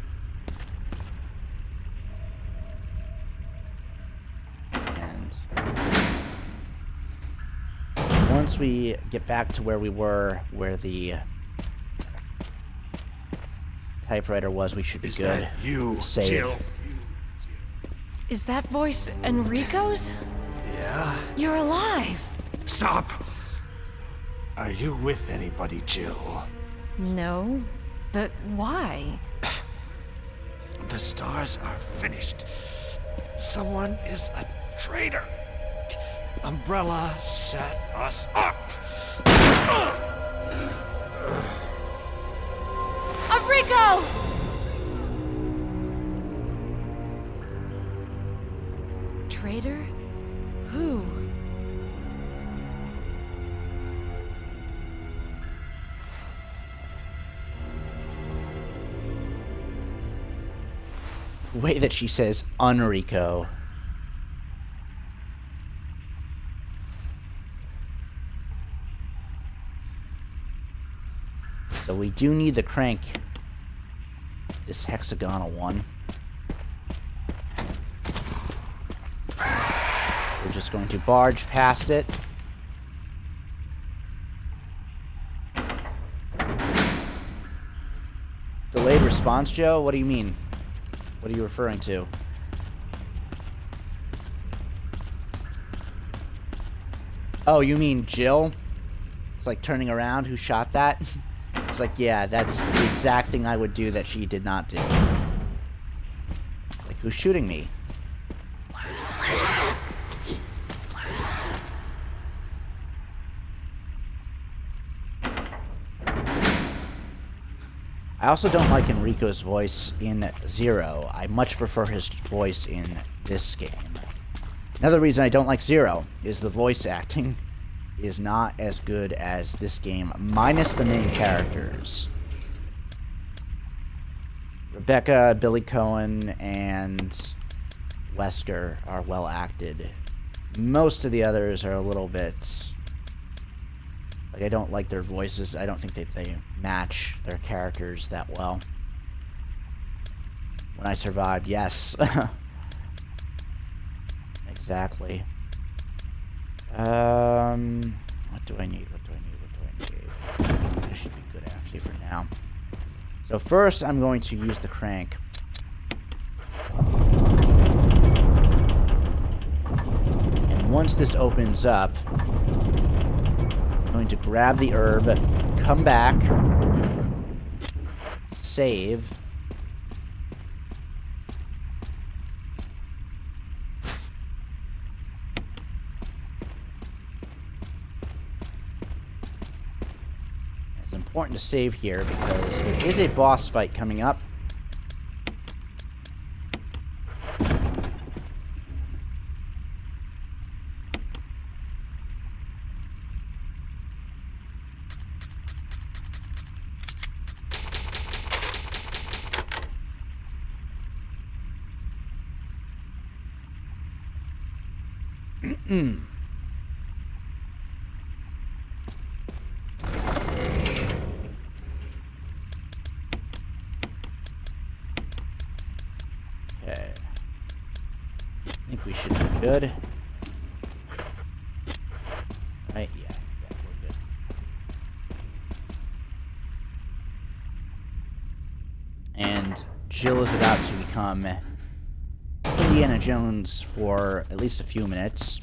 Once we get back to where we were, where the typewriter was, we should be good. You, save. Jill? Is that voice Enrico's? Yeah? You're alive! Stop! Are you with anybody, Jill? No, but why? The stars are finished. Someone is a traitor. Umbrella set us up. Enrico! Traitor? Who? The way that she says Enrico. So we do need the crank, this hexagonal one. We're just going to barge past it. Delayed response, Joe? What do you mean? What are you referring to? Oh, you mean Jill? It's like turning around. Who shot that? It's like, yeah, that's the exact thing I would do that she did not do. Like, who's shooting me? I also don't like Enrico's voice in Zero. I much prefer his voice in this game. Another reason I don't like Zero is the voice acting is not as good as this game, minus the main characters. Rebecca, Billy Cohen, and Wesker are well acted. Most of the others are a little bit... like, I don't like their voices. I don't think that they match their characters that well. When I Survived, yes. Exactly. What do I need? What do I need? This should be good, actually, for now. So first, I'm going to use the crank. And once this opens up, I'm going to grab the herb, come back, save. It's important to save here because there is a boss fight coming up. Okay. I think we should be good. Right, yeah, we're good. And Jill is about to become Indiana Jones for at least a few minutes.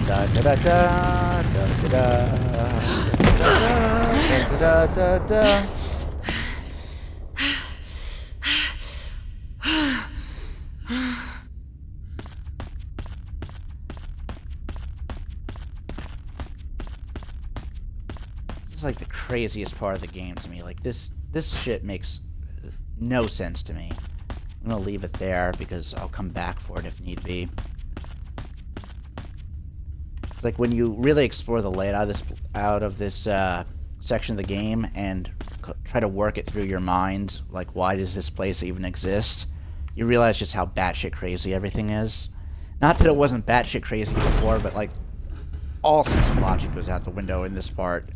Da da da da da da da da da. This is like the craziest part of the game to me. Like this shit makes no sense to me. I'm gonna leave it there because I'll come back for it if need be. It's like when you really explore the layout of this section of the game and try to work it through your mind, like why does this place even exist? You realize just how batshit crazy everything is. Not that it wasn't batshit crazy before, but like all sense of logic goes out the window in this part.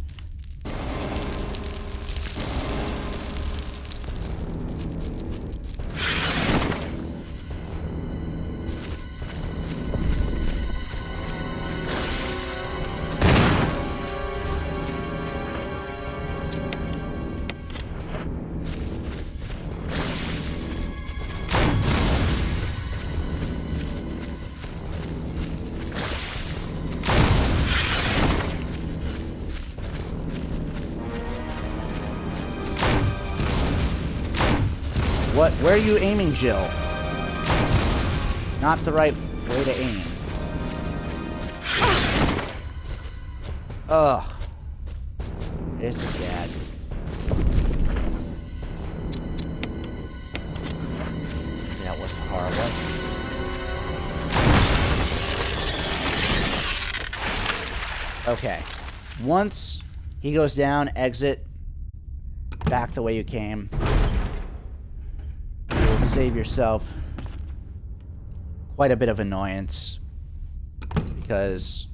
What? Where are you aiming, Jill? Not the right way to aim. Ugh. This is bad. That wasn't horrible. Okay. Once he goes down, exit. Back the way you came. Save yourself quite a bit of annoyance because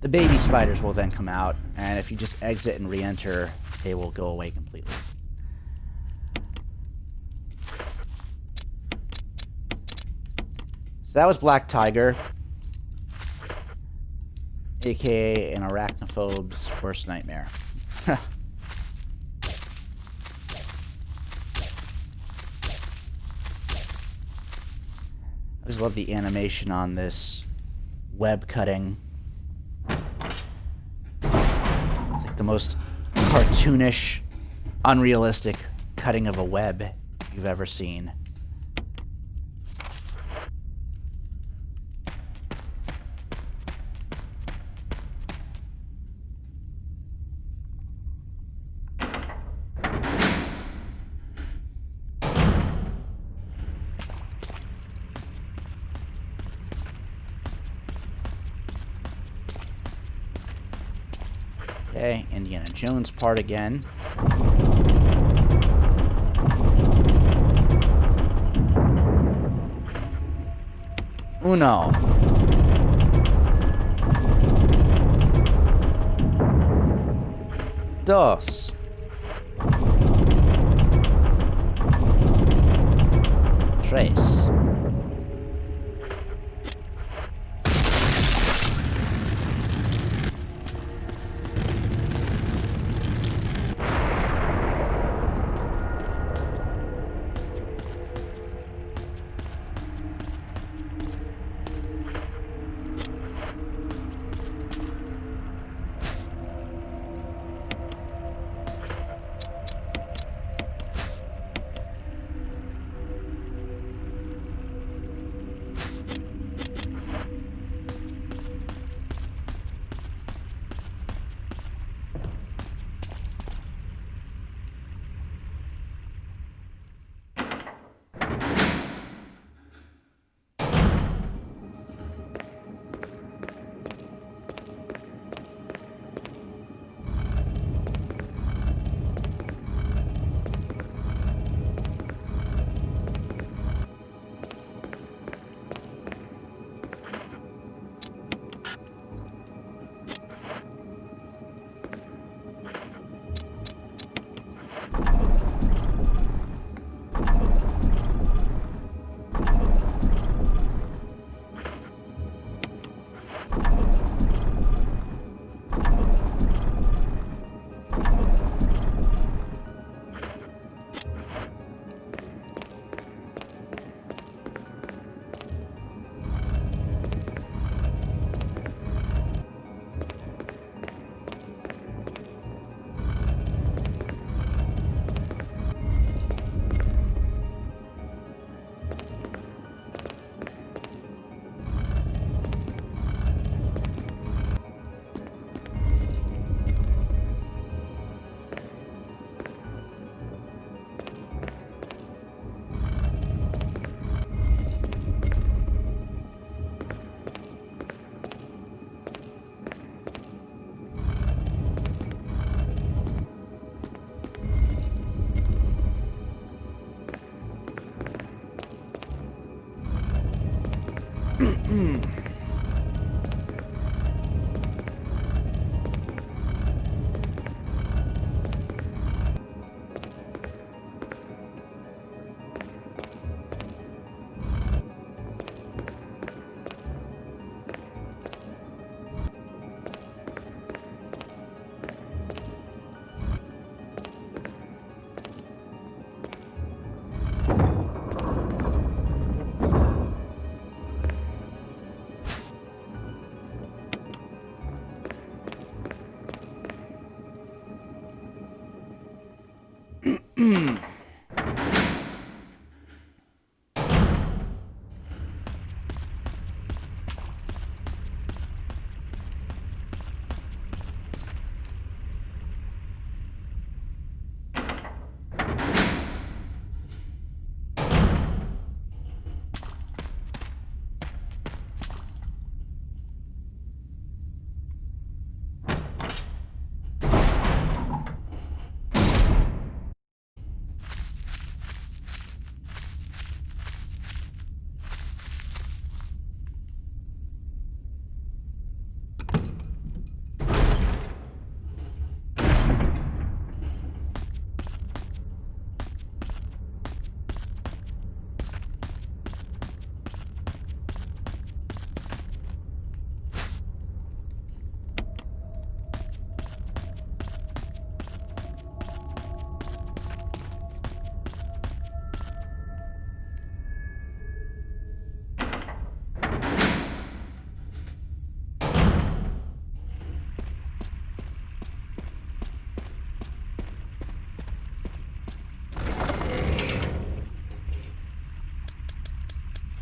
the baby spiders will then come out, and if you just exit and re-enter, they will go away completely. So that was Black Tiger, aka an arachnophobe's worst nightmare. I just love the animation on this web cutting. It's like the most cartoonish, unrealistic cutting of a web you've ever seen. Okay, Indiana Jones part again. Uno. Dos. Tres.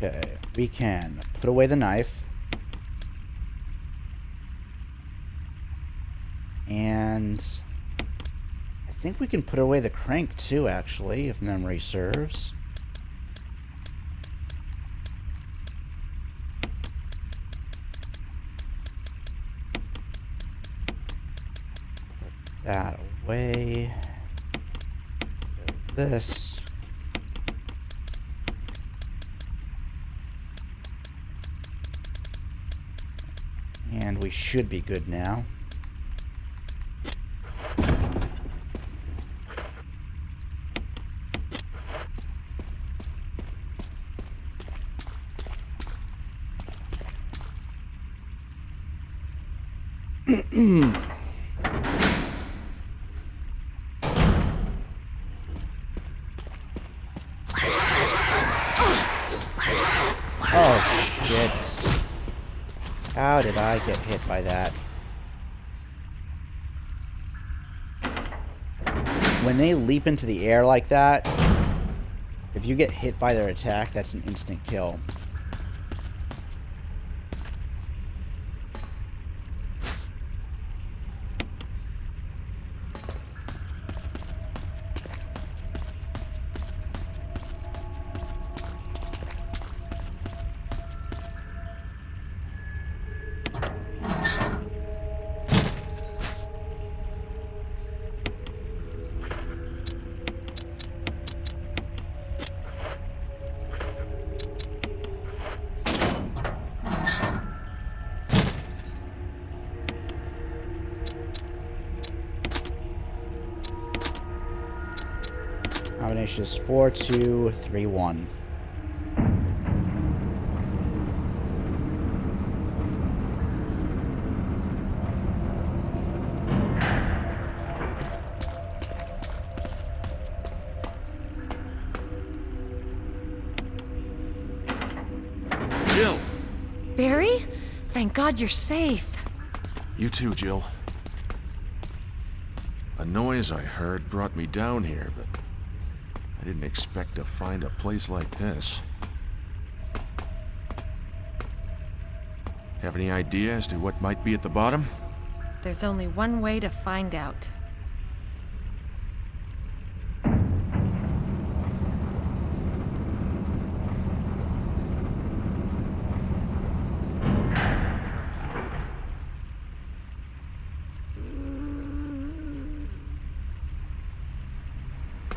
Okay, we can put away the knife. And I think we can put away the crank too, actually, if memory serves. Put that away. This. And we should be good now. Oh, shit. How did I get hit by that? When they leap into the air like that, if you get hit by their attack, that's an instant kill. Combination is 4, 2, 3, 1. Jill! Barry? Thank God you're safe. You too, Jill. A noise I heard brought me down here, but I didn't expect to find a place like this. Have any idea as to what might be at the bottom? There's only one way to find out.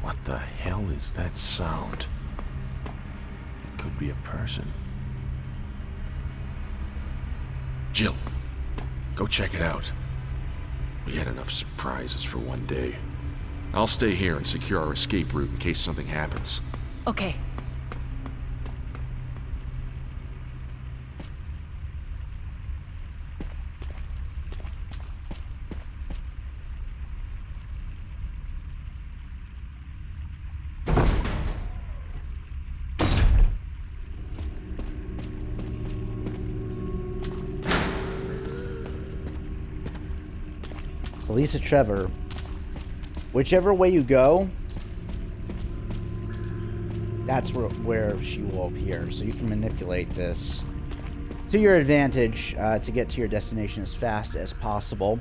What the hell is that sound? It could be a person. Jill, go check it out. We had enough surprises for one day. I'll stay here and secure our escape route in case something happens. Okay. Lisa Trevor, whichever way you go, that's where she will appear. So you can manipulate this to your advantage to get to your destination as fast as possible.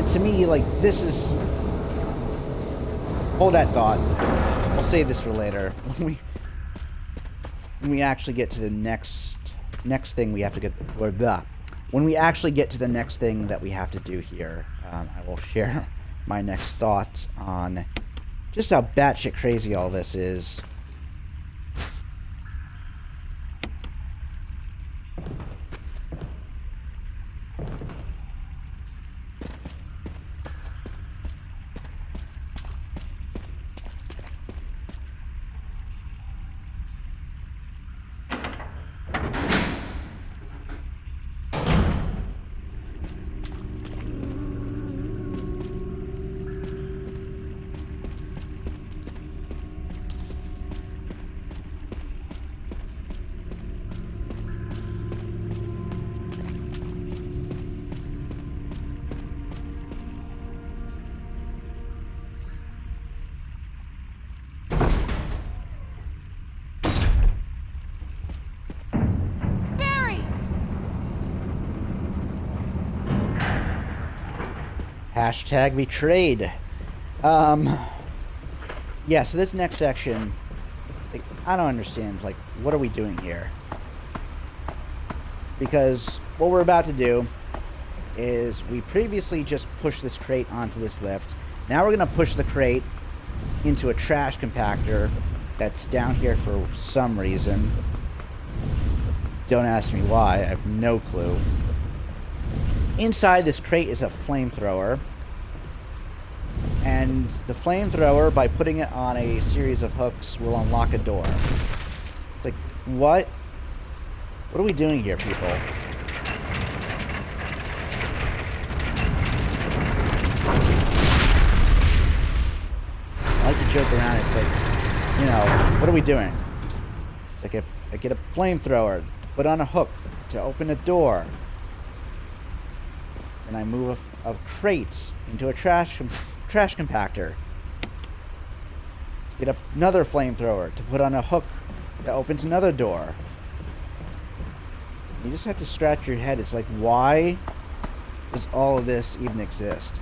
To me, like, this is... Hold that thought. We'll save this for later. When we actually get to the next thing we have to get... Or when we actually get to the next thing that we have to do here, I will share my next thoughts on just how batshit crazy all this is. Hashtag betrayed. Yeah, so this next section, like, I don't understand, like, what are we doing here? Because what we're about to do is we previously just pushed this crate onto this lift. Now we're going to push the crate into a trash compactor that's down here for some reason. Don't ask me why, I have no clue. Inside this crate is a flamethrower. And the flamethrower, by putting it on a series of hooks, will unlock a door. It's like, what? What are we doing here, people? I like to joke around. It's like, you know, what are we doing? It's like I get a flamethrower, put on a hook to open a door. And I move a crate into a trash compactor. Get another flamethrower to put on a hook that opens another door. You just have to scratch your head. It's like, why does all of this even exist?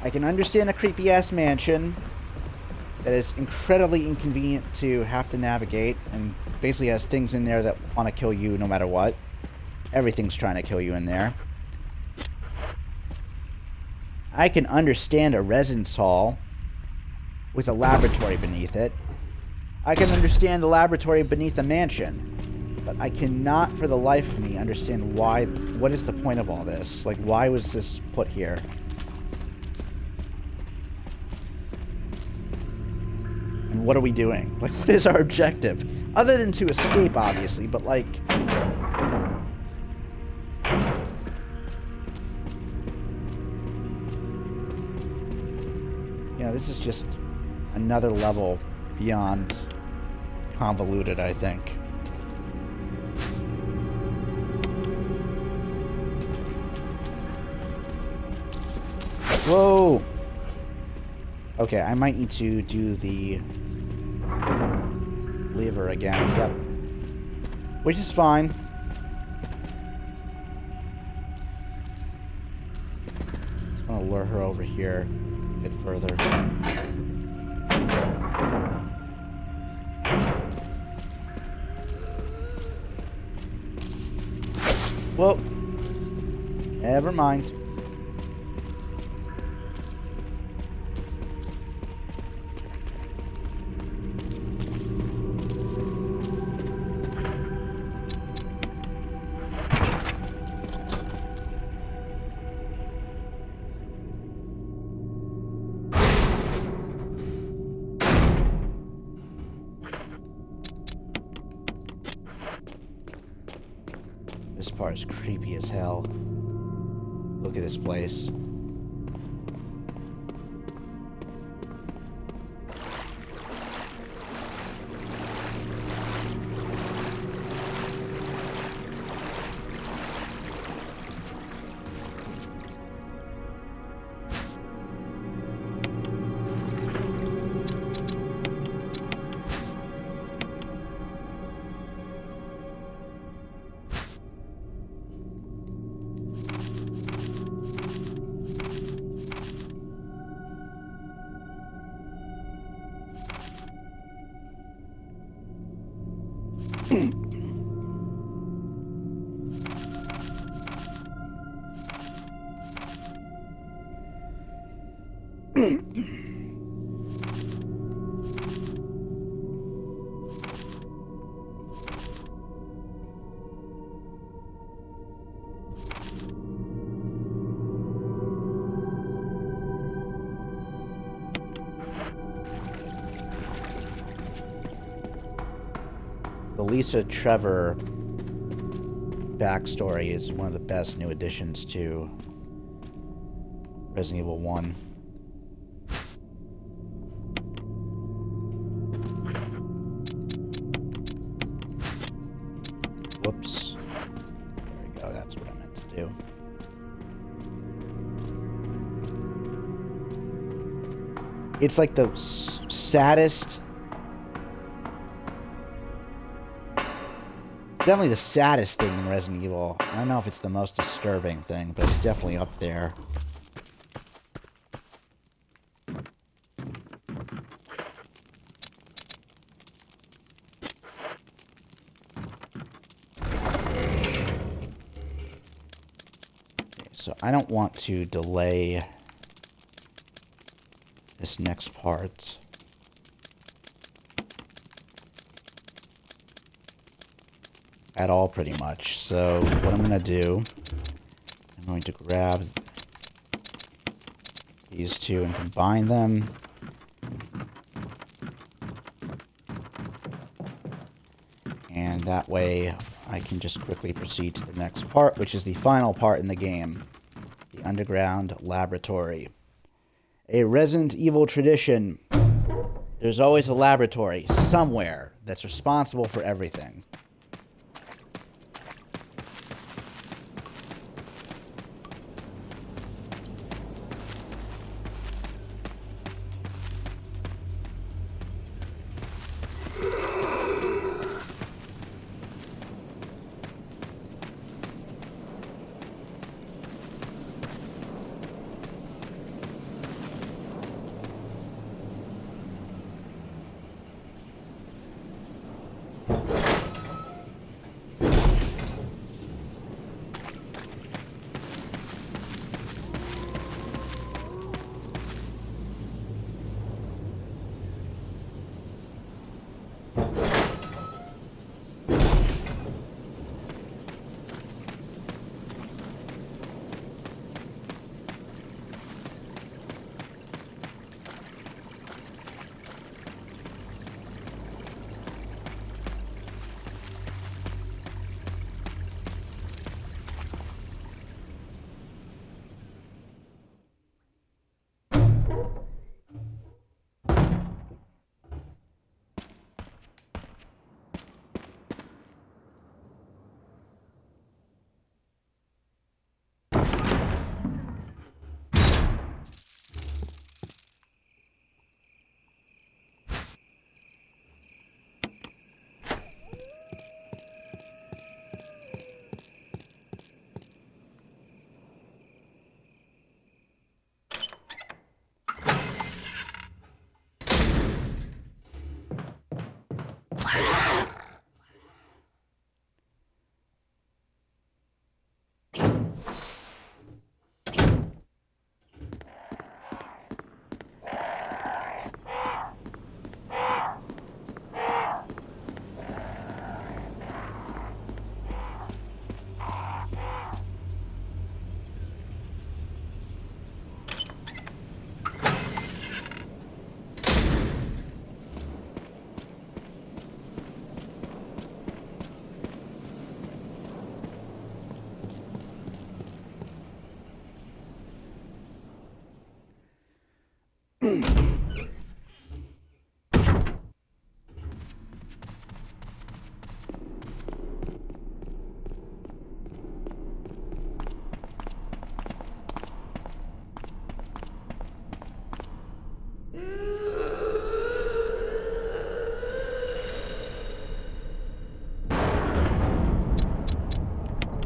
I can understand a creepy ass mansion that is incredibly inconvenient to have to navigate and basically has things in there that want to kill you no matter what. Everything's trying to kill you in there. I can understand a residence hall with a laboratory beneath it. I can understand the laboratory beneath a mansion. But I cannot for the life of me understand what is the point of all this? Like, why was this put here? And what are we doing? Like, what is our objective? Other than to escape, obviously, but like... this is just another level beyond convoluted, I think. Whoa! Okay, I might need to do the lever again. Yep. Which is fine. Just want to lure her over here a bit further. Well, never mind. This part is creepy as hell. Look at this place. The Lisa Trevor backstory is one of the best new additions to Resident Evil 1. Whoops. There we go, that's what I meant to do. It's like the saddest... Definitely the saddest thing in Resident Evil. I don't know if it's the most disturbing thing, but it's definitely up there. Okay, so I don't want to delay this next part. At all, pretty much. So what I'm going to do, I'm going to grab these two and combine them. And that way I can just quickly proceed to the next part, which is the final part in the game. The Underground Laboratory. A Resident Evil tradition. There's always a laboratory somewhere that's responsible for everything.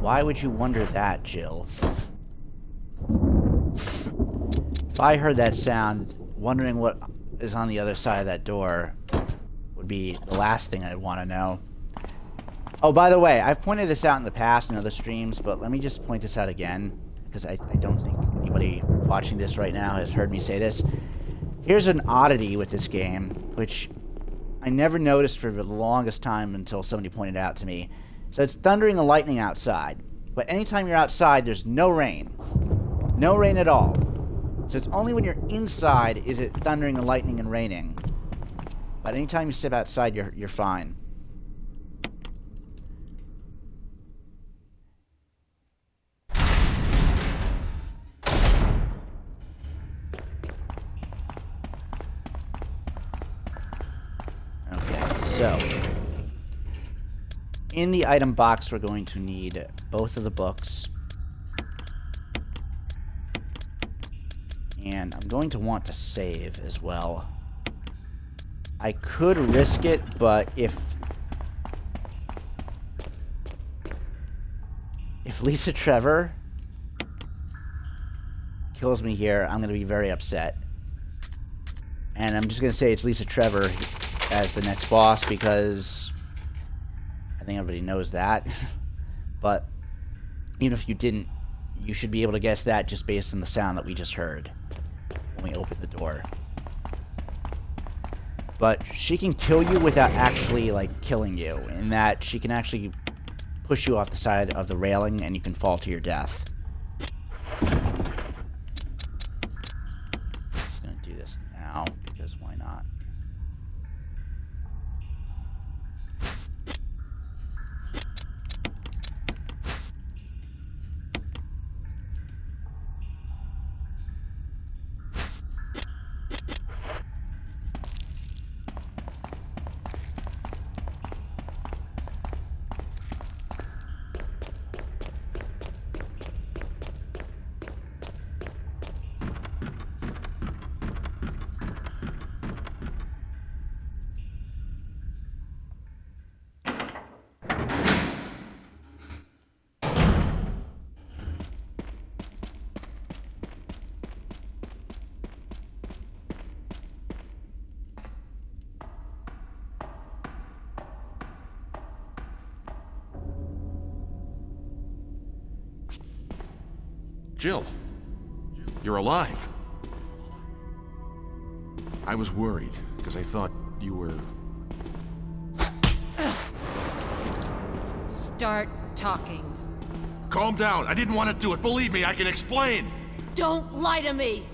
Why would you wonder that, Jill? If I heard that sound, wondering what is on the other side of that door would be the last thing I'd want to know. Oh, by the way, I've pointed this out in the past in other streams, but let me just point this out again, because I don't think anybody watching this right now has heard me say this. Here's an oddity with this game, which I never noticed for the longest time until somebody pointed it out to me. So it's thundering and lightning outside, but anytime you're outside, there's no rain. No rain at all. So it's only when you're inside is it thundering and lightning and raining. But anytime you step outside, you're fine. Okay, so in the item box, we're going to need both of the books. And I'm going to want to save as well. I could risk it, but if Lisa Trevor kills me here, I'm going to be very upset. And I'm just going to say it's Lisa Trevor as the next boss because I think everybody knows that. But even if you didn't, you should be able to guess that just based on the sound that we just heard when we opened the door. But she can kill you without actually, like, killing you, in that she can actually push you off the side of the railing and you can fall to your death. Just gonna do this now, because why not? Jill, you're alive. I was worried, because I thought you were... Start talking. Calm down. I didn't want to do it. Believe me, I can explain. Don't lie to me!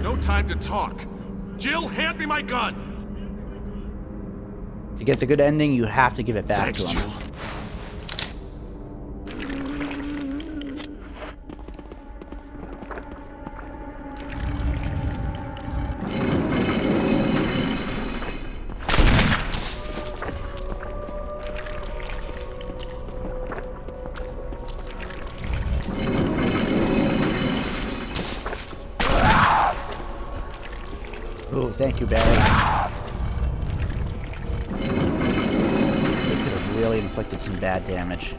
No time to talk. Jill, hand me my gun. To get the good ending, you have to give it back Thanks, to him. Jill. Ooh, thank you, Barry. They could have really inflicted some bad damage.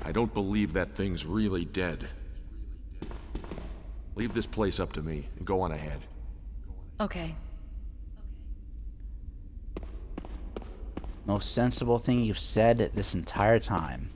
I don't believe that thing's really dead. Leave this place up to me and go on ahead. Okay. Most sensible thing you've said this entire time.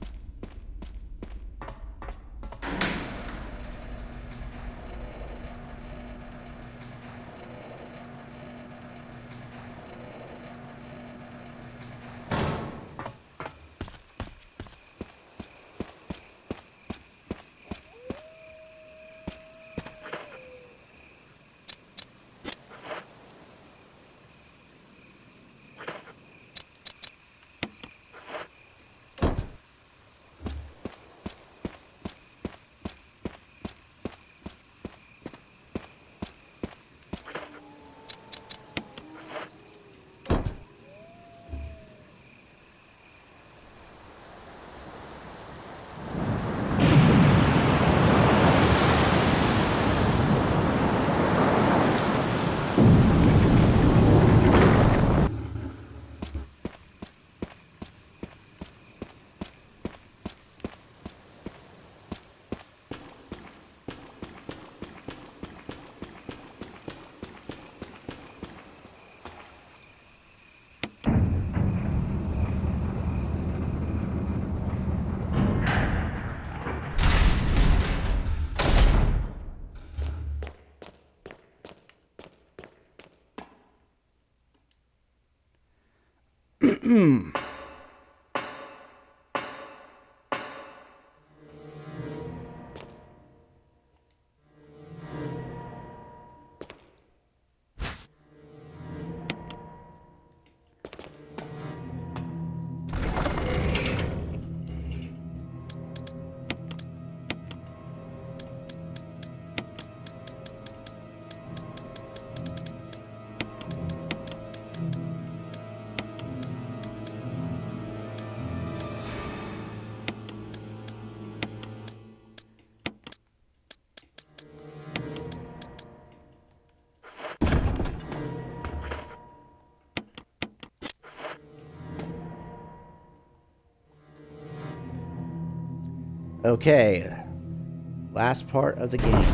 Okay, last part of the game.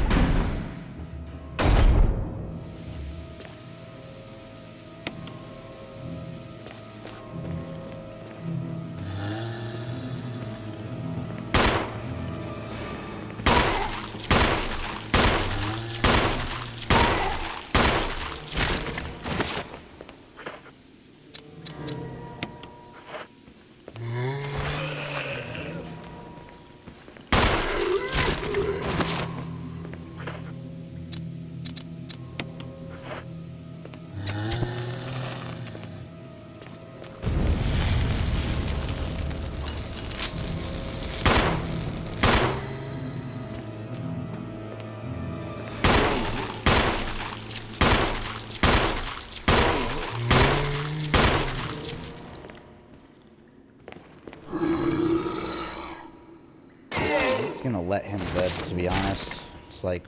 Gonna let him live, to be honest. It's like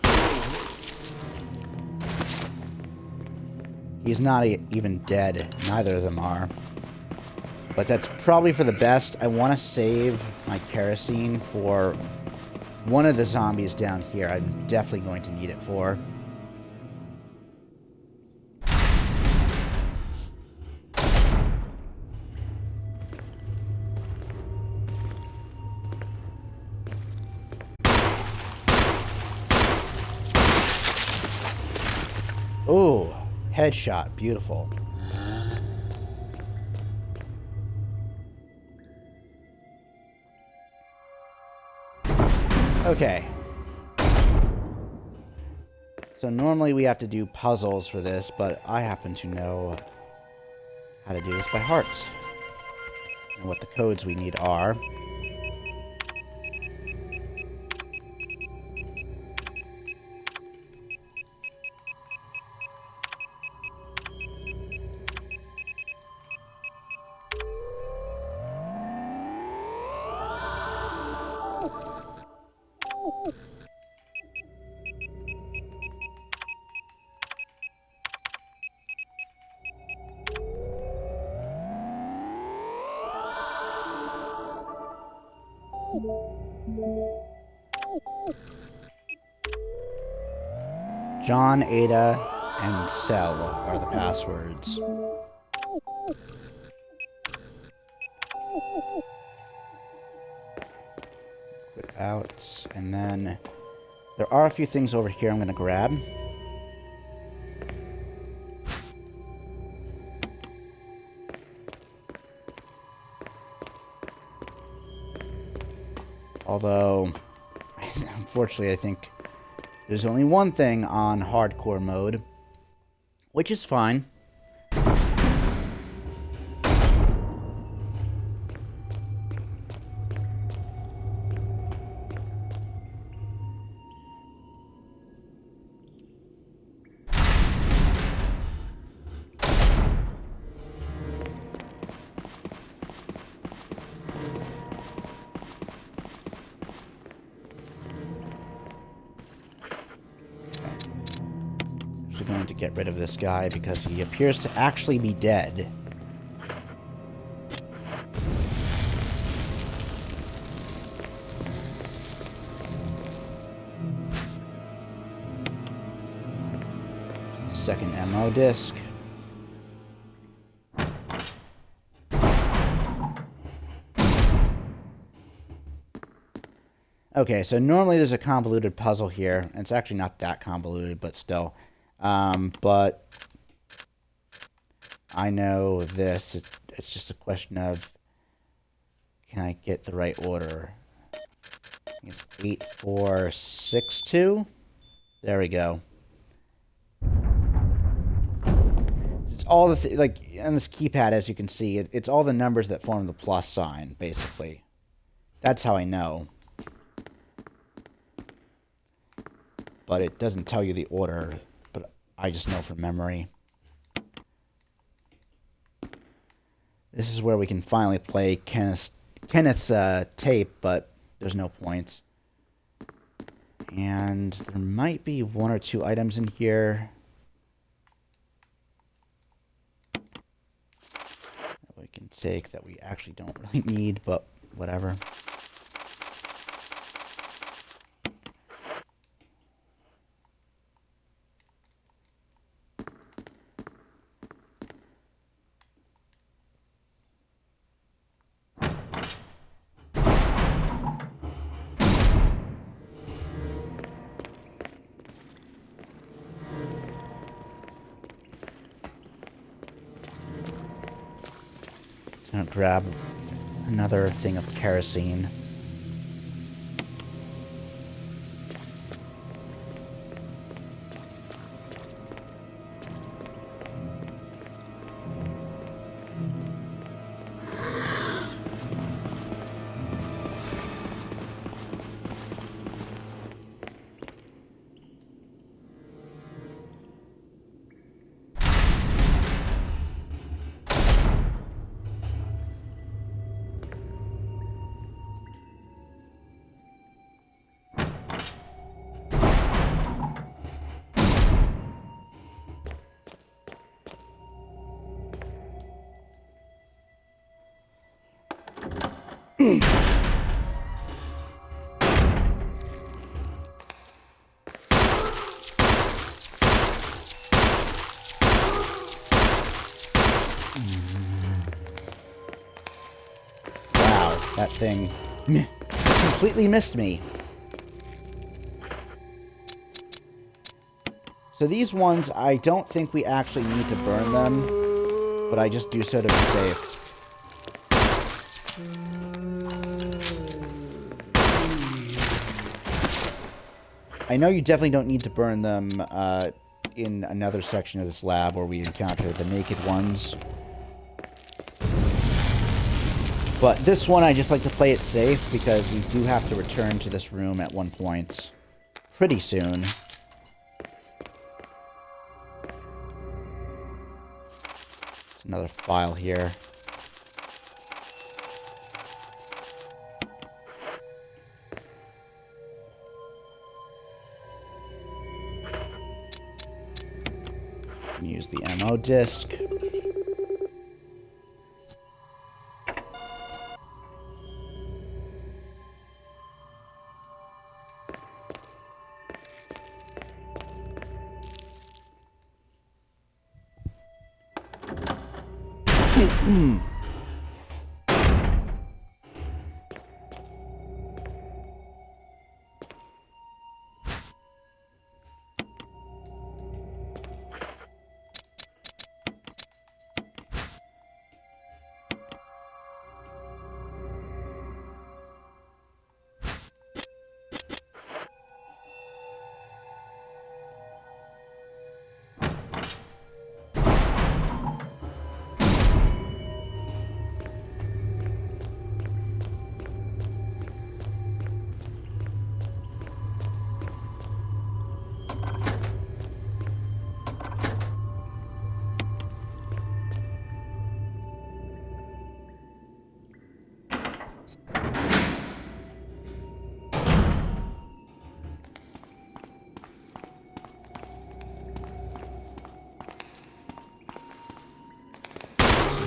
he's not even dead. Neither of them are. But that's probably for the best. I want to save my kerosene for one of the zombies down here. I'm definitely going to need it for. Ooh, headshot. Beautiful. Okay. So normally we have to do puzzles for this, but I happen to know how to do this by heart. And what the codes we need are. John, Ada, and Cell are the passwords. Quit out, and then there are a few things over here I'm going to grab. Although, unfortunately, I think there's only one thing on hardcore mode, which is fine. Going to get rid of this guy because he appears to actually be dead. Second ammo disc. Okay, so normally there's a convoluted puzzle here. It's actually not that convoluted, but still. But I know this. It's just a question of, can I get the right order? I think it's 8462. There we go. It's all the like on this keypad, as you can see, it's all the numbers that form the plus sign, basically. That's how I know. But it doesn't tell you the order, but I just know from memory. This is where we can finally play Kenneth's tape, but there's no points. And there might be one or two items in here that we can take that we actually don't really need, but whatever. Gonna grab another thing of kerosene. Wow, that thing completely missed me. So these ones, I don't think we actually need to burn them, but I just do so to be safe. I know you definitely don't need to burn them in another section of this lab where we encounter the naked ones. But this one, I just like to play it safe because we do have to return to this room at one point pretty soon. There's another file here. Use the ammo disc.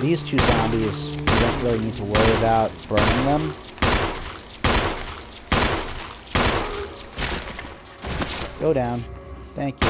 These two zombies, you don't really need to worry about burning them. Go down. Thank you.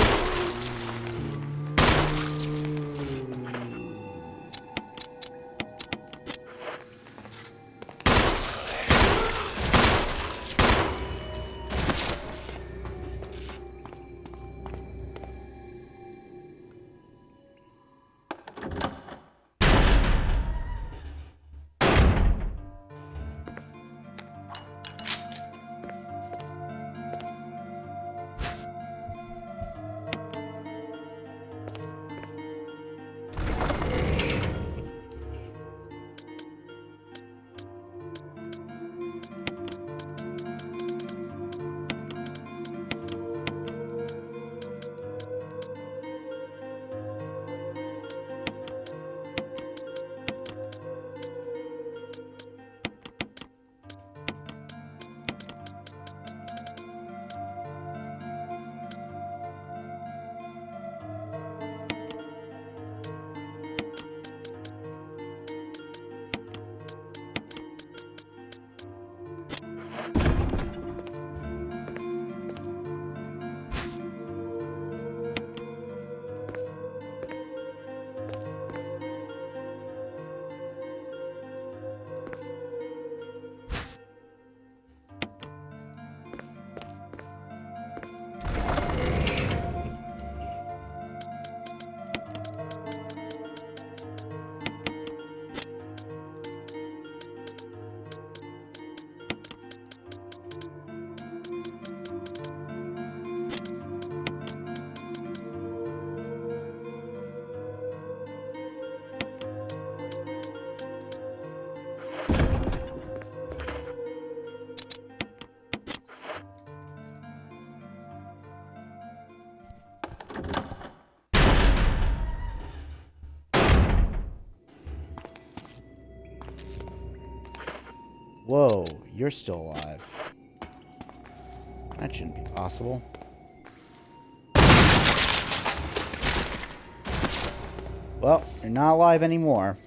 Whoa, you're still alive. That shouldn't be possible. Well, you're not alive anymore.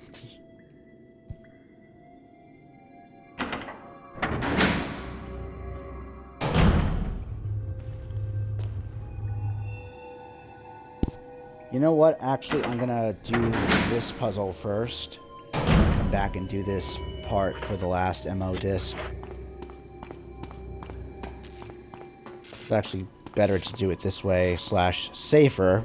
You know what? Actually, I'm gonna do this puzzle first. And then come back and do this part for the last MO disc. It's actually better to do it this way / safer.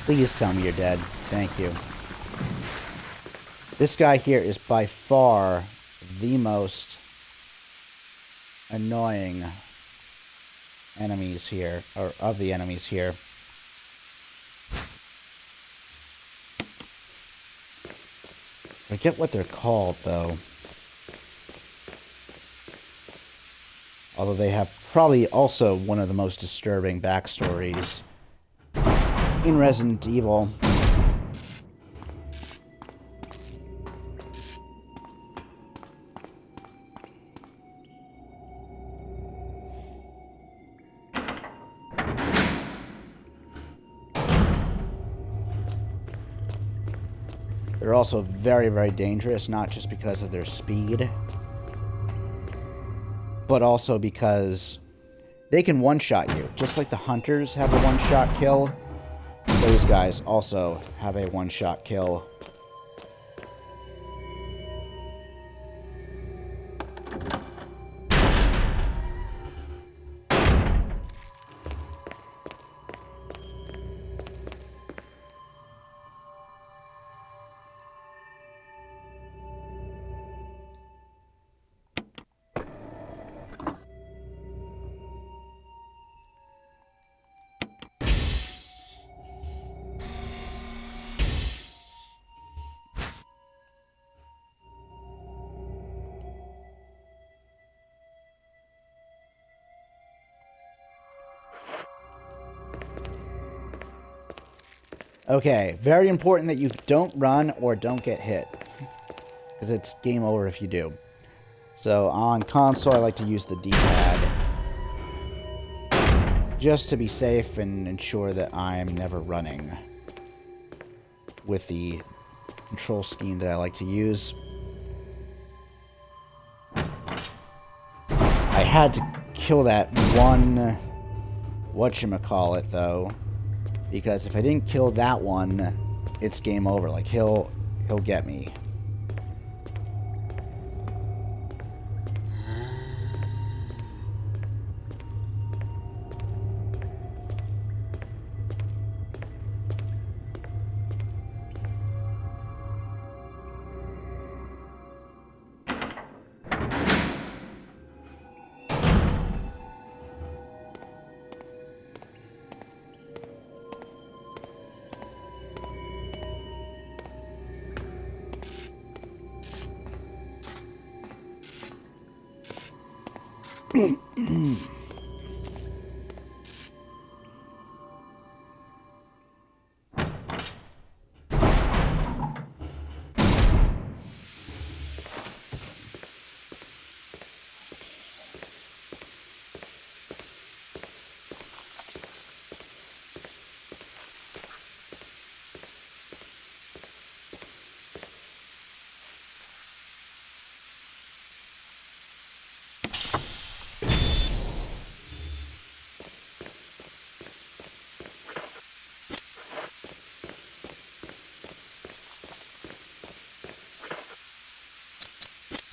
Please tell me you're dead. Thank you. This guy here is by far the most annoying enemies here, or of the enemies here. I forget what they're called, though. Although they have probably also one of the most disturbing backstories in Resident Evil. They're also very, very dangerous, not just because of their speed, but also because they can one-shot you. Just like the hunters have a one-shot kill, those guys also have a one-shot kill. Okay, very important that you don't run or don't get hit, because it's game over if you do. So on console, I like to use the D-pad just to be safe and ensure that I'm never running with the control scheme that I like to use. I had to kill that one whatchamacallit, though. Because if I didn't kill that one, it's game over. Like, he'll get me.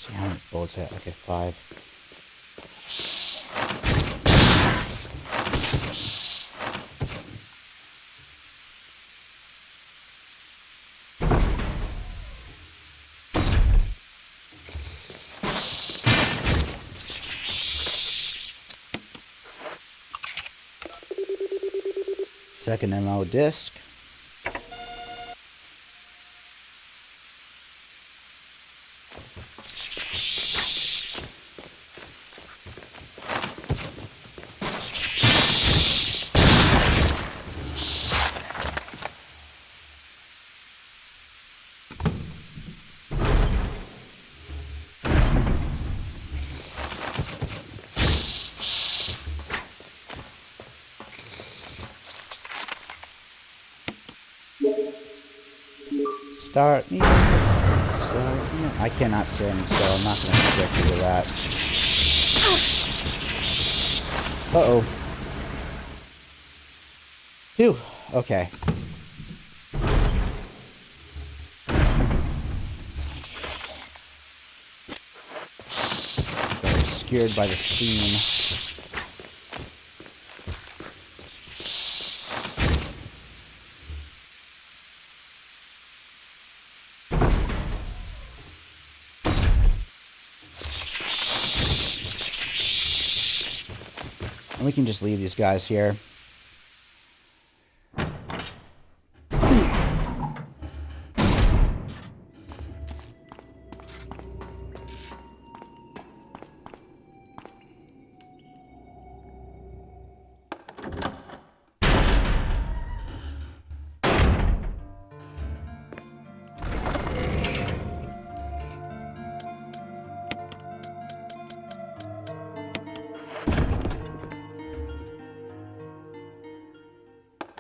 See how many bullets hit? Okay, 5. Second MO disc. Start me. I cannot sing, so I'm not going to subject you to that. Uh-oh. Phew. Okay. Got obscured by the steam. And we can just leave these guys here.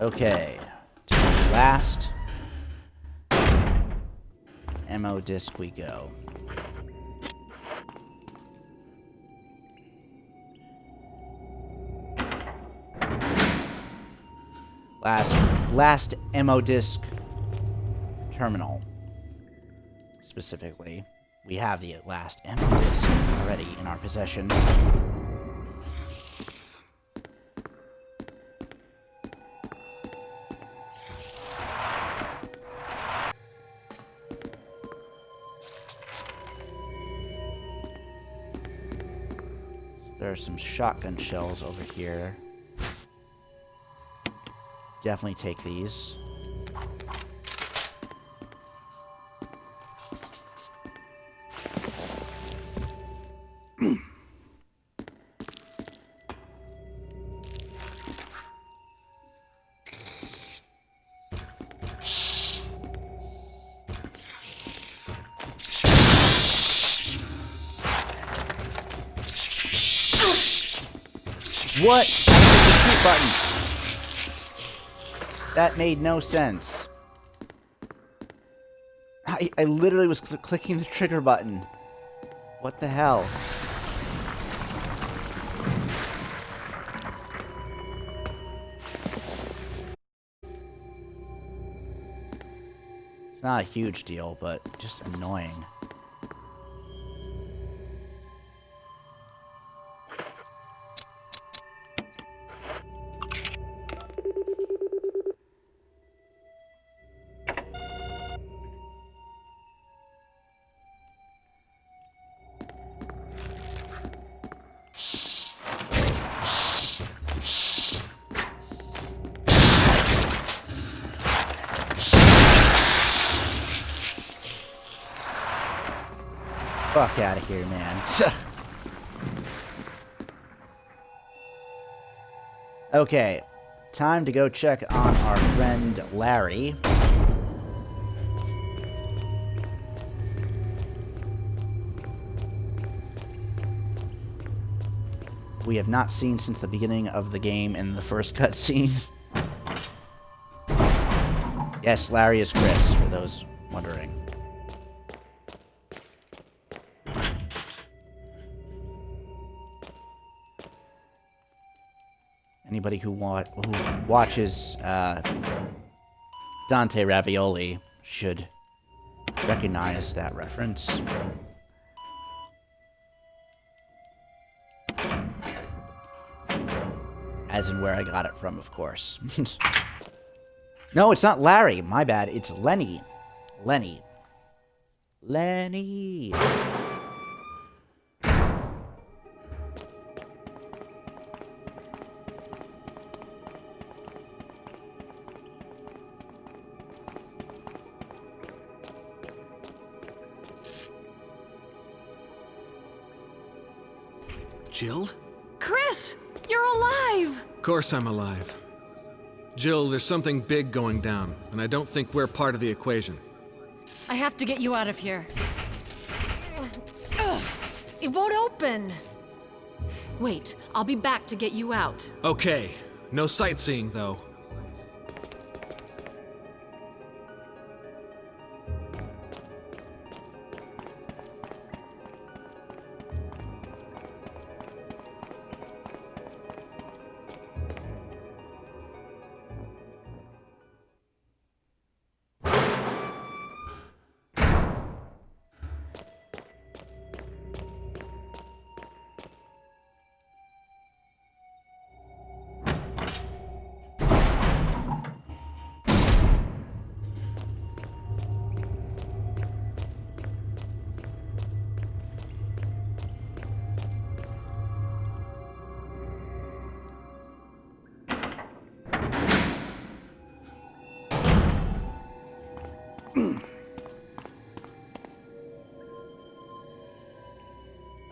Okay, to the last MO disc we go. Last MO disc terminal. Specifically, we have the last MO disc already in our possession. There are some shotgun shells over here. Definitely take these. What? I hit the shoot button. That made no sense. I literally was clicking the trigger button. What the hell? It's not a huge deal, but just annoying. Fuck out of here, man. Okay, time to go check on our friend Larry. We have not seen since the beginning of the game in the first cutscene. Yes, Larry is Chris, for those wondering. Anybody who watches Dante Ravioli should recognize that reference. As in where I got it from, of course. No, it's not Larry. My bad. It's Lenny. Lenny. Lenny. Jill? Chris! You're alive! Of course I'm alive. Jill, there's something big going down, and I don't think we're part of the equation. I have to get you out of here. Ugh, it won't open. Wait, I'll be back to get you out. Okay, no sightseeing, though.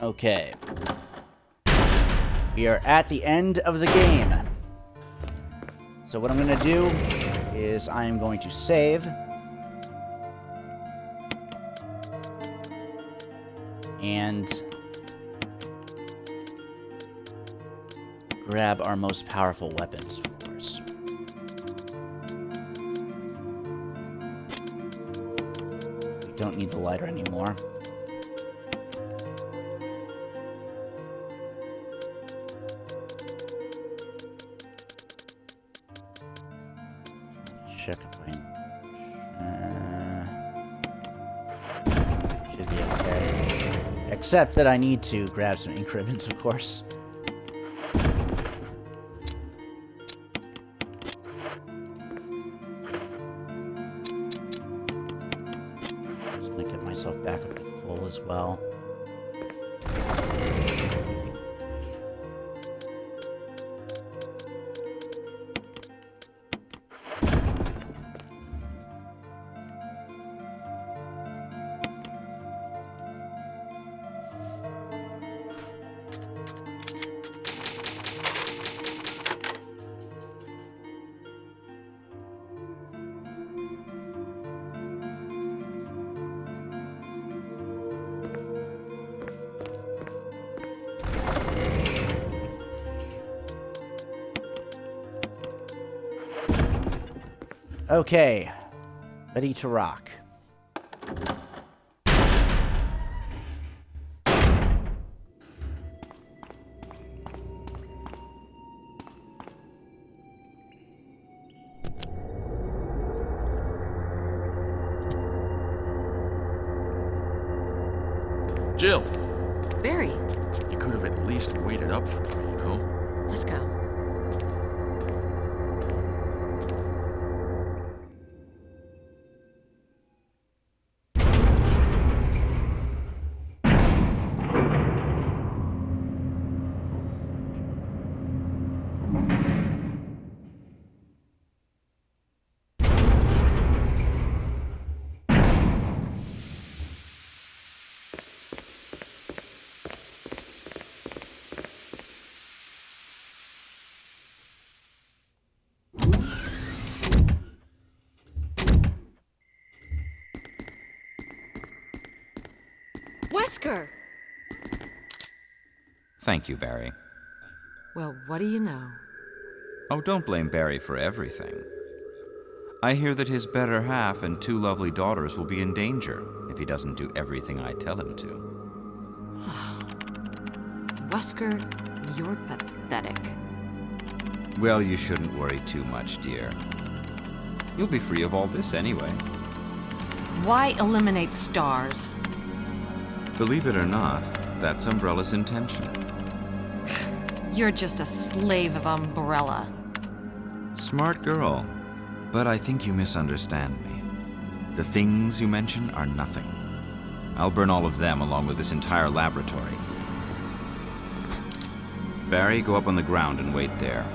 Okay. We are at the end of the game. So what I'm going to do is I am going to save. And grab our most powerful weapons, of course. We don't need the lighter anymore. Check if I should be okay. Except that I need to grab some ink ribbons, of course. Just gonna get myself back up to full as well. Okay, ready to rock. Jill, Barry, you could have at least waited up for me, you know? let's go. Wesker! Thank you, Barry. Well, what do you know? Oh, don't blame Barry for everything. I hear that his better half and 2 lovely daughters will be in danger if he doesn't do everything I tell him to. Wesker, you're pathetic. Well, you shouldn't worry too much, dear. You'll be free of all this anyway. Why eliminate stars? Believe it or not, that's Umbrella's intention. You're just a slave of Umbrella. Smart girl. But I think you misunderstand me. The things you mention are nothing. I'll burn all of them along with this entire laboratory. Barry, go up on the ground and wait there.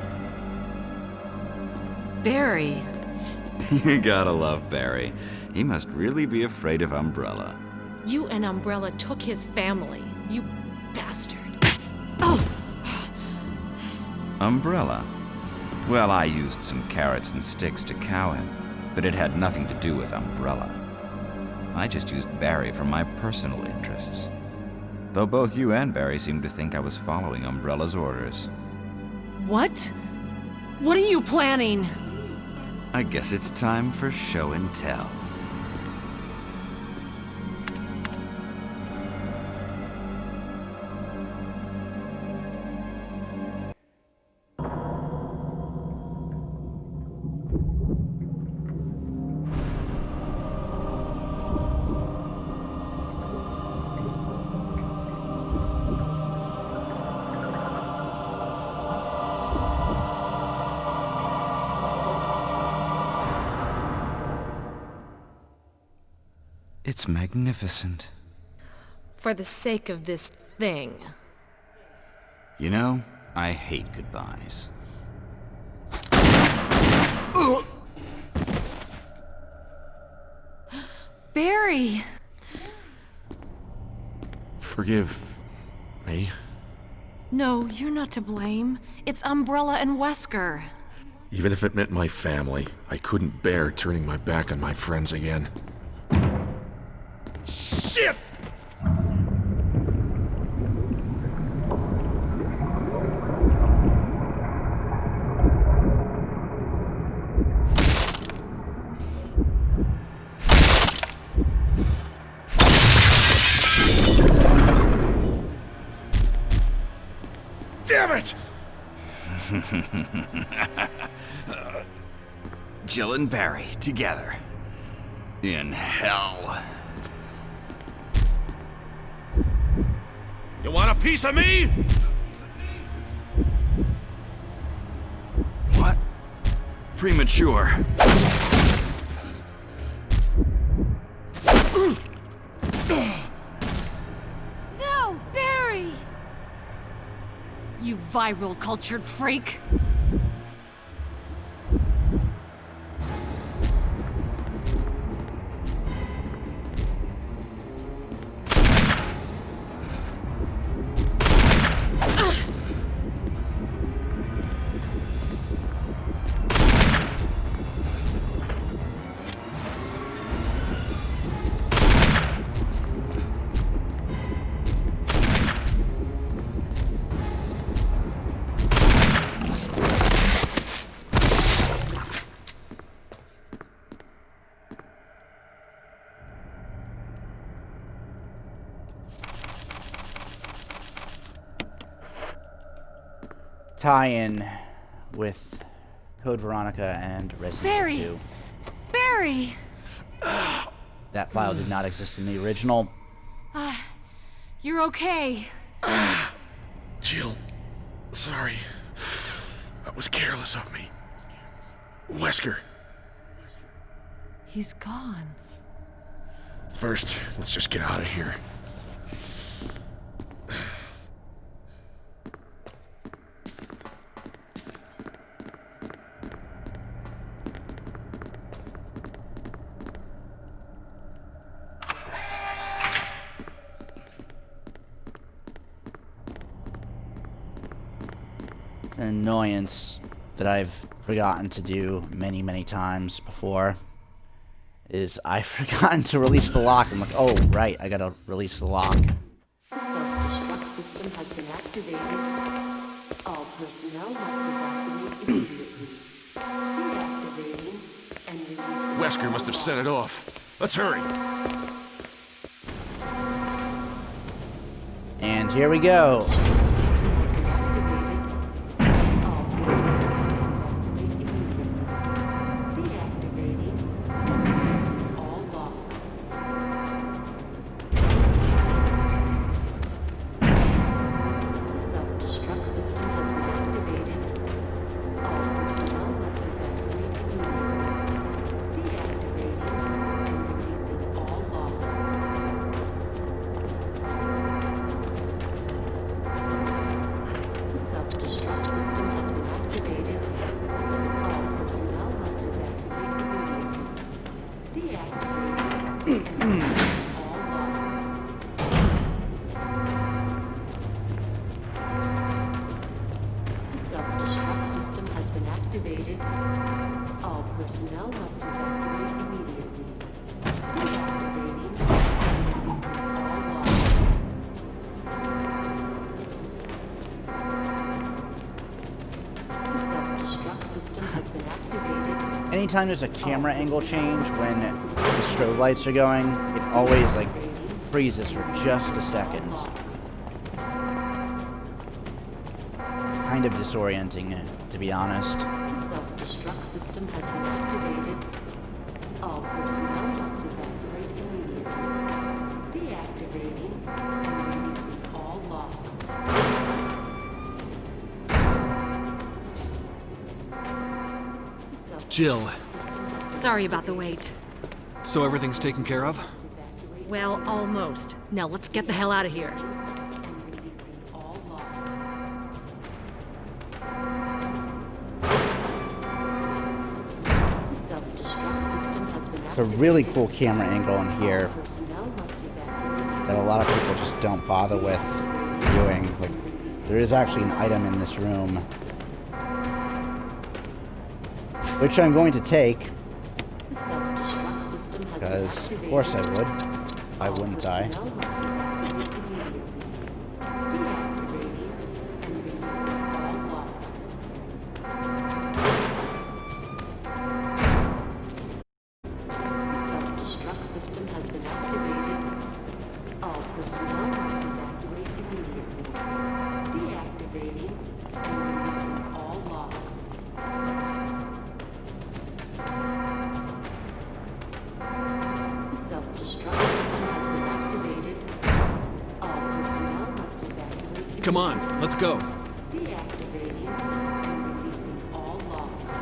Barry. You gotta love Barry. He must really be afraid of Umbrella. You and Umbrella took his family, you bastard. Oh! Umbrella? Well, I used some carrots and sticks to cow him, but it had nothing to do with Umbrella. I just used Barry for my personal interests. Though both you and Barry seem to think I was following Umbrella's orders. What? What are you planning? I guess it's time for show and tell. It's magnificent. For the sake of this thing. You know, I hate goodbyes. Barry! Forgive me. No, you're not to blame. It's Umbrella and Wesker. Even if it meant my family, I couldn't bear turning my back on my friends again. Shit! Damn it! Jill and Barry together. In hell. You want a piece of me? What? Premature. No, Barry! You viral cultured freak! Tie-in with Code Veronica and Resident Evil 2. Barry! That file did not exist in the original. You're okay. Jill, sorry. That was careless of me. Wesker. He's gone. First, let's just get out of here. It's an annoyance that I've forgotten to do many, many times before. Is I've forgotten to release the lock. I'm like, oh, right, I gotta release the lock. Self-destruct system has been activated. All personnel must evacuate immediately. Deactivating and releasing... Wesker must have set it off. Let's hurry. And here we go. activated. All personnel must evacuate immediately. Deactivating and releasing all logs. The self-destruct system has been activated. Anytime there's a camera angle change when the strobe lights are going, it always like freezes for just a second. Kind of disorienting, to be honest. The self-destruct system has been activated. All personnel must evacuate immediately. Deactivating and releasing all logs. Jill, Sorry about the wait. so everything's taken care of? Well, almost. Now let's get the hell out of here. And releasing all logs. The self-destruct system has been It's a activated. really cool camera angle in here Personnel must evacuate that a lot of people just don't bother with viewing. Like, there is actually an item in this room, which I'm going to take, The self-destruct system has been because of activated. course I would. Why wouldn't I? Personnel must evacuate immediately. Deactivating and releasing all logs. The self-destruct system has been activated. All personnel must evacuate immediately. Deactivating and releasing all logs. The self-destruct system has been activated. All personnel must evacuate. Come on, let's go. Deactivating and releasing all logs.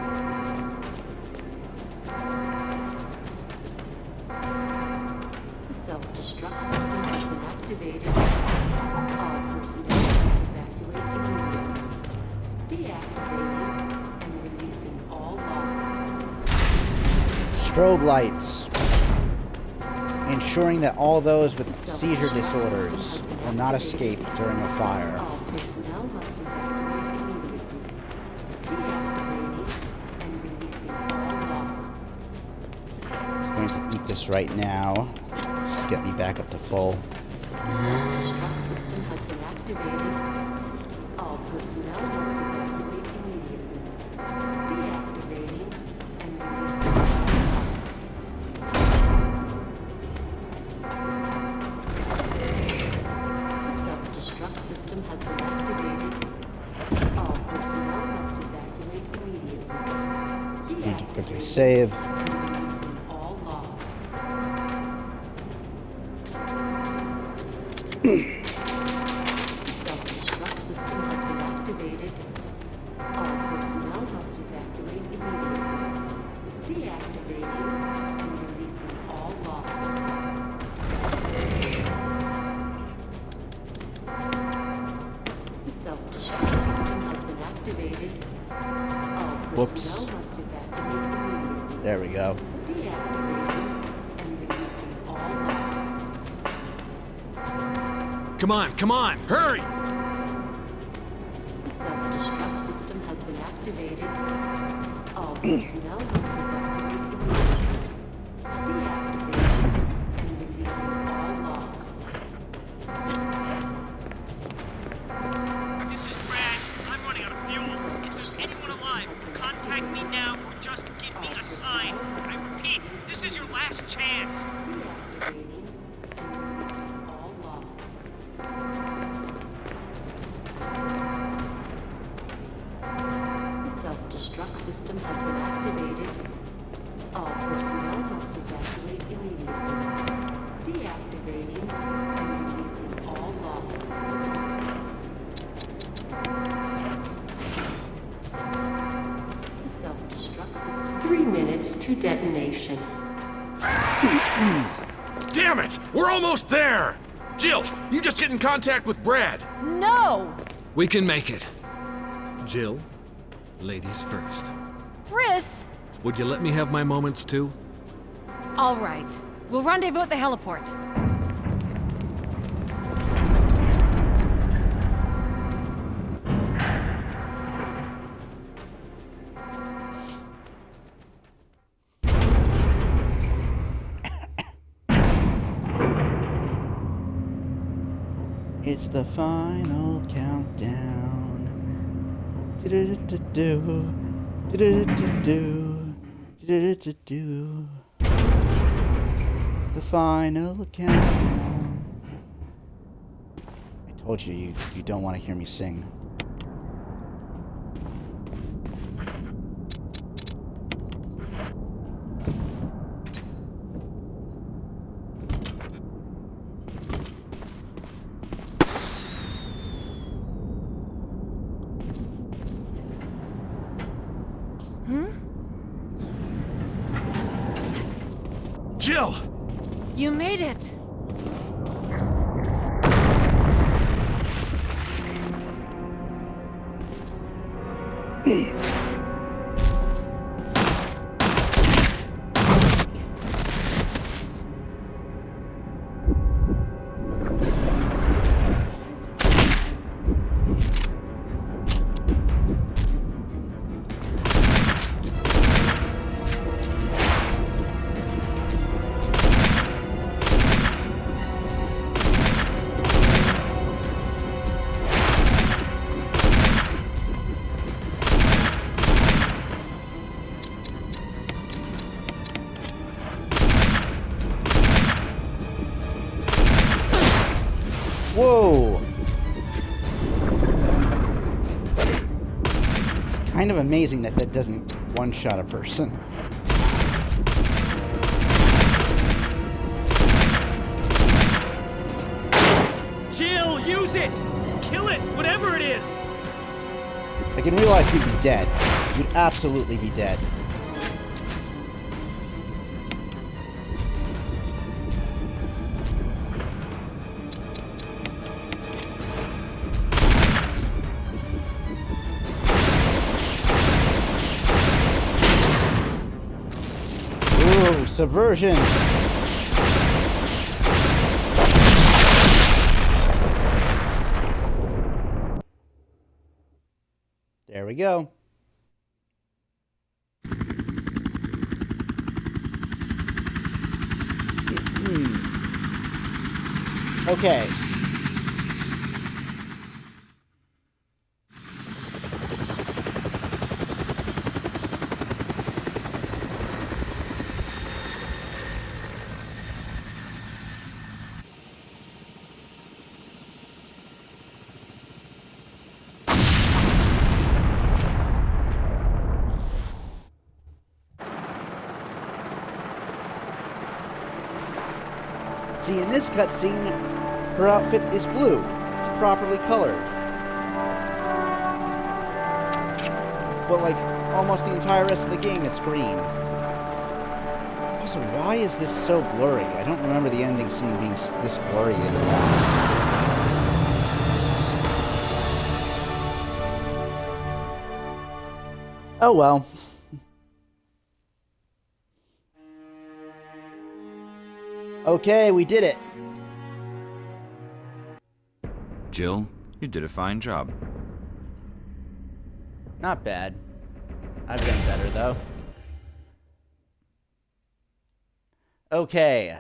The self-destruct system has been activated. All personnel must evacuate immediately. Deactivating and releasing all logs. Strobe lights. Ensuring that all those with seizure disorders will not escape during a fire. All personnel must evacuate immediately. Deactivating and releasing all logs. I'm going to eat this right now. Just get me back up to full. Self-destruct system has been activated. All personnel must evacuate immediately. Deactivating and releasing all logs. The self-destruct system has been activated. All personnel must evacuate immediately. Need to quickly Deactivating save. and releasing all logs. Self-destruct system has been activated. All personnel must evacuate immediately. Deactivating and releasing all logs. The self-destruct system has been activated. All Whoops. personnel must evacuate immediately. There we go. Deactivating and releasing all logs. Come on, come on! Hurry! The self-destruct system has been activated. All personnel must evacuate immediately. Deactivating and releasing all logs. This is Brad. I'm running out of fuel. If there's anyone alive, contact me now or just give me a sign. I repeat, this is your last chance. Deactivating and releasing all logs. The self-destruct system has been activated. All personnel must evacuate immediately. Deactivating and releasing all logs. The self-destruct system. 3 minutes to detonation. Damn it! We're almost there! Jill, you just get in contact with Brad. No! We can make it. Jill, ladies first. Chris! Would you let me have my moments too? All right. We'll rendezvous at the heliport. It's the final countdown. Do-do-do-do-do. Do-do-do-do-do. Do-do-do-do-do. The final countdown. I told you, you don't want to hear me sing. Jill! You made it! Whoa! It's kind of amazing that that doesn't one-shot a person. Jill, use it! Kill it, whatever it is! Like, in real life, you'd be dead. You'd absolutely be dead. Ooh, subversion! There we go. Okay. See, in this cutscene, her outfit is blue. It's properly colored. But like, almost the entire rest of the game, it's green. Also, why is this so blurry? I don't remember the ending scene being this blurry in the past. Oh well. Okay, we did it. Jill, you did a fine job. Not bad. I've done better, though. Okay.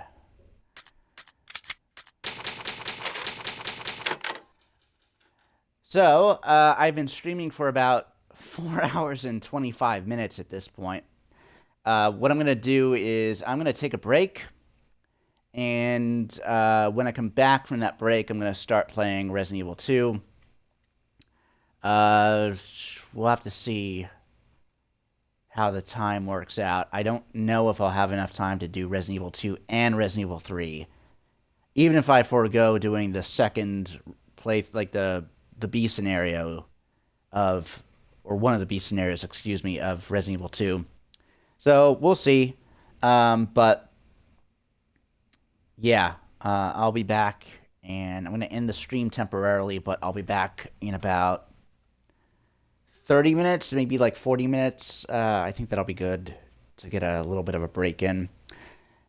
So, I've been streaming for about 4 hours and 25 minutes at this point. What I'm going to do is I'm going to take a break. And when I come back from that break, I'm going to start playing Resident Evil 2. We'll have to see how the time works out. I don't know if I'll have enough time to do Resident Evil 2 and Resident Evil 3. Even if I forego doing the second play, like the B scenario of, or one of the B scenarios, excuse me, of Resident Evil 2. So, we'll see. But yeah, I'll be back, and I'm going to end the stream temporarily, but I'll be back in about 30 minutes, maybe like 40 minutes. I think that'll be good to get a little bit of a break in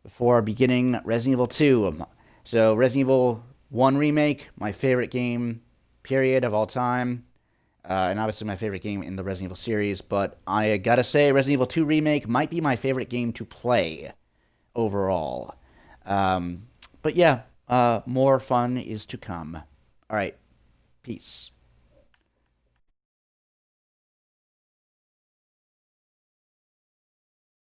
before beginning Resident Evil 2. So, Resident Evil 1 Remake, my favorite game, period, of all time. And obviously my favorite game in the Resident Evil series, but I gotta say, Resident Evil 2 Remake might be my favorite game to play overall. But yeah, more fun is to come. All right. Peace.